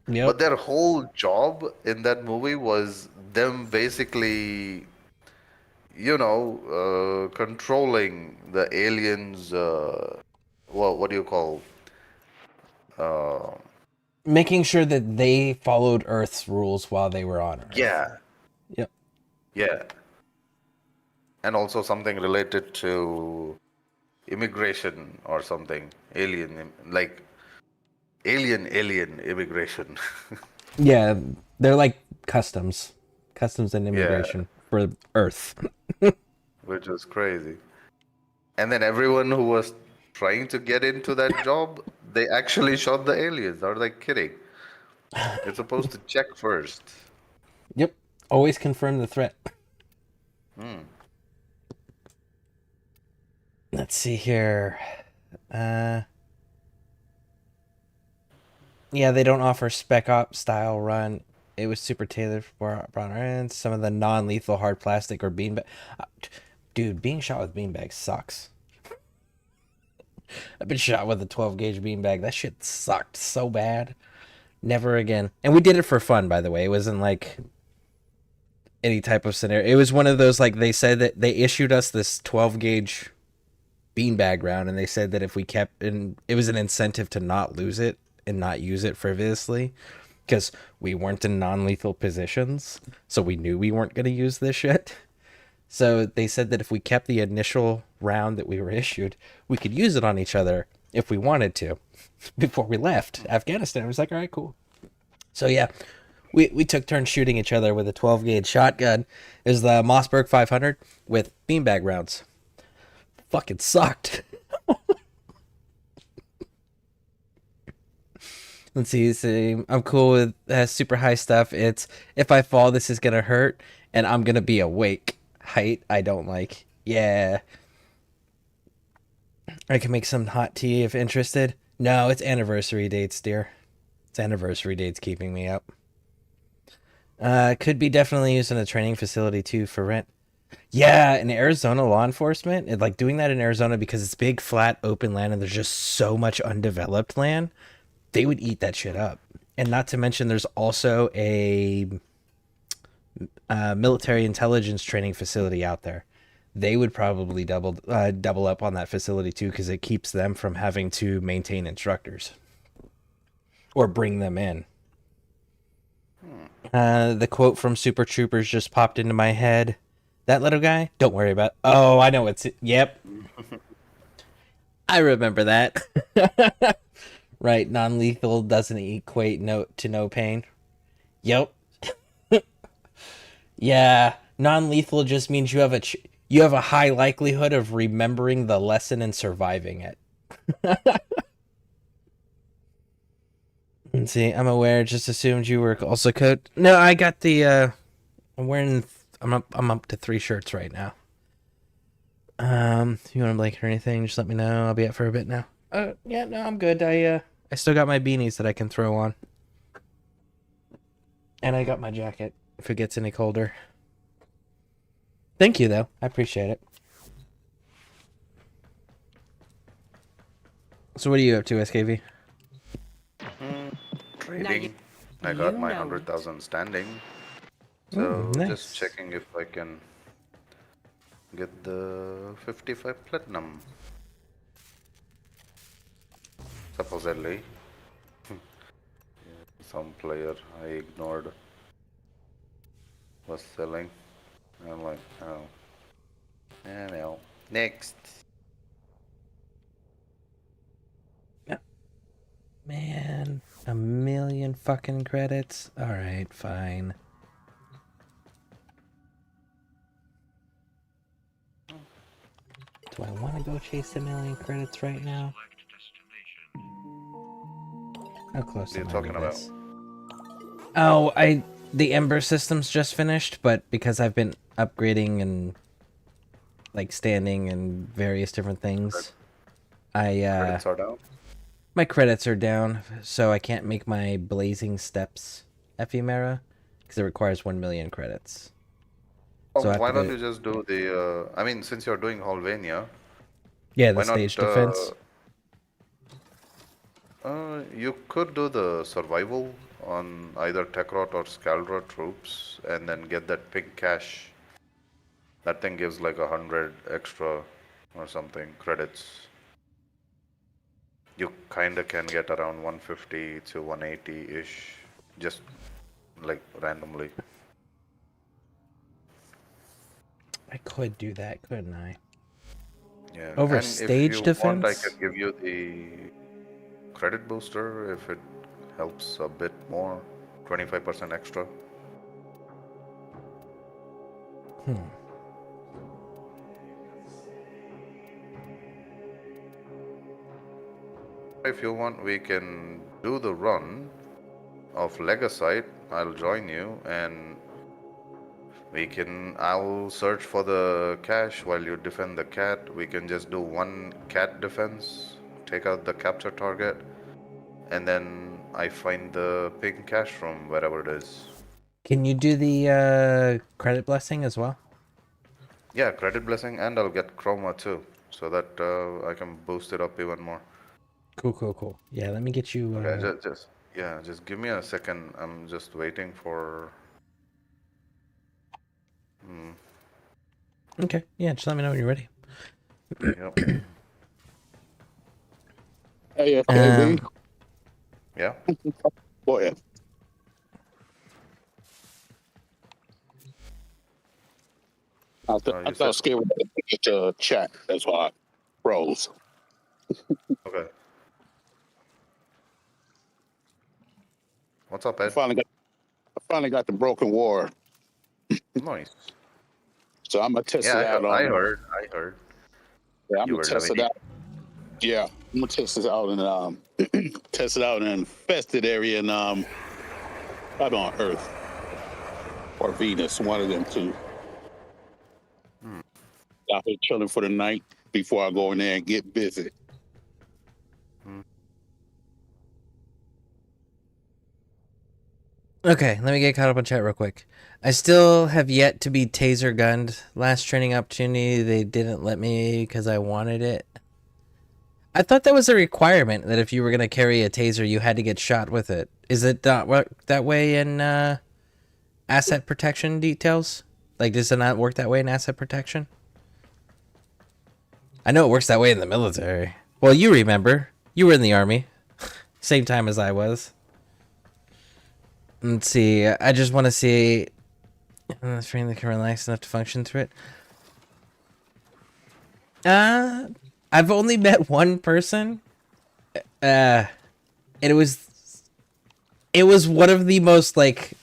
Yep. But their whole job in that movie was them basically, controlling the aliens, what do you call? Making sure that they followed Earth's rules while they were on Earth. Yeah. Yep. Yeah. And also something related to immigration or something. Alien immigration. Yeah, they're like customs and immigration for Earth. Which was crazy. And then everyone who was trying to get into that job, they actually shot the aliens. Are they kidding? You're supposed to check first. Yep. Always confirm the threat. Let's see here. Yeah, they don't offer Spec Op style run. It was super tailored for brown ends. Some of the non-lethal hard plastic or beanbag. Dude, being shot with beanbags sucks. I've been shot with a 12 gauge beanbag. That shit sucked so bad. Never again. And we did it for fun, by the way. It wasn't like any type of scenario. It was one of those, like, they said that they issued us this 12 gauge beanbag round, and they said that if we kept, and it was an incentive to not lose it and not use it frivolously, because we weren't in non-lethal positions, so we knew we weren't going to use this shit. So they said that if we kept the initial round that we were issued, we could use it on each other if we wanted to before we left Afghanistan. I was like, all right, cool. So yeah, we took turns shooting each other with a 12 gauge shotgun. It was the Mossberg 500 with beanbag rounds. Fucking sucked. Let's see. I'm cool with super high stuff. It's if I fall, this is gonna hurt, and I'm gonna be awake. Height, I don't like. Yeah. I can make some hot tea if interested. No, it's anniversary dates, dear. It's anniversary dates keeping me up. Could be definitely used in a training facility too for rent. Yeah, in Arizona law enforcement, like doing that in Arizona because it's big, flat, open land, and there's just so much undeveloped land. They would eat that shit up. And not to mention there's also a military intelligence training facility out there. They would probably double up on that facility too, because it keeps them from having to maintain instructors or bring them in. The quote from Super Troopers just popped into my head. That little guy? Don't worry about it. Oh, I know it's... Yep. I remember that. Right, non-lethal doesn't equate to no pain. Yep. Yeah, non-lethal just means you have a high likelihood of remembering the lesson and surviving it. Let's see, I'm aware, just assumed you were also code. No, I got the I'm wearing I'm up to 3 shirts right now. If you want to blanket or anything, just let me know. I'll be up for a bit now. Yeah, no, I'm good. I still got my beanies that I can throw on. And I got my jacket if it gets any colder. Thank you, though. I appreciate it. So what are you up to, SKV? Trading. I got my 100,000 standing. So nice. just checking if I can get the 55 platinum. Supposedly. Some player I ignored was selling. I'm like, oh. Anyhow, next. Man, 1,000,000 fucking credits. Alright, fine. Do I want to go chase 1,000,000 credits right now? How close What are you am I talking to about? this? Oh, the Ember system's just finished, but because I've been upgrading and like standing and various different things, Credits are down? my credits are down, so I can't make my Blazing Steps ephemera because it requires 1,000,000 credits. Oh, So I have why to don't go. you just do the, I mean, since you're doing Holvania, Yeah, the why not, stage defense. You could do the survival on either Tekrot or Skaldra troops and then get that pink cash. That thing gives like 100 extra or something credits. You kinda can get around 150 to 180-ish, just like randomly. I could do that, couldn't I? Yeah, Over and if stage you defense? want, I can give you the credit booster if it helps a bit more, 25% extra. If you want, we can do the run of Legasite. I'll join you and I'll search for the cache while you defend the cat. We can just do one cat defense, take out the capture target, and then I find the pink cache from wherever it is. Can you do the credit blessing as well? Yeah, credit blessing, and I'll get chroma too, so that I can boost it up even more. Cool. Yeah, let me get you. Okay, just give me a second. I'm just waiting for. Okay, yeah, just let me know when you're ready. Yep. Hey, FKV. Yeah. Go ahead. I thought Scareborne get to chat. That's why I froze. Okay. What's up, Ed? I finally got the Broken War. Nice. So I'm gonna test it out on. I heard. Yeah, I'm You gonna were test it living out. Yeah, I'm gonna test it out in test it out in an infested area in probably on Earth or Venus, one of them two. Out here chilling for the night before I go in there and get busy. Okay, let me get caught up on chat real quick. I still have yet to be taser gunned. Last training opportunity, they didn't let me because I wanted it. I thought that was a requirement that if you were going to carry a taser, you had to get shot with it. Is it not work that way in asset protection details? Like, does it not work that way in asset protection? I know it works that way in the military. Well, you remember. You were in the army. Same time as I was. Let's see. I just want to see. Training that can relax enough to function through it. I've only met one person. And it was one of the most like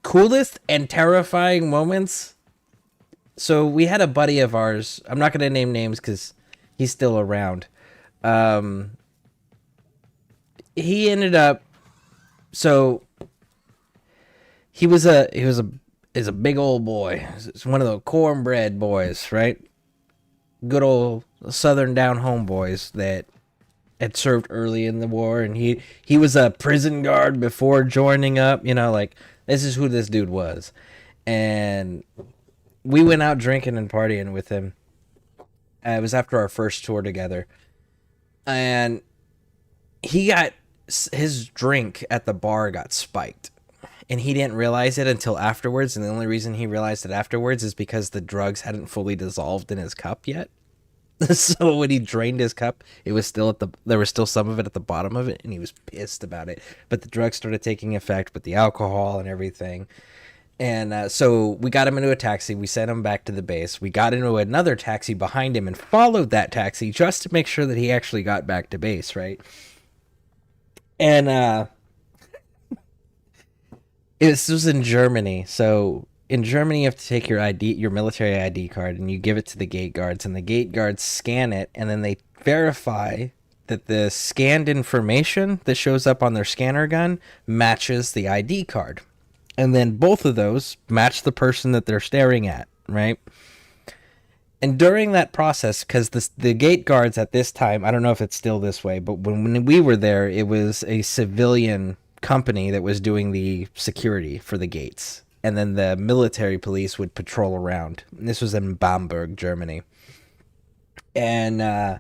coolest and terrifying moments. So we had a buddy of ours. I'm not gonna name names because he's still around. He ended up. So he was a is a big old boy. It's one of the cornbread boys, right? Good old Southern down home boys that had served early in the war, and he was a prison guard before joining up. Like, this is who this dude was. And we went out drinking and partying with him. It was after our first tour together. And he got his drink at the bar got spiked. And he didn't realize it until afterwards. And the only reason he realized it afterwards is because the drugs hadn't fully dissolved in his cup yet. So when he drained his cup, it was still there was still some of it at the bottom of it, and he was pissed about it. But the drugs started taking effect with the alcohol and everything. And so we got him into a taxi. We sent him back to the base. We got into another taxi behind him and followed that taxi just to make sure that he actually got back to base, right? And this was in Germany. So in Germany, you have to take your ID, your military ID card, and you give it to the gate guards, and the gate guards scan it, and then they verify that the scanned information that shows up on their scanner gun matches the ID card. And then both of those match the person that they're staring at, right? And during that process, because the gate guards at this time, I don't know if it's still this way, but when we were there, it was a civilian company that was doing the security for the gates. And then the military police would patrol around. And this was in Bamberg, Germany. And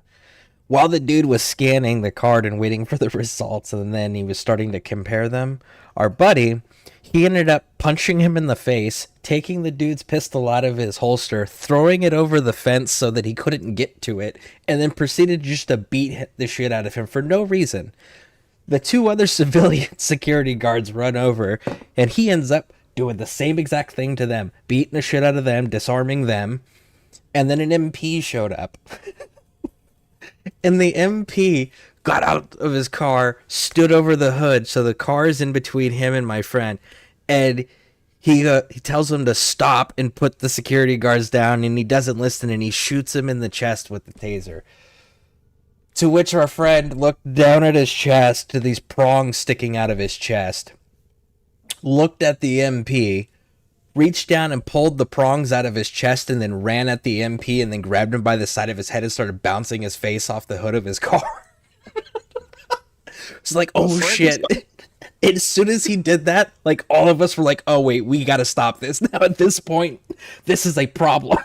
while the dude was scanning the card and waiting for the results, and then he was starting to compare them, our buddy, he ended up punching him in the face, taking the dude's pistol out of his holster, throwing it over the fence so that he couldn't get to it, and then proceeded just to beat the shit out of him for no reason. The two other civilian security guards run over, and he ends up doing the same exact thing to them, beating the shit out of them, disarming them, and then an MP showed up. And the MP got out of his car, stood over the hood, so the car is in between him and my friend, and he tells him to stop and put the security guards down, and he doesn't listen, and he shoots him in the chest with the taser. To which our friend looked down at his chest to these prongs sticking out of his chest, looked at the MP, reached down and pulled the prongs out of his chest, and then ran at the MP and then grabbed him by the side of his head and started bouncing his face off the hood of his car. It's like, oh shit. As soon as he did that, like, all of us were like, oh wait, we gotta stop this. Now at this point, this is a problem.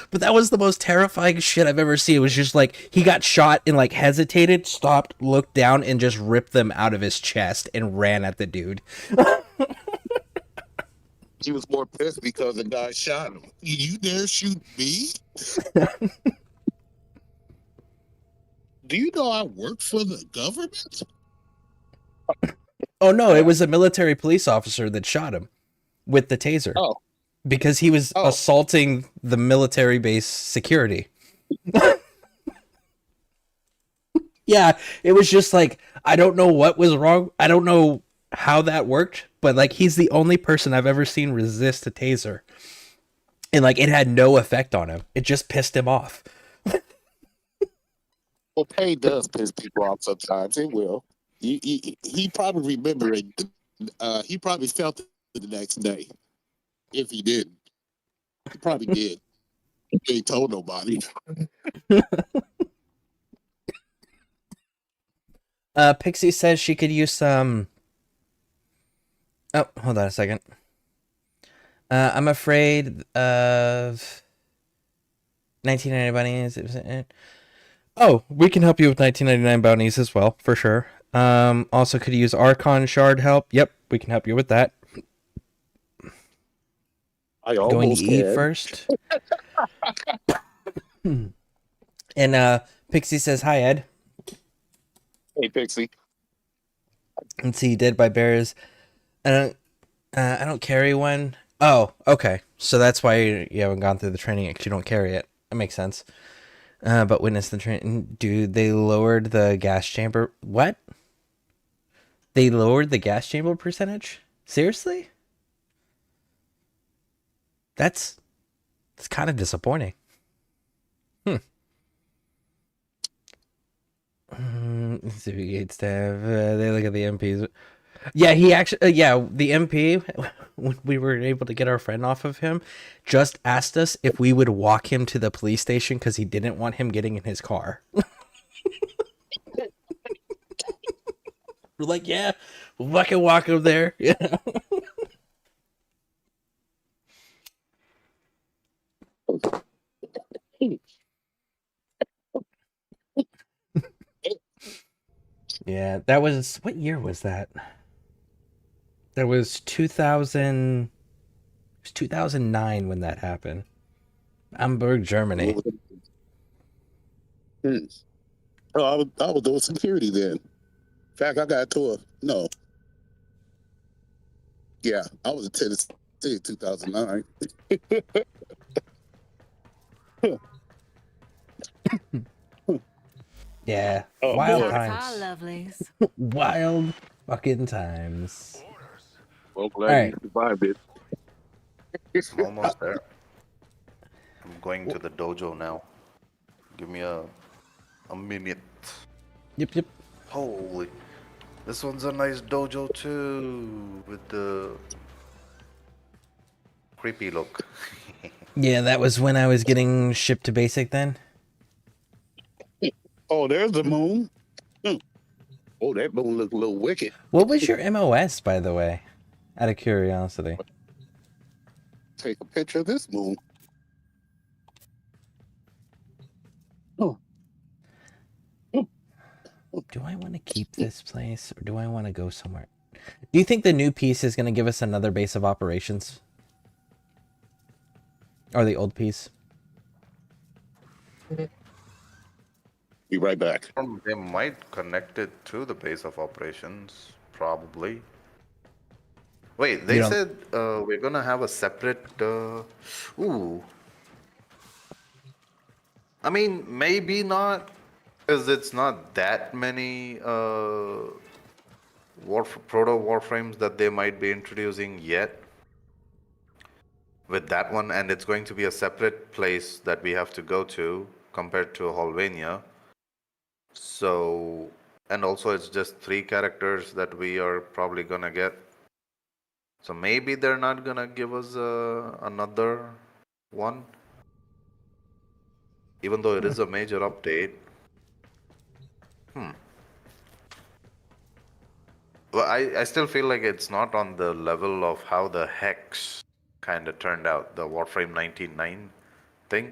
But that was the most terrifying shit I've ever seen. It was just like, he got shot and like hesitated, stopped, looked down, and just ripped them out of his chest and ran at the dude. He was more pissed because the guy shot him. You dare shoot me? Do you know I work for the government? Oh no, it was a military police officer that shot him with the taser. Oh. Because he was assaulting the military base security. Yeah, it was just like, I don't know what was wrong. I don't know how that worked, but like, he's the only person I've ever seen resist a taser. And like, it had no effect on him. It just pissed him off. Well, pain does piss people off sometimes. It will. He probably remembered it. He probably felt it the next day. If he didn't. He probably did. He ain't told nobody. Pixie says she could use some... Oh, hold on a second. I'm afraid of 1999 bounties. Oh, we can help you with 1999 bounties as well, for sure. Also could use Archon Shard help. Yep, we can help you with that. I Going to eat can. first. And Pixie says, hi, Ed. Hey, Pixie. Let's see, Dead by Bears. I don't carry one. Oh, okay. So that's why you haven't gone through the training, because you don't carry it. That makes sense. But witness the train. Dude, they lowered the gas chamber. What? They lowered the gas chamber percentage? Seriously? That's kind of disappointing. Let's see if Gates have. They look at the MPs. Yeah, he actually, yeah, the MP, when we were able to get our friend off of him, just asked us if we would walk him to the police station because he didn't want him getting in his car. We're like, yeah, we'll fucking walk him there. Yeah. Yeah, that was, what year was that? That was 2000, it was 2009 when that happened. Hamburg, Germany. Hmm. Oh, I was doing security then. In fact, I got to a no. Yeah, I was in Tennessee in 2009. Yeah, Oh wild boy. Ta-ta, times. lovelies. Wild fucking times. Well, All glad you right. survived it. I'm almost there. I'm going to the dojo now. Give me a minute. Yep. Holy. This one's a nice dojo too, with the creepy look. Yeah, that was when I was getting shipped to basic then. Oh, there's the moon. Hmm. Oh, that moon looks a little wicked. What was your MOS, by the way? Out of curiosity. Take a picture of this moon. Oh. Do I want to keep this place or do I want to go somewhere? Do you think the new piece is going to give us another base of operations? Or the old piece? Be right back. They might connect it to the base of operations, probably. Wait, they said we're gonna have a separate. Ooh. I mean, maybe not, because it's not that many proto Warframes that they might be introducing yet. With that one, and it's going to be a separate place that we have to go to compared to Holvania. So, and also it's just 3 characters that we are probably gonna get. So maybe they're not gonna give us another one, even though it is a major update. Well, I still feel like it's not on the level of how the Hex kind of turned out, the Warframe 19.9 thing.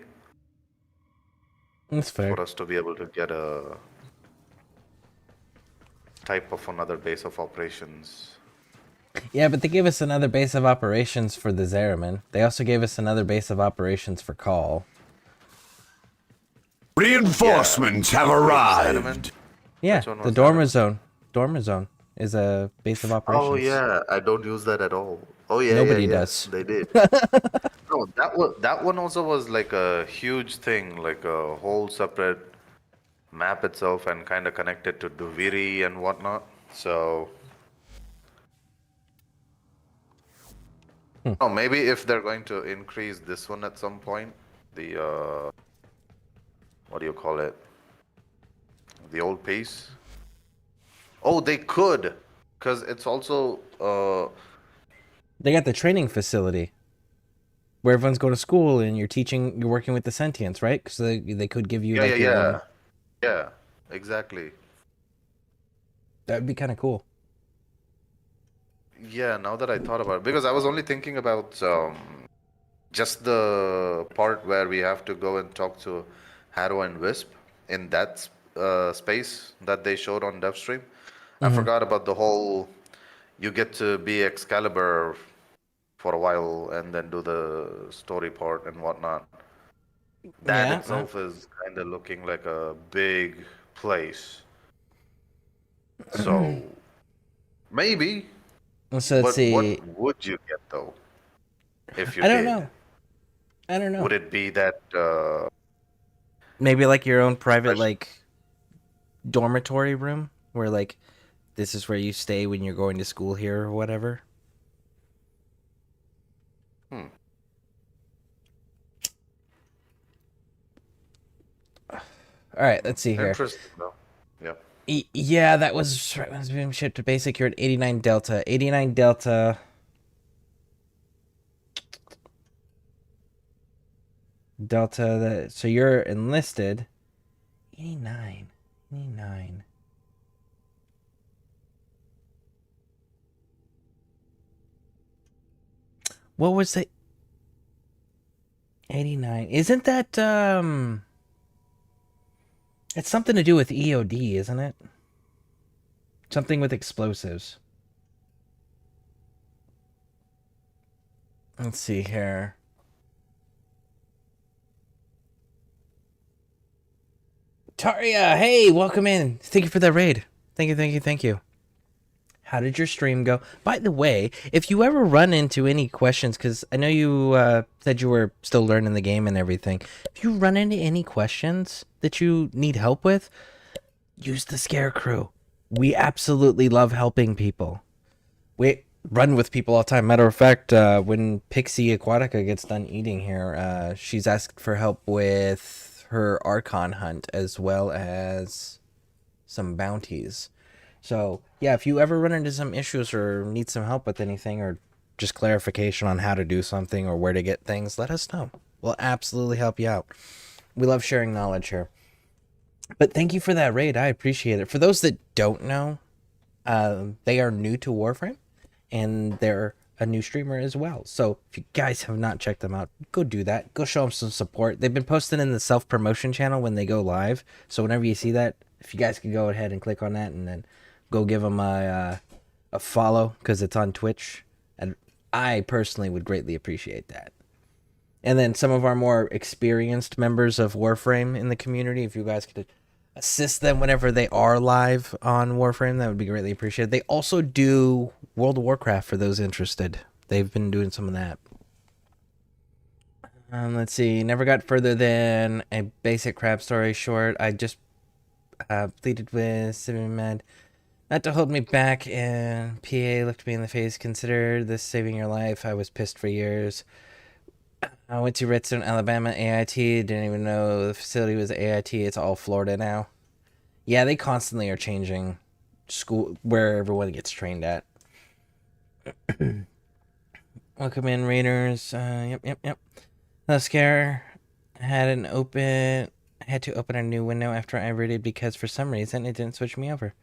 That's fair. For us to be able to get a type of another base of operations. Yeah, but they gave us another base of operations for the Zeraman. They also gave us another base of operations for Call. Reinforcements have arrived. Yeah, the Dormer Zone. Dormer Zone is a base of operations. Oh yeah, I don't use that at all. Oh yeah, Nobody yeah. does. They did. No, that one also was like a huge thing, like a whole separate map itself, and kind of connected to Duviri and whatnot. So, oh, maybe if they're going to increase this one at some point, the what do you call it? The old piece. Oh, they could, because it's also They got the training facility where everyone's going to school and you're working with the sentients, right? Because they could give you your own. Yeah, exactly. That would be kind of cool. Yeah, now that I thought about it, because I was only thinking about just the part where we have to go and talk to Harrow and Wisp in that space that they showed on DevStream. I forgot about the whole, you get to be Excalibur for a while and then do the story part and whatnot. That itself is kind of looking like a big place. So, maybe. So let's see. What would you get though? If you I don't did? know. I don't know. Would it be that maybe like your own private like dormitory room where like this is where you stay when you're going to school here or whatever? All right, let's see here. Interesting though. Yeah. Yeah, that was right when it was being shipped to basic. You're at 89 Delta. 89 Delta. Delta, so you're enlisted. 89. 89. What was it? 89. Isn't that, it's something to do with EOD, isn't it? Something with explosives. Let's see here. Taria, hey, welcome in. Thank you for that raid. Thank you. How did your stream go? By the way, if you ever run into any questions, because I know you said you were still learning the game and everything. If you run into any questions that you need help with, use the ScareCrew. We absolutely love helping people. We run with people all the time. Matter of fact, when Pixie Aquatica gets done eating here, she's asked for help with her Archon hunt as well as some bounties. So, yeah, if you ever run into some issues or need some help with anything or just clarification on how to do something or where to get things, let us know. We'll absolutely help you out. We love sharing knowledge here. But thank you for that raid. I appreciate it. For those that don't know, they are new to Warframe, and they're a new streamer as well. So if you guys have not checked them out, go do that. Go show them some support. They've been posting in the self-promotion channel when they go live. So whenever you see that, if you guys could go ahead and click on that and then go give them a follow because it's on Twitch. And I personally would greatly appreciate that. And then some of our more experienced members of Warframe in the community, if you guys could assist them whenever they are live on Warframe, that would be greatly appreciated. They also do World of Warcraft for those interested. They've been doing some of that. Let's see. Never got further than a basic crab story short. I just pleaded with Civic Med not to hold me back, and PA looked me in the face. Consider this saving your life. I was pissed for years. I went to Redstone, Alabama, AIT. Didn't even know the facility was AIT. It's all Florida now. Yeah, they constantly are changing school where everyone gets trained at. Welcome in, Raiders. Yep. The scare had to open a new window after I raided because for some reason it didn't switch me over.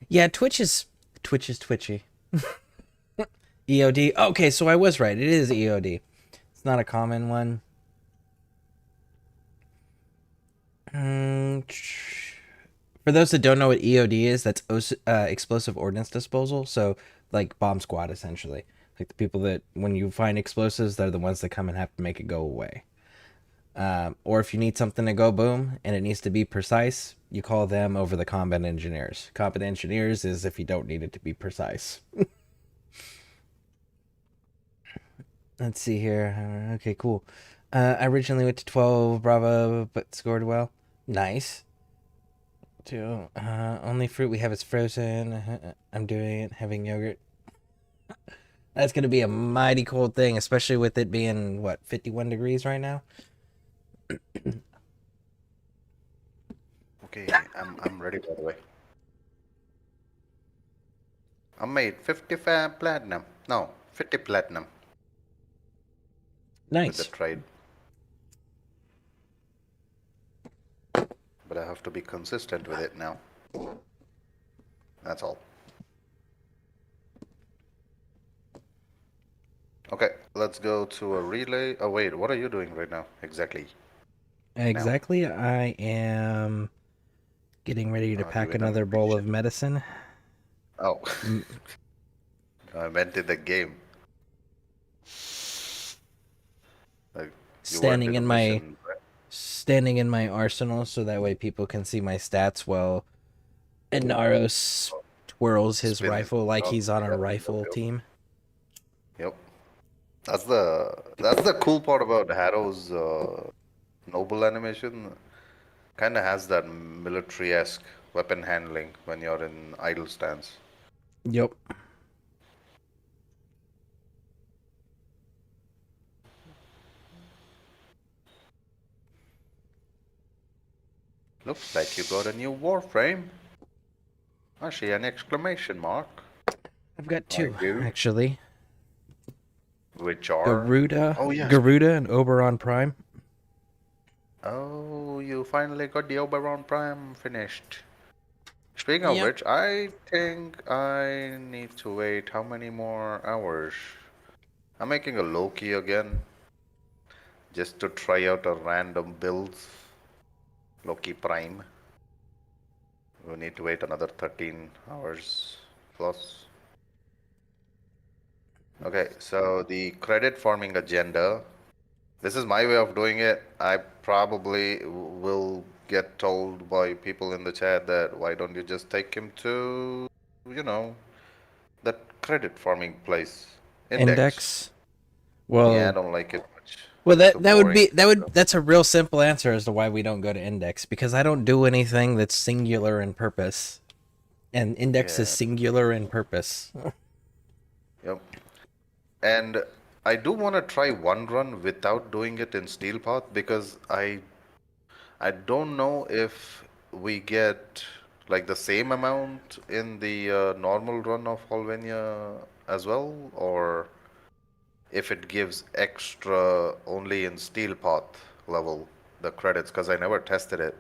Yeah, Twitch is twitchy. EOD. Okay, so I was right. It is EOD. It's not a common one. For those that don't know what EOD is, that's explosive ordnance disposal. So, like bomb squad, essentially. Like the people that, when you find explosives, they're the ones that come and have to make it go away. Or if you need something to go boom and it needs to be precise, you call them over the combat engineers. Combat engineers is if you don't need it to be precise. Let's see here. Okay, cool. I originally went to 12 Bravo, but scored well. Nice. Only fruit we have is frozen. I'm doing it, having yogurt. That's going to be a mighty cold thing, especially with it being, what, 51 degrees right now? Okay, I'm ready, by the way. I made 55 platinum. No, 50 platinum. Nice. With the trade. But I have to be consistent with it now. That's all. Okay, let's go to a relay. Oh wait, what are you doing right now? Exactly. Exactly. Now. I am getting ready to pack another bowl of medicine. Oh. I meant in the game. Like, standing in my arsenal so that way people can see my stats while Inaros twirls his rifle like he's on a rifle team. Yep. That's the cool part about Harrow's noble animation. Kind of has that military-esque weapon handling when you're in idle stance. Yep. Looks like you got a new Warframe. I see an exclamation mark. I've got I two, do. actually. Which are? Garuda, Oh, yes. Garuda and Oberon Prime. Oh, you finally got the Oberon Prime finished. Speaking of Yep. which, I think I need to wait how many more hours? I'm making a Loki again. Just to try out a random build. Loki Prime. We need to wait another 13 hours plus. Okay, so the credit farming agenda. This is my way of doing it. I probably will get told by people in the chat that why don't you just take him to, you know, that credit farming place. Index. Well, yeah, I don't like it much. Well, Too that would boring. be that's a real simple answer as to why we don't go to Index, because I don't do anything that's singular in purpose, and Index is Yeah. singular in purpose. Yep. And I do want to try one run without doing it in Steel Path because I don't know if we get like the same amount in the normal run of Holvenia as well, or if it gives extra only in Steel Path level, the credits, because I never tested it.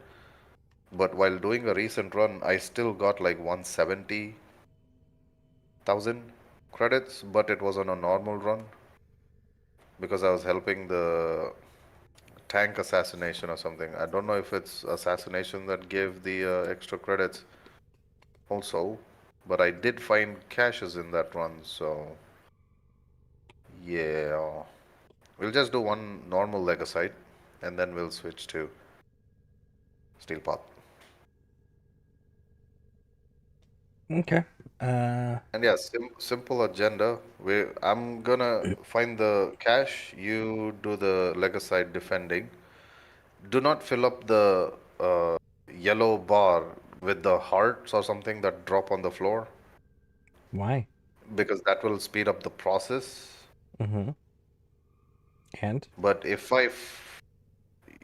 But while doing a recent run, I still got like 170,000 credits, but it was on a normal run because I was helping the tank assassination or something. I don't know if it's assassination that gave the extra credits also, but I did find caches in that run, so yeah. We'll just do one normal Legosite and then we'll switch to Steel Path. Okay. And yeah, simple agenda. I'm gonna find the cache, you do the Legosite defending. Do not fill up the yellow bar with the hearts or something that drop on the floor. Why? Because that will speed up the process. Mm-hmm. And? But if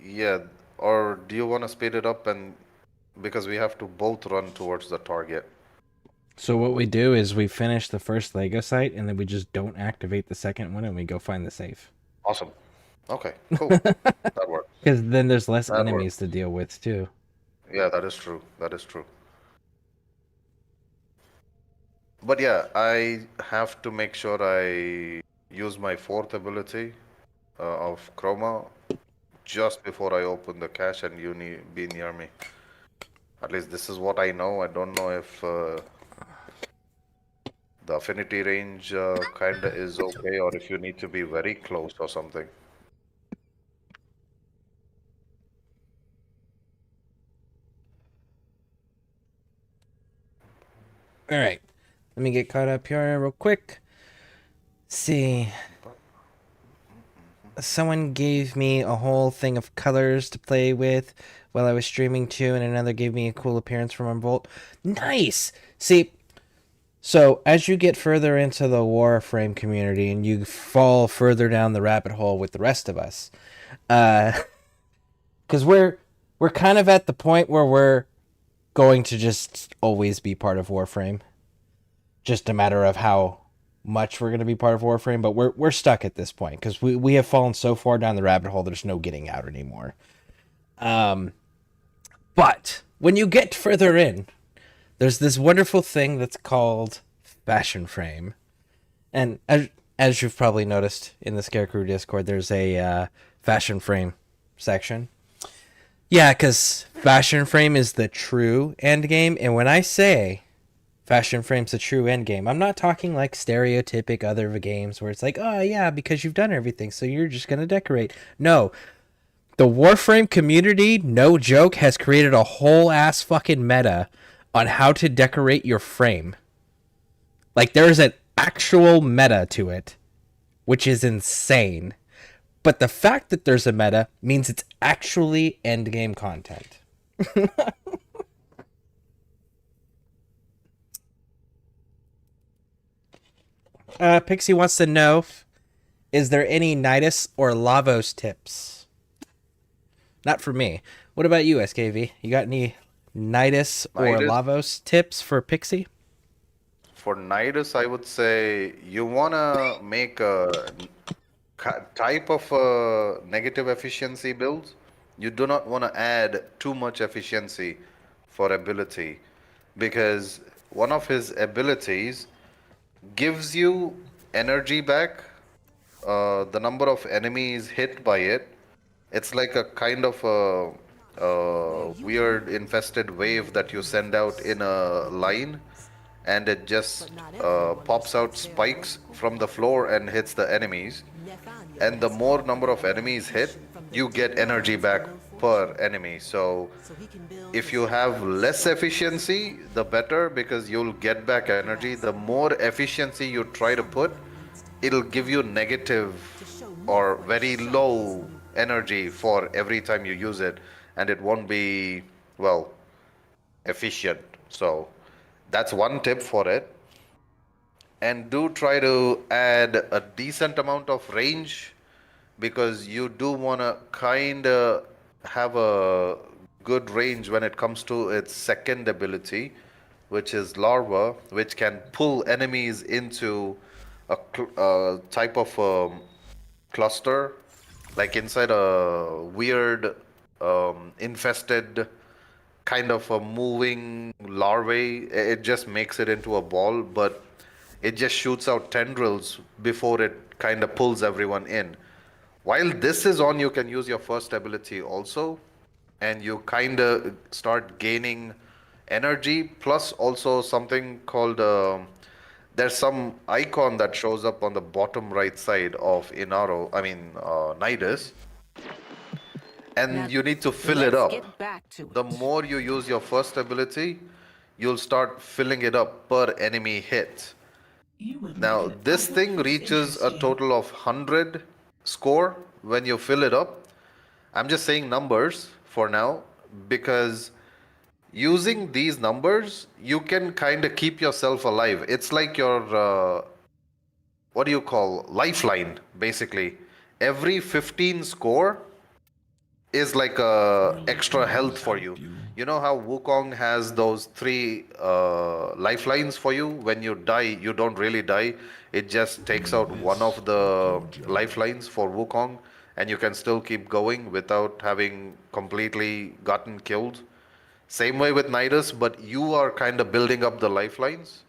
yeah, or do you want to speed it up and because we have to both run towards the target? So what we do is we finish the first Lego site, and then we just don't activate the second one, and we go find the safe. Awesome. Okay, cool. That works. Because then there's less That enemies works. to deal with, too. Yeah, that is true. That is true. But yeah, I have to make sure I use my fourth ability of Chroma just before I open the cache and you be near me. At least this is what I know. I don't know if the affinity range kinda is okay or if you need to be very close or something. All right. Let me get caught up here real quick. See. Someone gave me a whole thing of colors to play with while I was streaming too, and another gave me a cool appearance from Unvolt. Nice! See, so as you get further into the Warframe community and you fall further down the rabbit hole with the rest of us, because we're kind of at the point where we're going to just always be part of Warframe. Just a matter of how much we're going to be part of Warframe, but we're stuck at this point because we have fallen so far down the rabbit hole there's no getting out anymore. But when you get further in, there's this wonderful thing that's called Fashion Frame. And as you've probably noticed in the ScareCrew Discord, there's a Fashion Frame section. Yeah, because Fashion Frame is the true end game, and when I say Fashion Frame's the true end game, I'm not talking like stereotypic other games where it's like, oh yeah, because you've done everything, so you're just gonna decorate. No. The Warframe community, no joke, has created a whole ass fucking meta on how to decorate your frame. Like, there's an actual meta to it, which is insane. But the fact that there's a meta means it's actually endgame content. Pixie wants to know, is there any Nidus or Lavos tips? Not for me. What about you, SKV? You got any Nidus or Nidus? Lavos tips for Pixie? For Nidus, I would say you wanna make a type of negative efficiency build. You do not want to add too much efficiency for ability, because one of his abilities gives you energy back, the number of enemies hit by it. It's like a kind of a weird infested wave that you send out in a line, and it just pops out spikes from the floor and hits the enemies. And the more number of enemies hit, you get energy back per enemy. So if you have less efficiency, the better, because you'll get back energy. The more efficiency you try to put, it'll give you negative or very low energy for every time you use it, and it won't be, well, efficient. So that's one tip for it. And do try to add a decent amount of range, because you do want to kind of have a good range when it comes to its second ability, which is Larva, which can pull enemies into a type of cluster, like inside a weird infested kind of a moving larvae. It just makes it into a ball, but it just shoots out tendrils before it kind of pulls everyone in. While this is on, you can use your first ability also, and you kind of start gaining energy, plus also something called there's some icon that shows up on the bottom right side of Nidus, and Now, you need to fill it let's up. get back to The more you use your first ability, you'll start filling it up per enemy hit. Now, this thing reaches a total of 100 score when you fill it up. I'm just saying numbers for now, because using these numbers, you can kind of keep yourself alive. It's like your, what do you call, lifeline, basically. Every 15 score is like extra health for you. You know how Wukong has those 3 lifelines for you? When you die, you don't really die. It just takes out one of the lifelines for Wukong, and you can still keep going without having completely gotten killed. Same way with Nidus, but you are kind of building up the lifelines.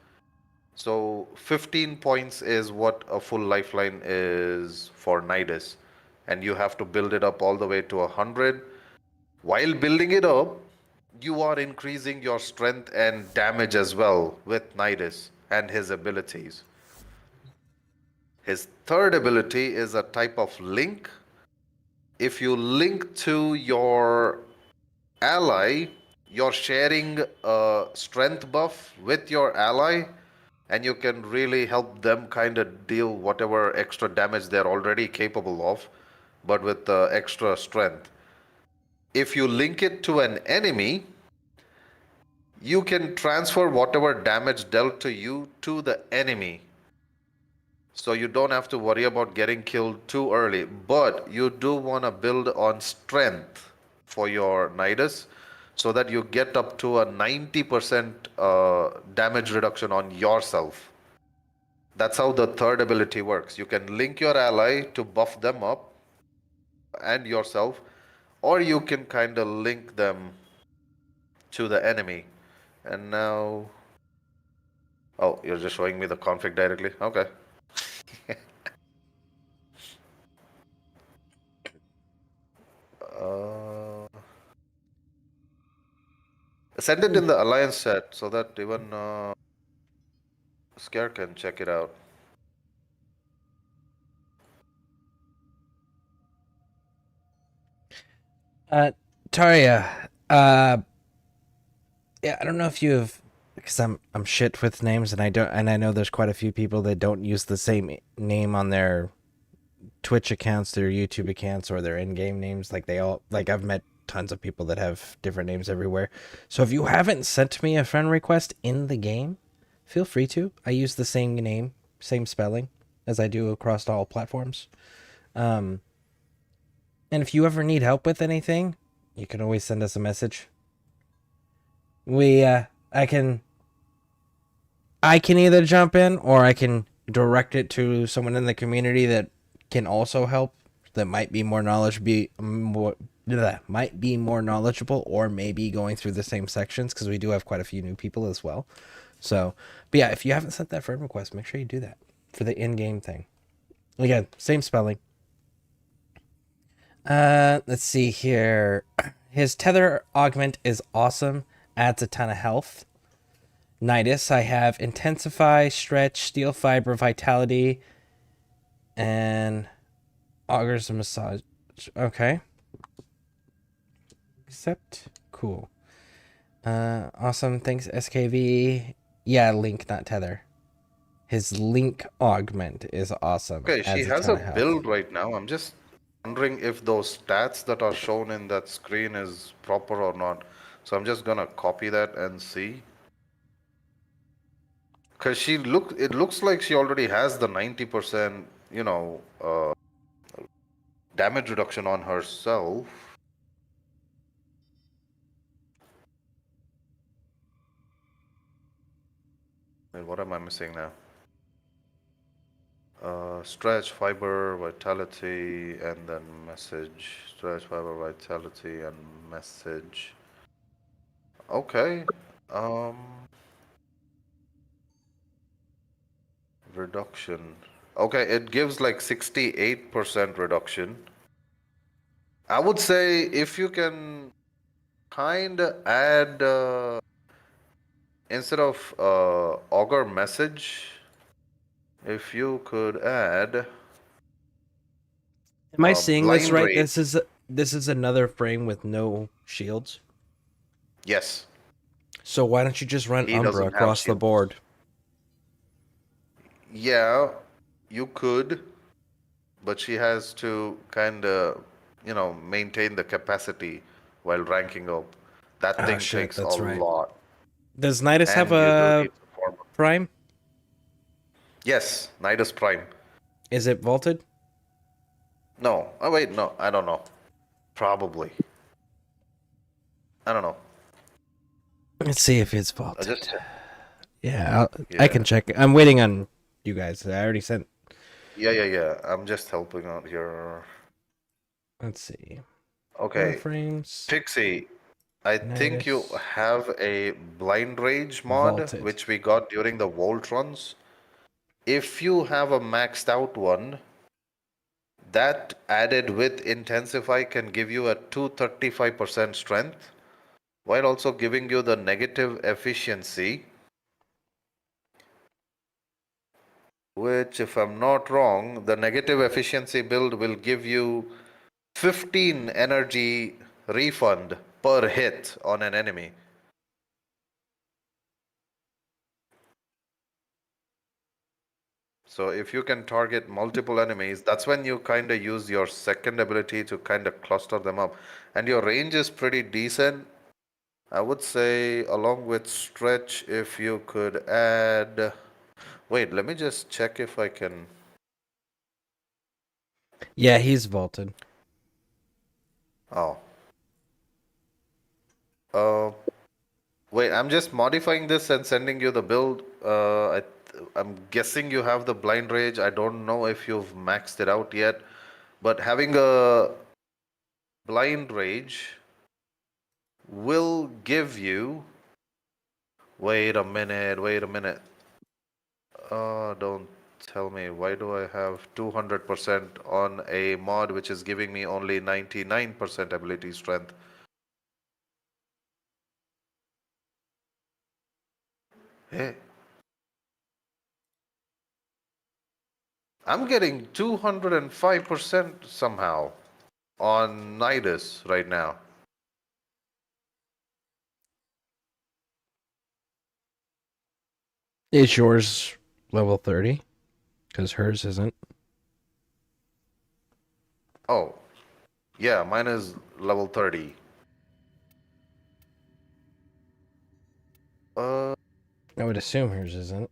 So 15 points is what a full lifeline is for Nidus, and you have to build it up all the way to 100. While building it up, you are increasing your strength and damage as well with Nidus and his abilities. His third ability is a type of link. If you link to your ally, you're sharing a strength buff with your ally, and you can really help them kind of deal whatever extra damage they're already capable of, but with extra strength. If you link it to an enemy, you can transfer whatever damage dealt to you to the enemy. So you don't have to worry about getting killed too early, but you do want to build on strength for your Nidus, so that you get up to a 90% damage reduction on yourself. That's how the third ability works. You can link your ally to buff them up and yourself, or you can kind of link them to the enemy. And now, oh, you're just showing me the config directly? Okay. Send it in the alliance chat so that even Scare can check it out. Taria, yeah, I don't know if you have, because I'm shit with names, and I know there's quite a few people that don't use the same name on their Twitch accounts, their YouTube accounts, or their in-game names. Like I've met tons of people that have different names everywhere. So if you haven't sent me a friend request in the game, feel free to. I use the same name, same spelling as I do across all platforms. And if you ever need help with anything, you can always send us a message. I can either jump in or I can direct it to someone in the community that can also help, that might be more knowledgeable, or maybe going through the same sections, because we do have quite a few new people as well. So, but yeah, if you haven't sent that friend request, make sure you do that for the in-game thing. Again, same spelling. Let's see here. His tether augment is awesome. Adds a ton of health. Nidus, I have Intensify, Stretch, Steel Fiber, Vitality, and Augers of Massage. Okay. Accept. Cool. Awesome. Thanks, SKV. Yeah, Link, not Tether. His Link augment is awesome. Okay, she Adds has ton a of health. build right now. I'm just wondering if those stats that are shown in that screen is proper or not. So I'm just gonna copy that and see. Because it looks like she already has the 90%, damage reduction on herself. Wait, what am I missing now? Stretch, fiber, vitality, and then message. Stretch, fiber, vitality, and message. Okay. Reduction. Okay, it gives like 68% reduction. I would say if you can kind of add, instead of augur message, if you could add. Am I seeing this blind right? rage. This is another frame with no shields. Yes. So why don't you just run He Umbra doesn't have across the shields. board? Yeah, you could, but she has to kind of, maintain the capacity while ranking up. That Oh thing shit, takes a that's right. lot. Does Nidus have And you do a need support. Prime? Yes, Nidus Prime. Is it vaulted? No. Oh, wait, no, I don't know. Probably. I don't know. Let's see if it's I vaulted. just check. Yeah, I Yeah. can check. I'm waiting on you guys. I already sent. Yeah. I'm just helping out here. Let's see. Okay. Warframes. Pixie, I think you Nidus. have a blind rage mod, Vaulted. which we got during the Voltrons. If you have a maxed out one, that added with Intensify can give you a 235% strength, while also giving you the negative efficiency, which, if I'm not wrong, the negative efficiency build will give you 15 energy refund per hit on an enemy. So if you can target multiple enemies, that's when you kind of use your second ability to kind of cluster them up. And your range is pretty decent. I would say along with stretch, if you could add... Wait, let me just check if I can... Yeah, he's vaulted. Oh. Wait, I'm just modifying this and sending you the build. I'm guessing you have the blind rage. I don't know if you've maxed it out yet, but having a blind rage will give you... Wait a minute. Don't tell me. Why do I have 200% on a mod which is giving me only 99% ability strength? Hey. I'm getting 205% somehow on Nidus right now. Is yours level 30? Because hers isn't. Oh, yeah, mine is level 30. I would assume hers isn't.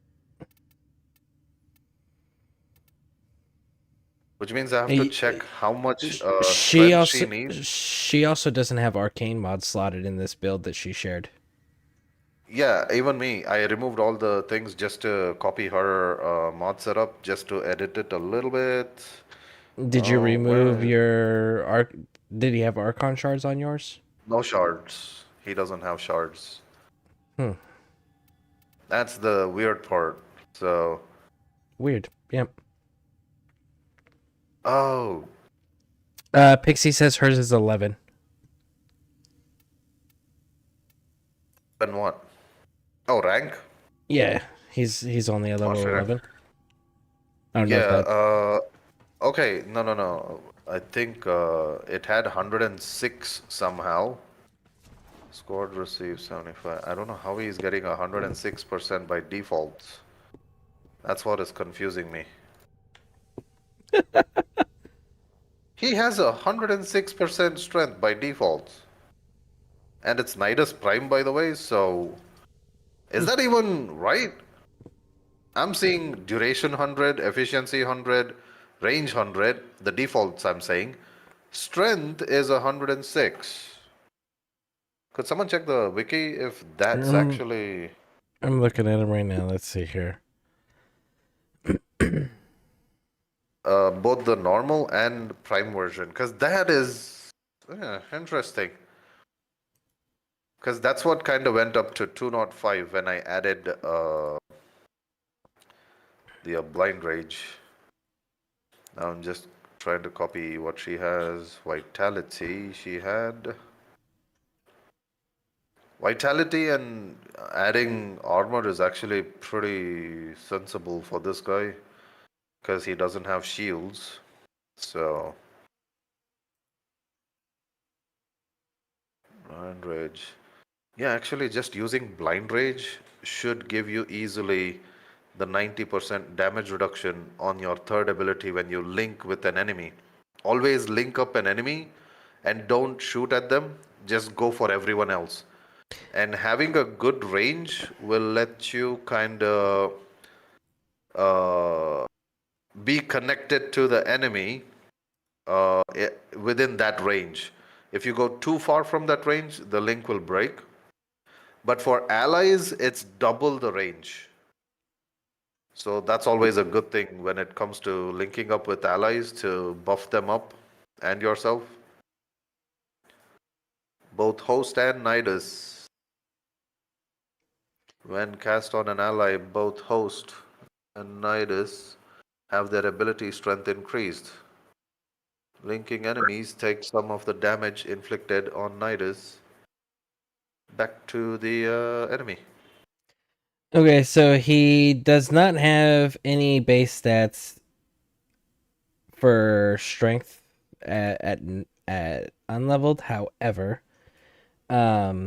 Which means I have to check how much She strength she also needs. she also doesn't have arcane mod slotted in this build that she shared. Yeah, even me. I removed all the things just to copy her mod setup, just to edit it a little bit. Did you remove Where? your arc? Did he have Archon shards on yours? No shards. He doesn't have shards. Hmm. That's the weird part. So. Weird. Yep. Oh. Pixie says hers is 11. Then what? Oh, rank? Yeah, he's only a level What's rank? 11. I don't know if Yeah, that. okay, no. I think it had 106 somehow. Squad received 75. I don't know how he's getting 106% by default. That's what is confusing me. He has 106% strength by default. And it's Nidus Prime, by the way, so... Is that even right? I'm seeing duration 100, efficiency 100, range 100, the defaults I'm saying. Strength is 106. Could someone check the wiki if that's actually... I'm looking at him right now. Let's see here. both the normal and prime version, because that is interesting. Because that's what kind of went up to 205 when I added the blind rage. Now I'm just trying to copy what she has. Vitality, she had. Vitality and adding armor is actually pretty sensible for this guy. Because he doesn't have shields. So. Blind rage. Yeah, actually just using blind rage should give you easily the 90% damage reduction on your third ability when you link with an enemy. Always link up an enemy and don't shoot at them, just go for everyone else. And having a good range will let you kind of be connected to the enemy within that range. If you go too far from that range, the link will break. But for allies, it's double the range. So that's always a good thing when it comes to linking up with allies to buff them up and yourself. Both host and nidus. When cast on an ally, both host and nidus have their ability strength increased. Linking enemies take some of the damage inflicted on nidus back to the enemy. Okay, so he does not have any base stats for strength at unleveled. However, at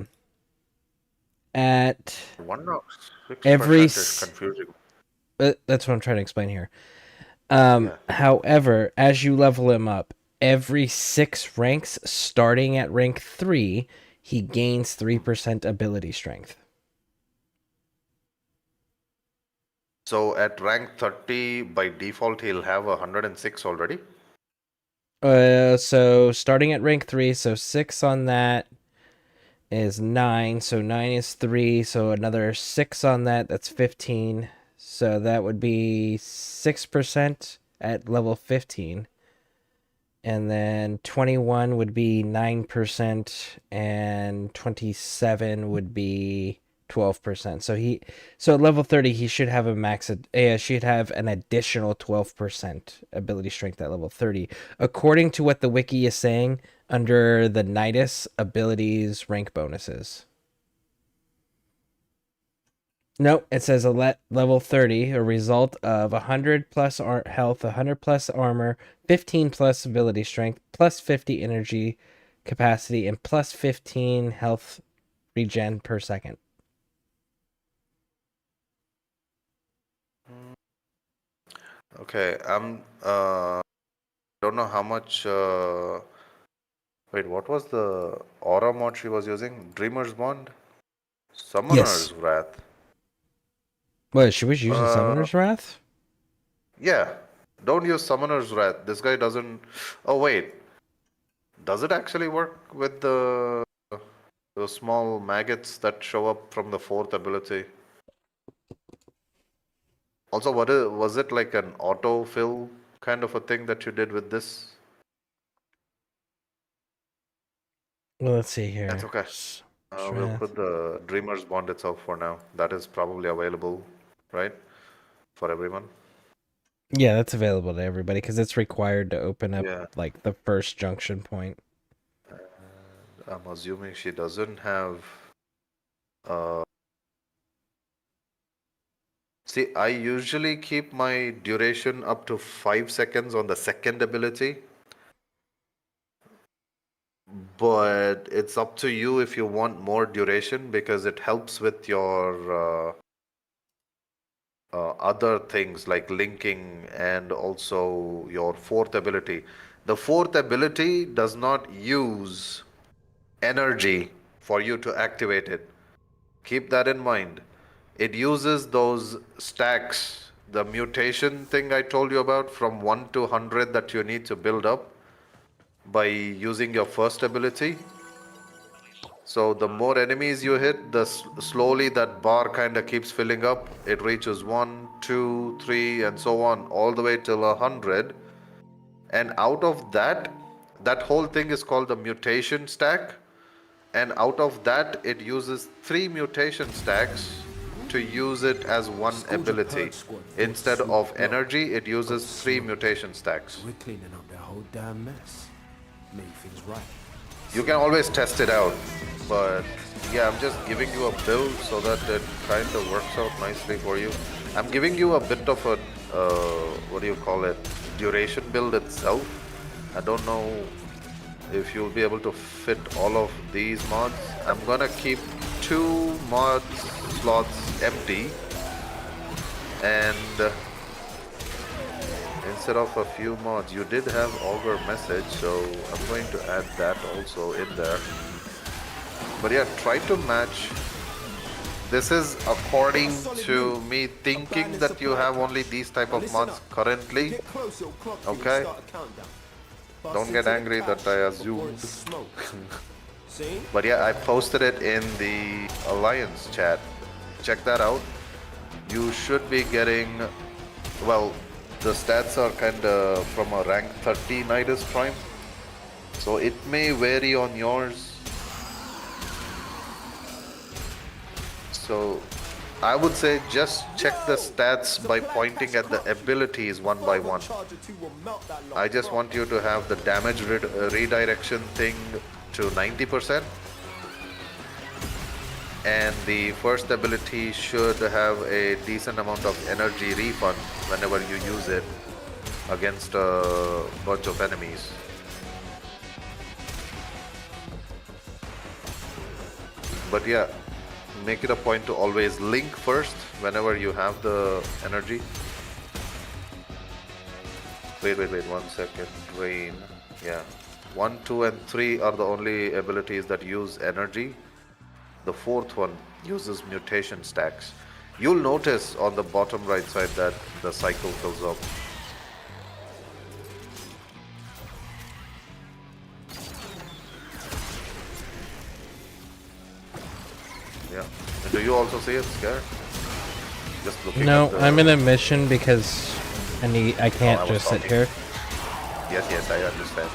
106% is confusing. That's what I'm trying to explain here. However, as you level him up, every 6 ranks starting at rank 3, he gains 3% ability strength. So at rank 30, by default, he'll have 106 already? So starting at rank 3, so 6 on that is 9. So 9 is 3. So another 6 on that, that's 15. So that would be 6% at level 15. And then 21 would be 9%, and 27 would be 12%. So at level 30 he should have should have an additional 12% ability strength at level 30, according to what the wiki is saying under the Nidus abilities rank bonuses. Nope, it says level 30, a result of 100 plus health, 100 plus armor, 15 plus ability strength, plus 50 energy capacity, and plus 15 health regen per second. Okay, I'm don't know how much wait, what was the aura mod she was using? Dreamer's Bond? Summoner's Wrath. What, she was using Summoner's Wrath? Yeah. Don't use Summoner's Wrath. This guy doesn't... Oh, wait. Does it actually work with the... Those small maggots that show up from the 4th ability. Also, was it like an autofill kind of a thing that you did with this? Well, let's see here. That's okay. We'll put the Dreamer's Bond itself for now. That is probably available, right? For everyone. Yeah, that's available to everybody because it's required to open up Yeah. like the first junction point. I'm assuming she doesn't have. See, I usually keep my duration up to 5 seconds on the 2nd ability. But it's up to you if you want more duration because it helps with your other things like linking and also your 4th ability. The 4th ability does not use energy for you to activate it. Keep that in mind. It uses those stacks, the mutation thing I told you about from 1 to 100 that you need to build up by using your 1st ability. So the more enemies you hit, the slowly that bar kind of keeps filling up. It reaches 1, 2, 3, and so on, all the way till 100. And out of that, that whole thing is called the mutation stack. And out of that, it uses 3 mutation stacks to use it as one ability. Instead of energy, it uses 3 mutation stacks. We're cleaning up that whole damn mess. Make things right. You can always test it out, but yeah, I'm just giving you a build so that it kind of works out nicely for you. I'm giving you a bit of a, what do you call it, duration build itself. I don't know if you'll be able to fit all of these mods. I'm gonna keep 2 mod slots empty, and instead of a few mods, you did have Augur message, so I'm going to add that also in there. But yeah, try to match. This is according to me thinking that you have only these type of mods currently. Okay? Don't get angry that I assumed. But yeah, I posted it in the Alliance chat. Check that out. You should be getting, well, the stats are kind of from a rank 30 Nidus Prime. So it may vary on yours. So I would say just check the stats by pointing at the abilities one by one. I just want you to have the damage redirection thing to 90%. And the first ability should have a decent amount of energy refund whenever you use it against a bunch of enemies. But yeah, make it a point to always link first whenever you have the energy. Wait, 1 second. Drain. Yeah. 1, 2, and 3 are the only abilities that use energy. The 4th one uses mutation stacks. You'll notice on the bottom right side that the cycle fills up. Yeah. And do you also see it, Scare? Just looking No, at the... I'm in a mission because I can't just sit here. Yes, I understand.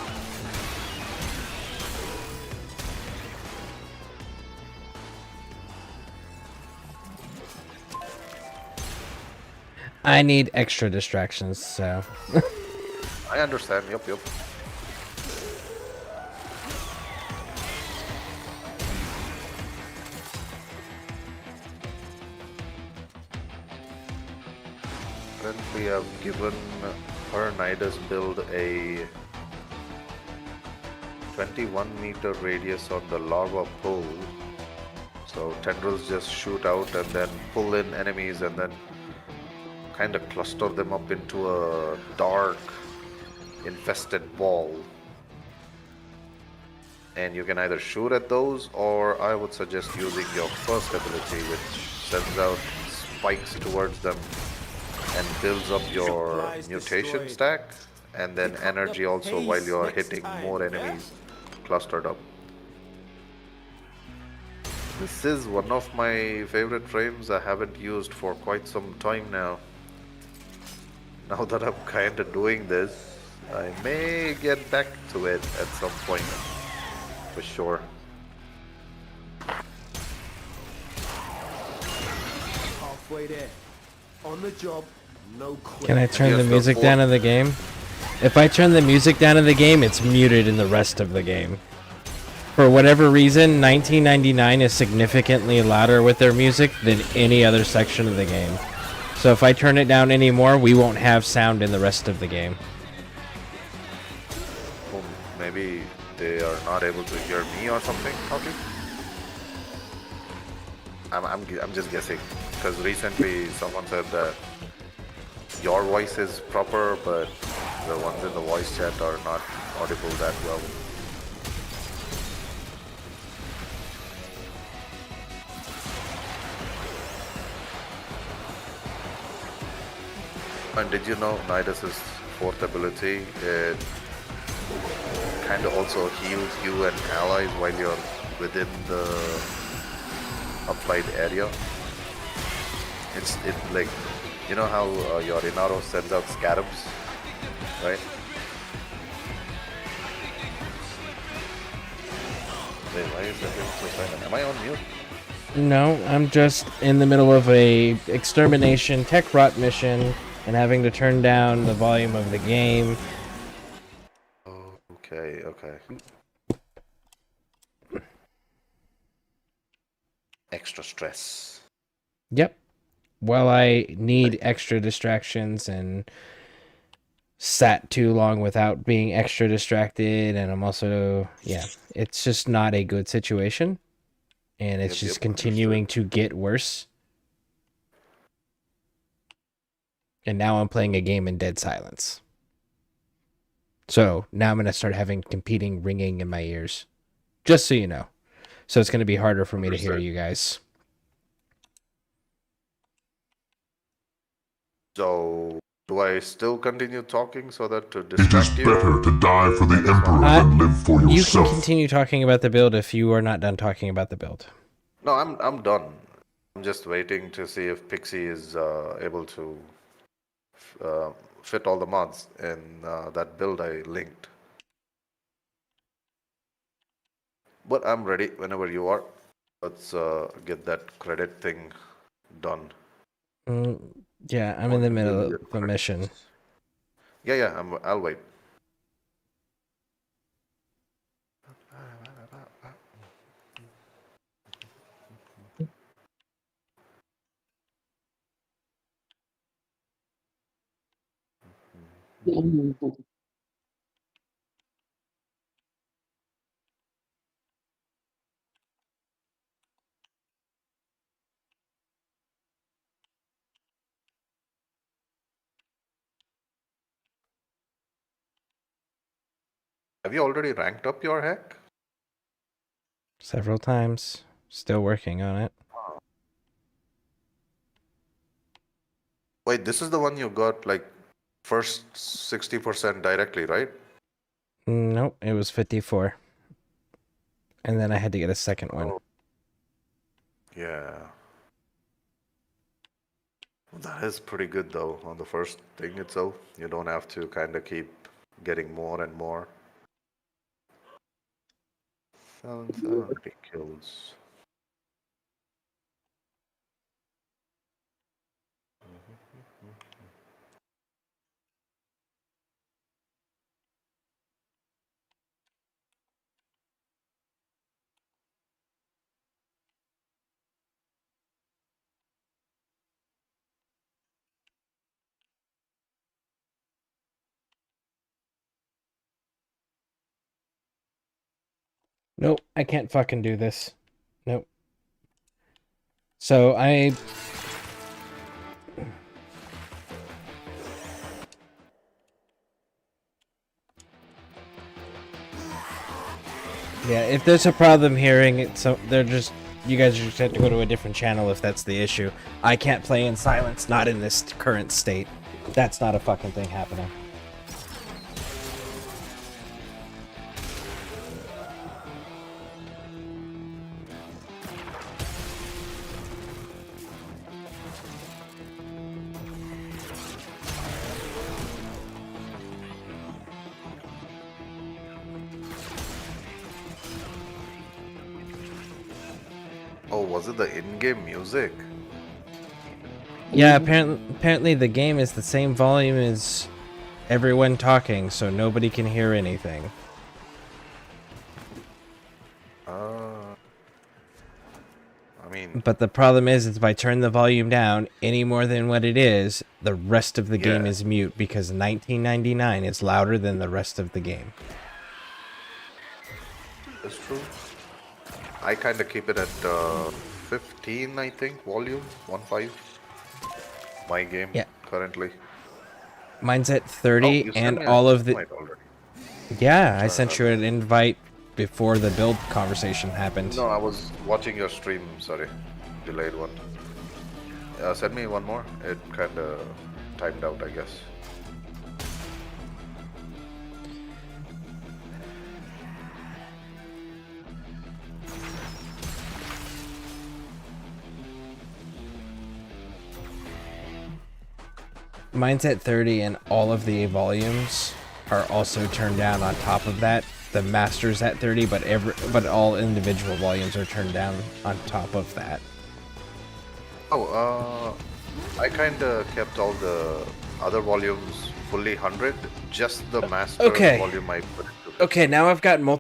I need extra distractions, so. I understand, yep. Currently, I've given her Nidus build a 21-meter radius on the lava pool. So tendrils just shoot out and then pull in enemies and then kind of cluster them up into a dark, infested ball. And you can either shoot at those, or I would suggest using your first ability, which sends out spikes towards them and builds up your mutation stack, and then energy also while you're hitting more enemies clustered up. This is one of my favorite frames I haven't used for quite some time now. Now that I'm kind of doing this, I may get back to it at some point, for sure. Halfway there. On the job, no quit. Can I turn the music down in the game? If I turn the music down in the game, it's muted in the rest of the game. For whatever reason, 1999 is significantly louder with their music than any other section of the game. So if I turn it down anymore, we won't have sound in the rest of the game. Well, maybe they are not able to hear me or something, okay? I'm just guessing, because recently someone said that your voice is proper, but the ones in the voice chat are not audible that well. And did you know Nidus's fourth ability, it kind of also heals you and allies while you're within the applied area? It's like, you know how your Inaro sends out scarabs, right? Wait, why is everyone so silent? Am I on mute? No, I'm just in the middle of a extermination tech rot mission and having to turn down the volume of the game. Okay, okay. Extra stress. Yep. Well, I need extra distractions and sat too long without being extra distracted, and I'm also, yeah, it's just not a good situation, and it's just continuing to get worse. And now I'm playing a game in dead silence. So now I'm going to start having competing ringing in my ears. Just so you know. So it's going to be harder for me to hear you guys. So, do I still continue talking so that to distract you? It is better to die for the Emperor than live for You yourself. can continue talking about the build if you are not done talking about the build. No, I'm done. I'm just waiting to see if Pixie is able to fit all the mods in that build I linked. But I'm ready whenever you are. Let's get that credit thing done. Yeah, I'm in the middle of the mission. Yeah, I'll wait. Have you already ranked up your hack? Several times. Still working on it. Wait, this is the one you got like first 60% directly, right? Nope, it was 54. And then I had to get a second one. Yeah. That is pretty good though on the first thing itself. You don't have to kind of keep getting more and more. 770 kills. Nope, I can't fucking do this. Nope. So I... Yeah, if there's a problem hearing it, so they're just... You guys just have to go to a different channel if that's the issue. I can't play in silence, not in this current state. That's not a fucking thing happening. Oh, was it the in-game music? Yeah, apparently the game is the same volume as everyone talking, so nobody can hear anything. I mean, But the problem is if I turn the volume down any more than what it is, the rest of the game is mute because 1999 is louder than the rest of the game. that's true. I kind of keep it at 15, I think, volume, 1.5. My game currently. Mine's at Oh, 30 you sent and me all an of the... invite already. Yeah, I sent you an invite before the build conversation happened. No, I was watching your stream, sorry. Delayed one. Send me one more. It kind of timed out, I guess. Mine's at 30 and all of the volumes are also turned down on top of that. The master's at 30, but all individual volumes are turned down on top of that. Oh, I kind of kept all the other volumes fully 100. Just the master volume I put into. Okay, now I've got multiple